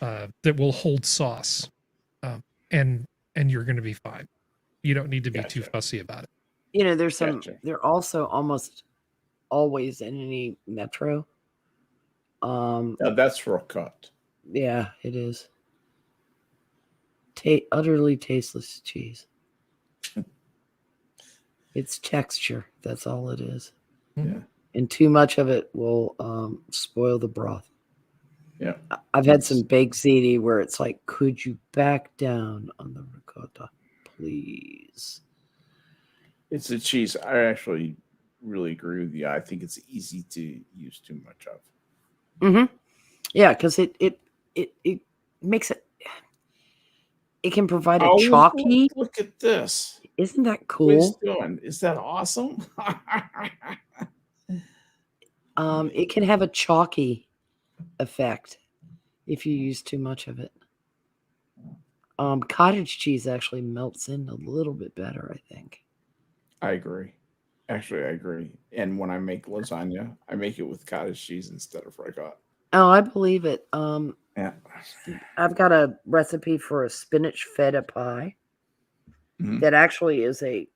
Speaker 4: that will hold sauce, and you're going to be fine. You don't need to be too
Speaker 1: Gotcha.
Speaker 4: fussy about it.
Speaker 2: You know, there's some.
Speaker 1: Gotcha.
Speaker 2: They're also almost always in any metro.
Speaker 1: Now that's rocotte.
Speaker 2: Yeah, it is. Utterly tasteless cheese. It's texture. That's all it is.
Speaker 1: Yeah.
Speaker 2: And too much of it will spoil the broth.
Speaker 1: Yeah.
Speaker 2: I've had some baked ziti where it's like, could you back down on the ricotta, please?
Speaker 1: It's a cheese. I actually really agree with you. I think it's easy to use too much of.
Speaker 2: Mm-hmm. Yeah, because it makes it. It can provide a chalky.
Speaker 1: Look at this.
Speaker 2: Isn't that
Speaker 1: What he's
Speaker 2: cool?
Speaker 1: doing. Is that awesome?
Speaker 2: It can have a chalky effect if you use too much of it. Cottage cheese actually melts in a little bit better, I think.
Speaker 1: I agree. Actually, I agree. And when I make lasagna, I make it with cottage cheese instead of ricotta.
Speaker 2: Oh, I believe it.
Speaker 1: Yeah.
Speaker 2: I've got a recipe for a spinach feta pie
Speaker 1: Mhm.
Speaker 2: that actually is a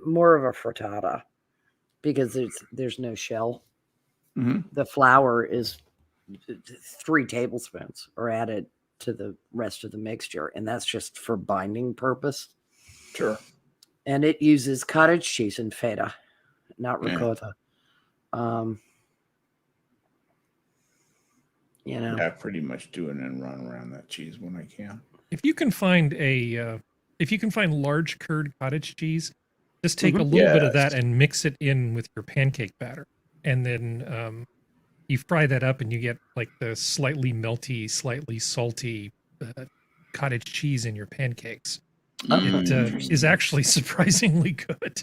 Speaker 2: more of a frittata because there's no shell.
Speaker 1: Mhm.
Speaker 2: The flour is 3 tablespoons are added to the rest of the mixture, and that's just for binding purpose.
Speaker 1: Sure.
Speaker 2: And it uses cottage cheese and feta, not
Speaker 1: Yeah.
Speaker 2: ricotta. You know,
Speaker 1: Yeah, I pretty much do it and run around that cheese when I can.
Speaker 4: If you can find large curd cottage cheese, just take a little bit of that
Speaker 1: Yes.
Speaker 4: and mix it in with your pancake batter, and then you fry that up, and you get like the slightly melty, slightly salty cottage cheese in your pancakes. It
Speaker 1: Interesting.
Speaker 4: is actually surprisingly good.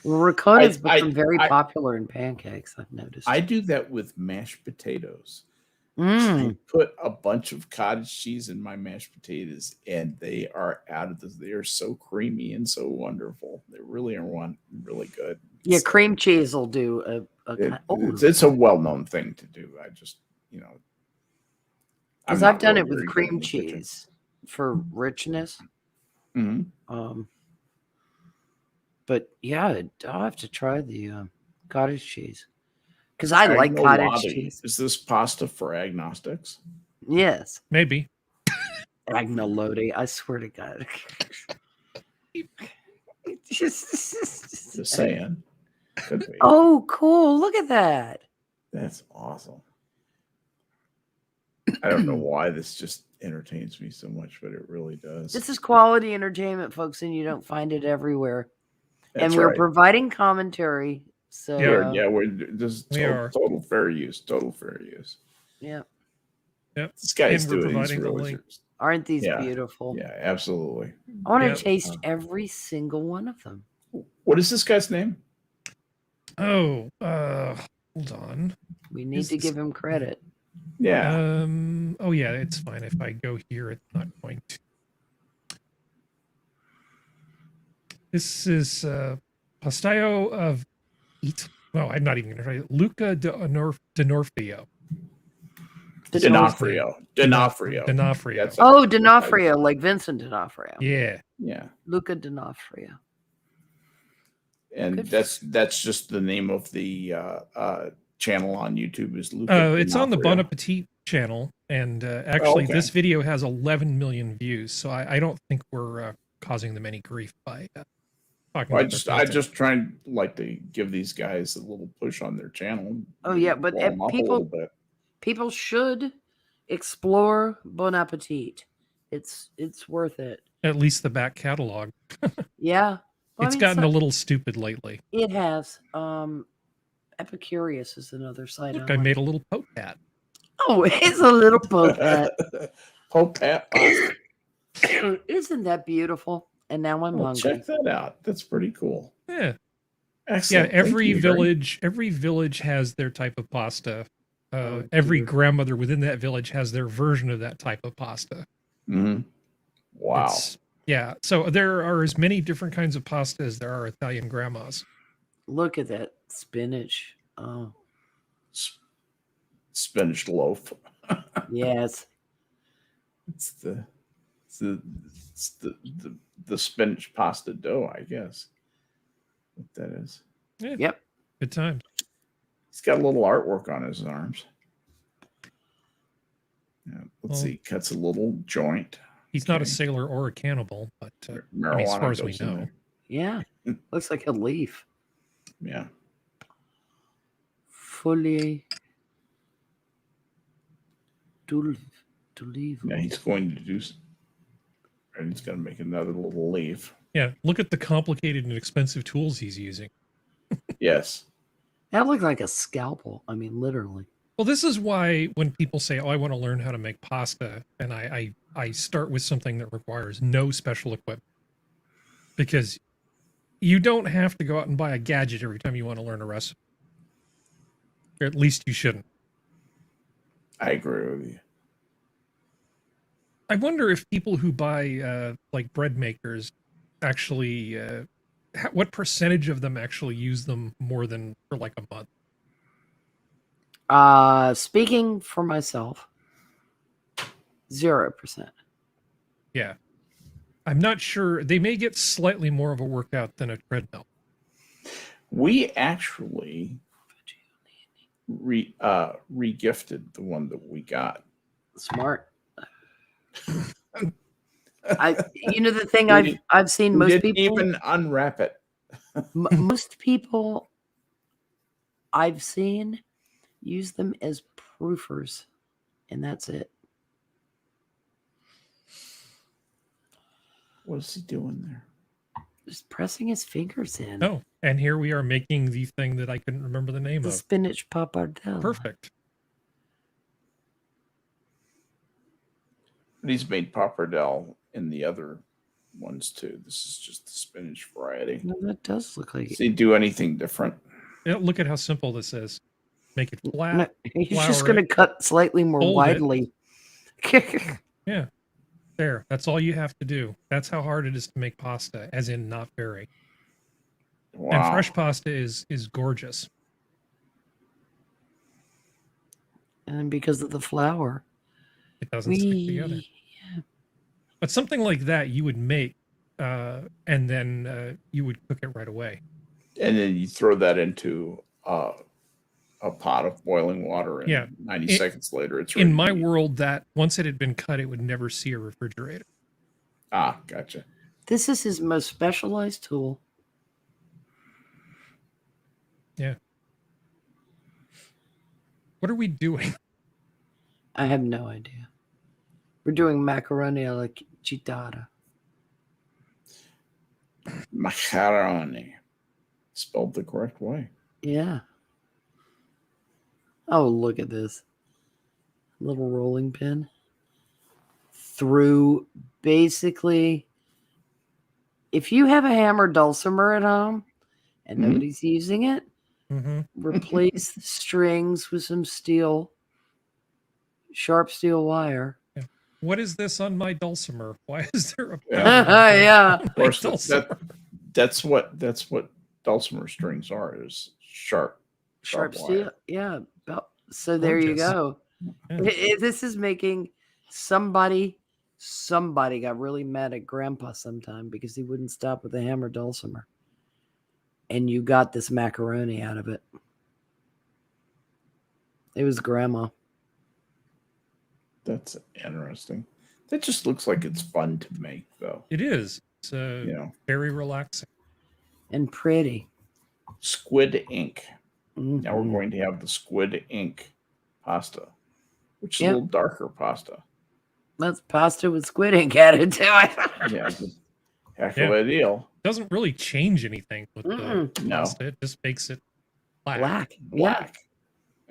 Speaker 2: well, ricotta's
Speaker 1: I-
Speaker 2: become very
Speaker 1: I-
Speaker 2: popular in pancakes, I've noticed.
Speaker 1: I do that with mashed potatoes. I
Speaker 2: Mm.
Speaker 1: put a bunch of cottage cheese in my mashed potatoes, and they are out of this. They are so creamy and so wonderful. They really are really good.
Speaker 2: Yeah,
Speaker 1: So
Speaker 2: cream cheese will do
Speaker 1: it's a well-known thing to do. I just, I'm
Speaker 2: because
Speaker 1: not
Speaker 2: I've done
Speaker 1: really
Speaker 2: it with
Speaker 1: very good
Speaker 2: cream
Speaker 1: in the kitchen.
Speaker 2: cheese for richness.
Speaker 1: Mhm.
Speaker 2: But yeah, I'll have to try the cottage cheese because I like cottage
Speaker 1: Agnolotti.
Speaker 2: cheese.
Speaker 1: Is this pasta for agnostics?
Speaker 2: Yes,
Speaker 4: Maybe.
Speaker 2: agnolotti. I swear to God.
Speaker 1: Just saying. Could be.
Speaker 2: Oh, cool! Look at that.
Speaker 1: That's awesome. I don't know why this just entertains me so much, but it really does.
Speaker 2: This is quality entertainment, folks, and you don't find it everywhere.
Speaker 1: That's
Speaker 2: and we're
Speaker 1: right.
Speaker 2: providing commentary. So
Speaker 1: This is
Speaker 4: We are.
Speaker 1: total fair use. Total fair use.
Speaker 2: yeah,
Speaker 4: Yep.
Speaker 1: This guy's
Speaker 4: And we're
Speaker 1: doing these
Speaker 4: providing the
Speaker 1: really.
Speaker 4: link.
Speaker 2: aren't these
Speaker 1: Yeah.
Speaker 2: beautiful?
Speaker 1: Yeah, absolutely.
Speaker 2: I want to
Speaker 4: Yep.
Speaker 2: taste every single one of them.
Speaker 1: What is this guy's name?
Speaker 4: Oh, hold on.
Speaker 2: We need
Speaker 4: Is
Speaker 2: to
Speaker 4: this-
Speaker 2: give him credit.
Speaker 1: Yeah.
Speaker 4: Oh yeah, it's fine. If I go here, it's not going to. This is Pastillo of Well, I'm not even going to try it. Luca D'Onofrio.
Speaker 1: D'Onofrio.
Speaker 4: D'Onofrio.
Speaker 1: That's
Speaker 2: Oh, D'Onofrio, like Vincent D'Onofrio.
Speaker 4: Yeah.
Speaker 1: Yeah.
Speaker 2: Luca D'Onofrio.
Speaker 1: And
Speaker 2: Good.
Speaker 1: that's just the name of the channel on YouTube is Luca.
Speaker 4: Oh, it's on the Bon
Speaker 1: D'Onofrio.
Speaker 4: Appetit channel, and actually,
Speaker 1: okay.
Speaker 4: this video has 11 million views. So I don't think we're causing them any grief by talking
Speaker 1: Well,
Speaker 4: about their
Speaker 1: I
Speaker 4: content.
Speaker 1: just try and like to give these guys a little push on their channel.
Speaker 2: Oh, yeah, but
Speaker 1: blow 'em up a
Speaker 2: people-
Speaker 1: little bit.
Speaker 2: People should explore Bon Appetit. It's worth it.
Speaker 4: At least the back catalog.
Speaker 2: Yeah. Well,
Speaker 4: It's gotten a little stupid lately.
Speaker 2: It has. Epicurious is another site.
Speaker 4: Look, I made a little poke hat.
Speaker 2: Oh, it's a little poke hat.
Speaker 1: Poke hat pasta.
Speaker 2: Isn't that beautiful? And now I'm hungry.
Speaker 1: Check that out. That's pretty cool.
Speaker 4: Yeah.
Speaker 1: Excellent.
Speaker 4: Yeah,
Speaker 1: Thank you, Gary.
Speaker 4: every village has their type of pasta.
Speaker 2: Oh,
Speaker 4: Every
Speaker 2: dear.
Speaker 4: grandmother within that village has their version of that type of pasta.
Speaker 1: Mhm. Wow.
Speaker 4: Yeah, so there are as many different kinds of pasta as there are Italian grandmas.
Speaker 2: Look at that spinach. Oh,
Speaker 1: Spinach loaf.
Speaker 2: yes.
Speaker 1: It's the spinach pasta dough, I guess. What that is.
Speaker 4: Yeah,
Speaker 2: Yep.
Speaker 4: good times.
Speaker 1: He's got a little artwork on his arms. Yeah, let's
Speaker 4: Well,
Speaker 1: see. Cuts a little joint.
Speaker 4: He's not a
Speaker 1: Okay.
Speaker 4: sailor or a cannibal, but
Speaker 1: Marijuana
Speaker 4: I mean, as far as we
Speaker 1: goes in
Speaker 4: know.
Speaker 1: there.
Speaker 2: Yeah. Looks like a leaf.
Speaker 1: Yeah.
Speaker 2: Fully. To leave.
Speaker 1: Yeah, he's going to do. And he's going to make another little leaf.
Speaker 4: Yeah, look at the complicated and expensive tools he's using.
Speaker 1: Yes.
Speaker 2: That looked like a scalpel. I mean, literally.
Speaker 4: Well, this is why when people say, "Oh, I want to learn how to make pasta," and I start with something that requires no special equipment, because you don't have to go out and buy a gadget every time you want to learn a recipe. Or at least you shouldn't.
Speaker 1: I agree with you.
Speaker 4: I wonder if people who buy like bread makers actually, what percentage of them actually use them more than for like a month?
Speaker 2: Speaking for myself, 0%.
Speaker 4: Yeah. I'm not sure. They may get slightly more of a workout than a treadmill.
Speaker 1: We actually re-gifted the one that we got.
Speaker 2: Smart. The thing
Speaker 1: We
Speaker 2: I've seen
Speaker 1: We
Speaker 2: most
Speaker 1: didn't
Speaker 2: people
Speaker 1: even unwrap it.
Speaker 2: most people I've seen use them as proofers, and that's it.
Speaker 1: What is he doing there?
Speaker 2: Just pressing his fingers in.
Speaker 4: Oh, and here we are making the thing that I couldn't remember the name
Speaker 2: The
Speaker 4: of.
Speaker 2: spinach pappardelle.
Speaker 4: Perfect.
Speaker 1: But he's made pappardelle in the other ones too. This is just the spinach variety.
Speaker 2: No, that does look like
Speaker 1: Does he do anything different?
Speaker 4: Yeah, look at how simple this is. Make it flat.
Speaker 2: No, he's just
Speaker 4: flour
Speaker 2: going to cut slightly more
Speaker 4: fold it.
Speaker 2: widely.
Speaker 4: Yeah. There. That's all you have to do. That's how hard it is to make pasta, as in not very.
Speaker 1: Wow.
Speaker 4: And fresh pasta is gorgeous.
Speaker 2: And because of the flour,
Speaker 4: It doesn't stick together. But something like that you would make, and then you would cook it right away.
Speaker 1: And then you throw that into a pot of boiling water, and
Speaker 4: Yeah.
Speaker 1: 90 seconds later, it's ready
Speaker 4: In
Speaker 1: to
Speaker 4: my
Speaker 1: eat.
Speaker 4: world, that once it had been cut, it would never see a refrigerator.
Speaker 1: Ah, gotcha.
Speaker 2: this is his most specialized tool.
Speaker 4: Yeah. What are we doing?
Speaker 2: I have no idea. We're doing macaroni alla chitarra.
Speaker 1: Macaroni. Spelled the correct way.
Speaker 2: Yeah. Oh, look at this. Little rolling pin. Through basically, if you have a hammer dulcimer at home and
Speaker 1: Mhm.
Speaker 2: nobody's using it,
Speaker 4: Mm-hmm.
Speaker 2: replace the strings with some steel, sharp steel wire.
Speaker 4: What is this on my dulcimer? Why is there a
Speaker 1: Yeah.
Speaker 4: bell
Speaker 2: Yeah.
Speaker 4: on
Speaker 1: Of
Speaker 4: my
Speaker 1: course,
Speaker 4: dulcimer?
Speaker 1: that's what dulcimer strings are, is sharp.
Speaker 2: Sharp
Speaker 1: wire.
Speaker 2: steel. Yeah. So there you
Speaker 4: Gorgeous.
Speaker 2: go.
Speaker 4: Yeah.
Speaker 2: This is making somebody got really mad at grandpa sometime because he wouldn't stop with the hammer dulcimer. And you got this macaroni out of it. It was grandma.
Speaker 1: That's interesting. That just looks like it's fun to make, though.
Speaker 4: It is. It's
Speaker 1: You know,
Speaker 4: very relaxing.
Speaker 2: And pretty.
Speaker 1: Squid Ink. Now
Speaker 2: Mhm.
Speaker 1: we're going to have the Squid Ink pasta. which is
Speaker 2: Yep.
Speaker 1: a little darker pasta.
Speaker 2: That's pasta with squid ink added to it.
Speaker 1: Yeah, good. Heck
Speaker 4: Yeah.
Speaker 1: of a deal.
Speaker 4: Doesn't really change anything with the
Speaker 1: No.
Speaker 4: pasta. It just makes it black.
Speaker 2: Black.
Speaker 1: Black.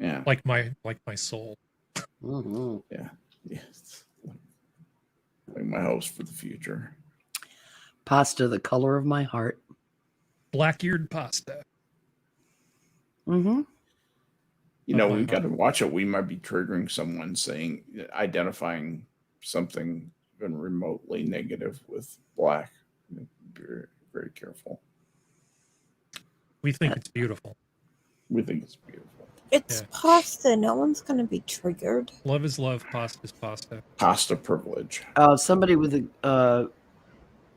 Speaker 1: Yeah.
Speaker 4: Like my soul.
Speaker 2: Mm-hmm.
Speaker 1: Yes. Like my hopes for the future.
Speaker 2: Pasta the color of my heart.
Speaker 4: Black-eared pasta.
Speaker 2: Mm-hmm.
Speaker 1: You know,
Speaker 4: Oh,
Speaker 1: we've
Speaker 4: wow.
Speaker 1: got to watch it. We might be triggering someone identifying something even remotely negative with black. Very, very careful.
Speaker 4: We think it's beautiful.
Speaker 1: We think it's beautiful.
Speaker 3: It's
Speaker 4: Yeah.
Speaker 3: pasta. No one's gonna be triggered.
Speaker 4: Love is love. Pasta is pasta.
Speaker 1: Pasta privilege.
Speaker 2: Somebody with a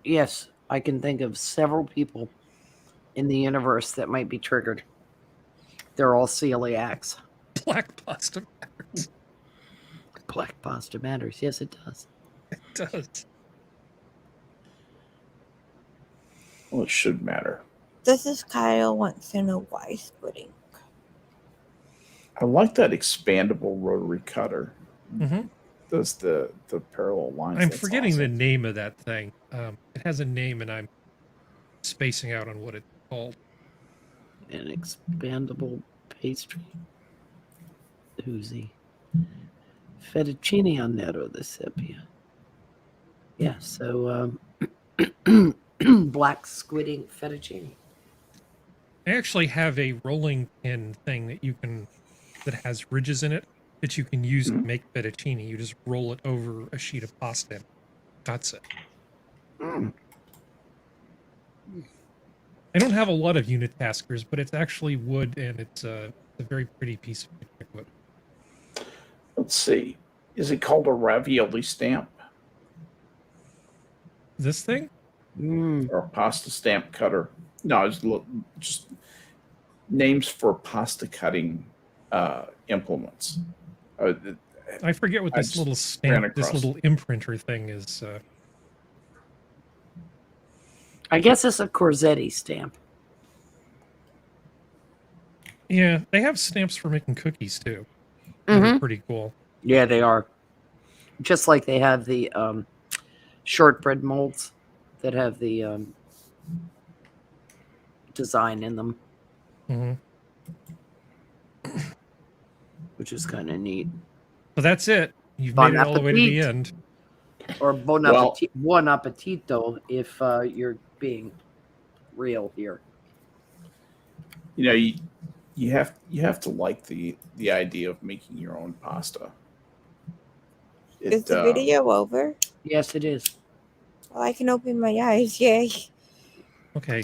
Speaker 2: yes, I can think of several people in the universe that might be triggered. They're all celiacs.
Speaker 4: Black pasta matters.
Speaker 2: Black pasta matters. Yes, it does.
Speaker 4: It does.
Speaker 1: Well, it should matter.
Speaker 3: This is Kyle wants to know why Squid Ink.
Speaker 1: I like that expandable rotary cutter.
Speaker 4: hmm
Speaker 1: Does the parallel lines.
Speaker 4: I'm
Speaker 1: That's
Speaker 4: forgetting the
Speaker 1: awesome.
Speaker 4: name of that thing. It has a name, and I'm spacing out on what it's called.
Speaker 2: An expandable pastry. Uzi. Fettuccine on Nero the sepia. Yeah, so black squid ink fettuccine.
Speaker 4: I actually have a rolling pin thing that has ridges in it that you can use to make fettuccine. You just roll it over a sheet of pasta and cuts it.
Speaker 2: Mm.
Speaker 4: I don't have a lot of unitaskers, but it's actually wood, and it's a very pretty piece of picnic wood.
Speaker 1: Let's see. Is it called a ravioli stamp
Speaker 4: This thing?
Speaker 2: Mm.
Speaker 1: or a pasta stamp cutter? No, it's just names for pasta cutting implements.
Speaker 4: I forget what
Speaker 1: I
Speaker 4: this
Speaker 1: just
Speaker 4: little
Speaker 1: ran
Speaker 4: stamp, this
Speaker 1: across
Speaker 4: little imprinter thing is.
Speaker 2: I guess it's a Corsetti stamp.
Speaker 4: Yeah, they have stamps for making cookies too. They're pretty cool.
Speaker 2: Yeah, they are. Just like they have the shortbread molds that have the design in them,
Speaker 4: hmm
Speaker 2: which is kind of neat.
Speaker 4: So that's it. You've
Speaker 2: Bon
Speaker 4: made it all the way to the
Speaker 2: appetit.
Speaker 4: end.
Speaker 2: Or bon
Speaker 1: Well-
Speaker 2: appetit, buon appetito if you're being real here.
Speaker 1: You know, you have to like the idea of making your own pasta.
Speaker 3: Is the video over?
Speaker 2: Yes, it is.
Speaker 3: Well, I can open my eyes. Yay.
Speaker 4: Okay.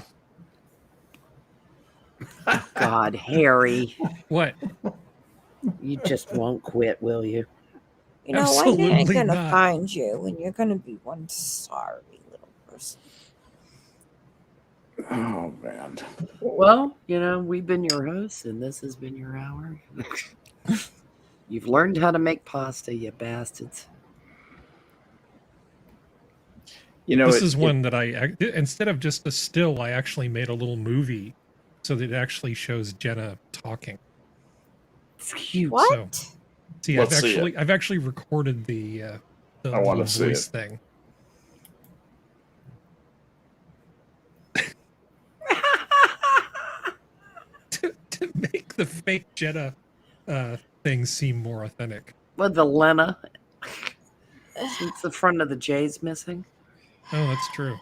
Speaker 2: God, Harry,
Speaker 4: What?
Speaker 2: you just won't quit, will you?
Speaker 3: You know, one day I'm
Speaker 4: Absolutely
Speaker 3: gonna
Speaker 4: not.
Speaker 3: find you and you're gonna be one sorry little person.
Speaker 1: Oh man.
Speaker 2: Well, you know, we've been your hosts, and this has been your hour. You've learned how to make pasta, you bastards.
Speaker 1: You know,
Speaker 4: This is one that instead of just a still, I actually made a little movie so that it actually shows Jenna talking.
Speaker 2: It's cute.
Speaker 3: What?
Speaker 4: So, see,
Speaker 1: Let's see
Speaker 4: I've actually recorded the
Speaker 1: I wanna
Speaker 4: little
Speaker 1: see
Speaker 4: voice
Speaker 1: it.
Speaker 4: thing. to make the fake Jenna thing seem more authentic.
Speaker 2: With the Lena, since the front of the J's missing.
Speaker 4: Oh, that's true.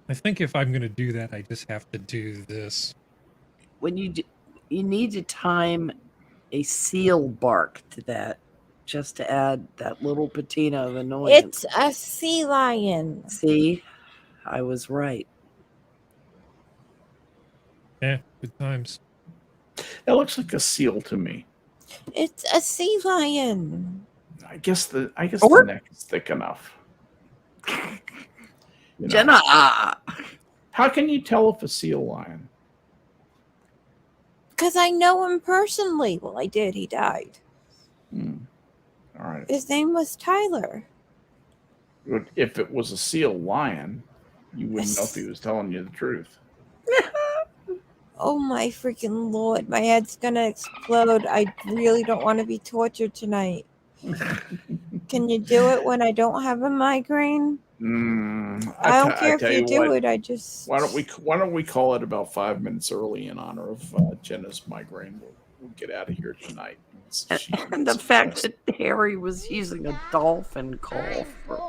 Speaker 4: I think if I'm going to do that, I just have to do this.
Speaker 2: When you need to time a seal bark to that, just to add that little patina of annoyance.
Speaker 3: It's a sea lion.
Speaker 2: See, I was right.
Speaker 4: Yeah, good times.
Speaker 1: That looks like a seal to me.
Speaker 3: It's a sea lion.
Speaker 1: I guess the
Speaker 2: Or-
Speaker 1: neck is thick enough. You know.
Speaker 2: Jenna,
Speaker 1: How can you tell if a seal lion?
Speaker 3: Because I know him personally. Well, I did. He died.
Speaker 1: All right.
Speaker 3: His name was Tyler.
Speaker 1: If it was a seal lion, you wouldn't know if he was telling you the truth.
Speaker 3: Oh my freaking lord, my head's gonna explode. I really don't want to be tortured tonight. Can you do it when I don't have a migraine? I don't care if
Speaker 1: tell
Speaker 3: you
Speaker 1: you
Speaker 3: do
Speaker 1: what,
Speaker 3: it. I just
Speaker 1: why don't we call it about 5 minutes early in honor of Jenna's migraine? We'll get out of here tonight. She can
Speaker 2: And
Speaker 1: get
Speaker 2: the
Speaker 1: some
Speaker 2: fact
Speaker 1: rest.
Speaker 2: that Harry was using a dolphin call for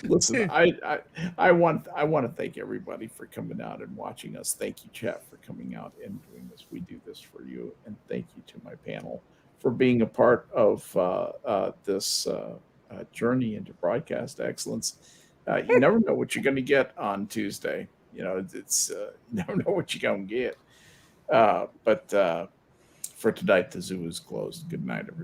Speaker 1: Listen, I want to thank everybody for coming out and watching us. Thank you, chat, for coming out and doing this. We do this for you, and thank you to my panel for being a part of this journey into broadcast excellence. You never know what you're going to get on Tuesday. You know, it's you never know what you're going to get. But for tonight, the zoo is closed. Good night, everybody.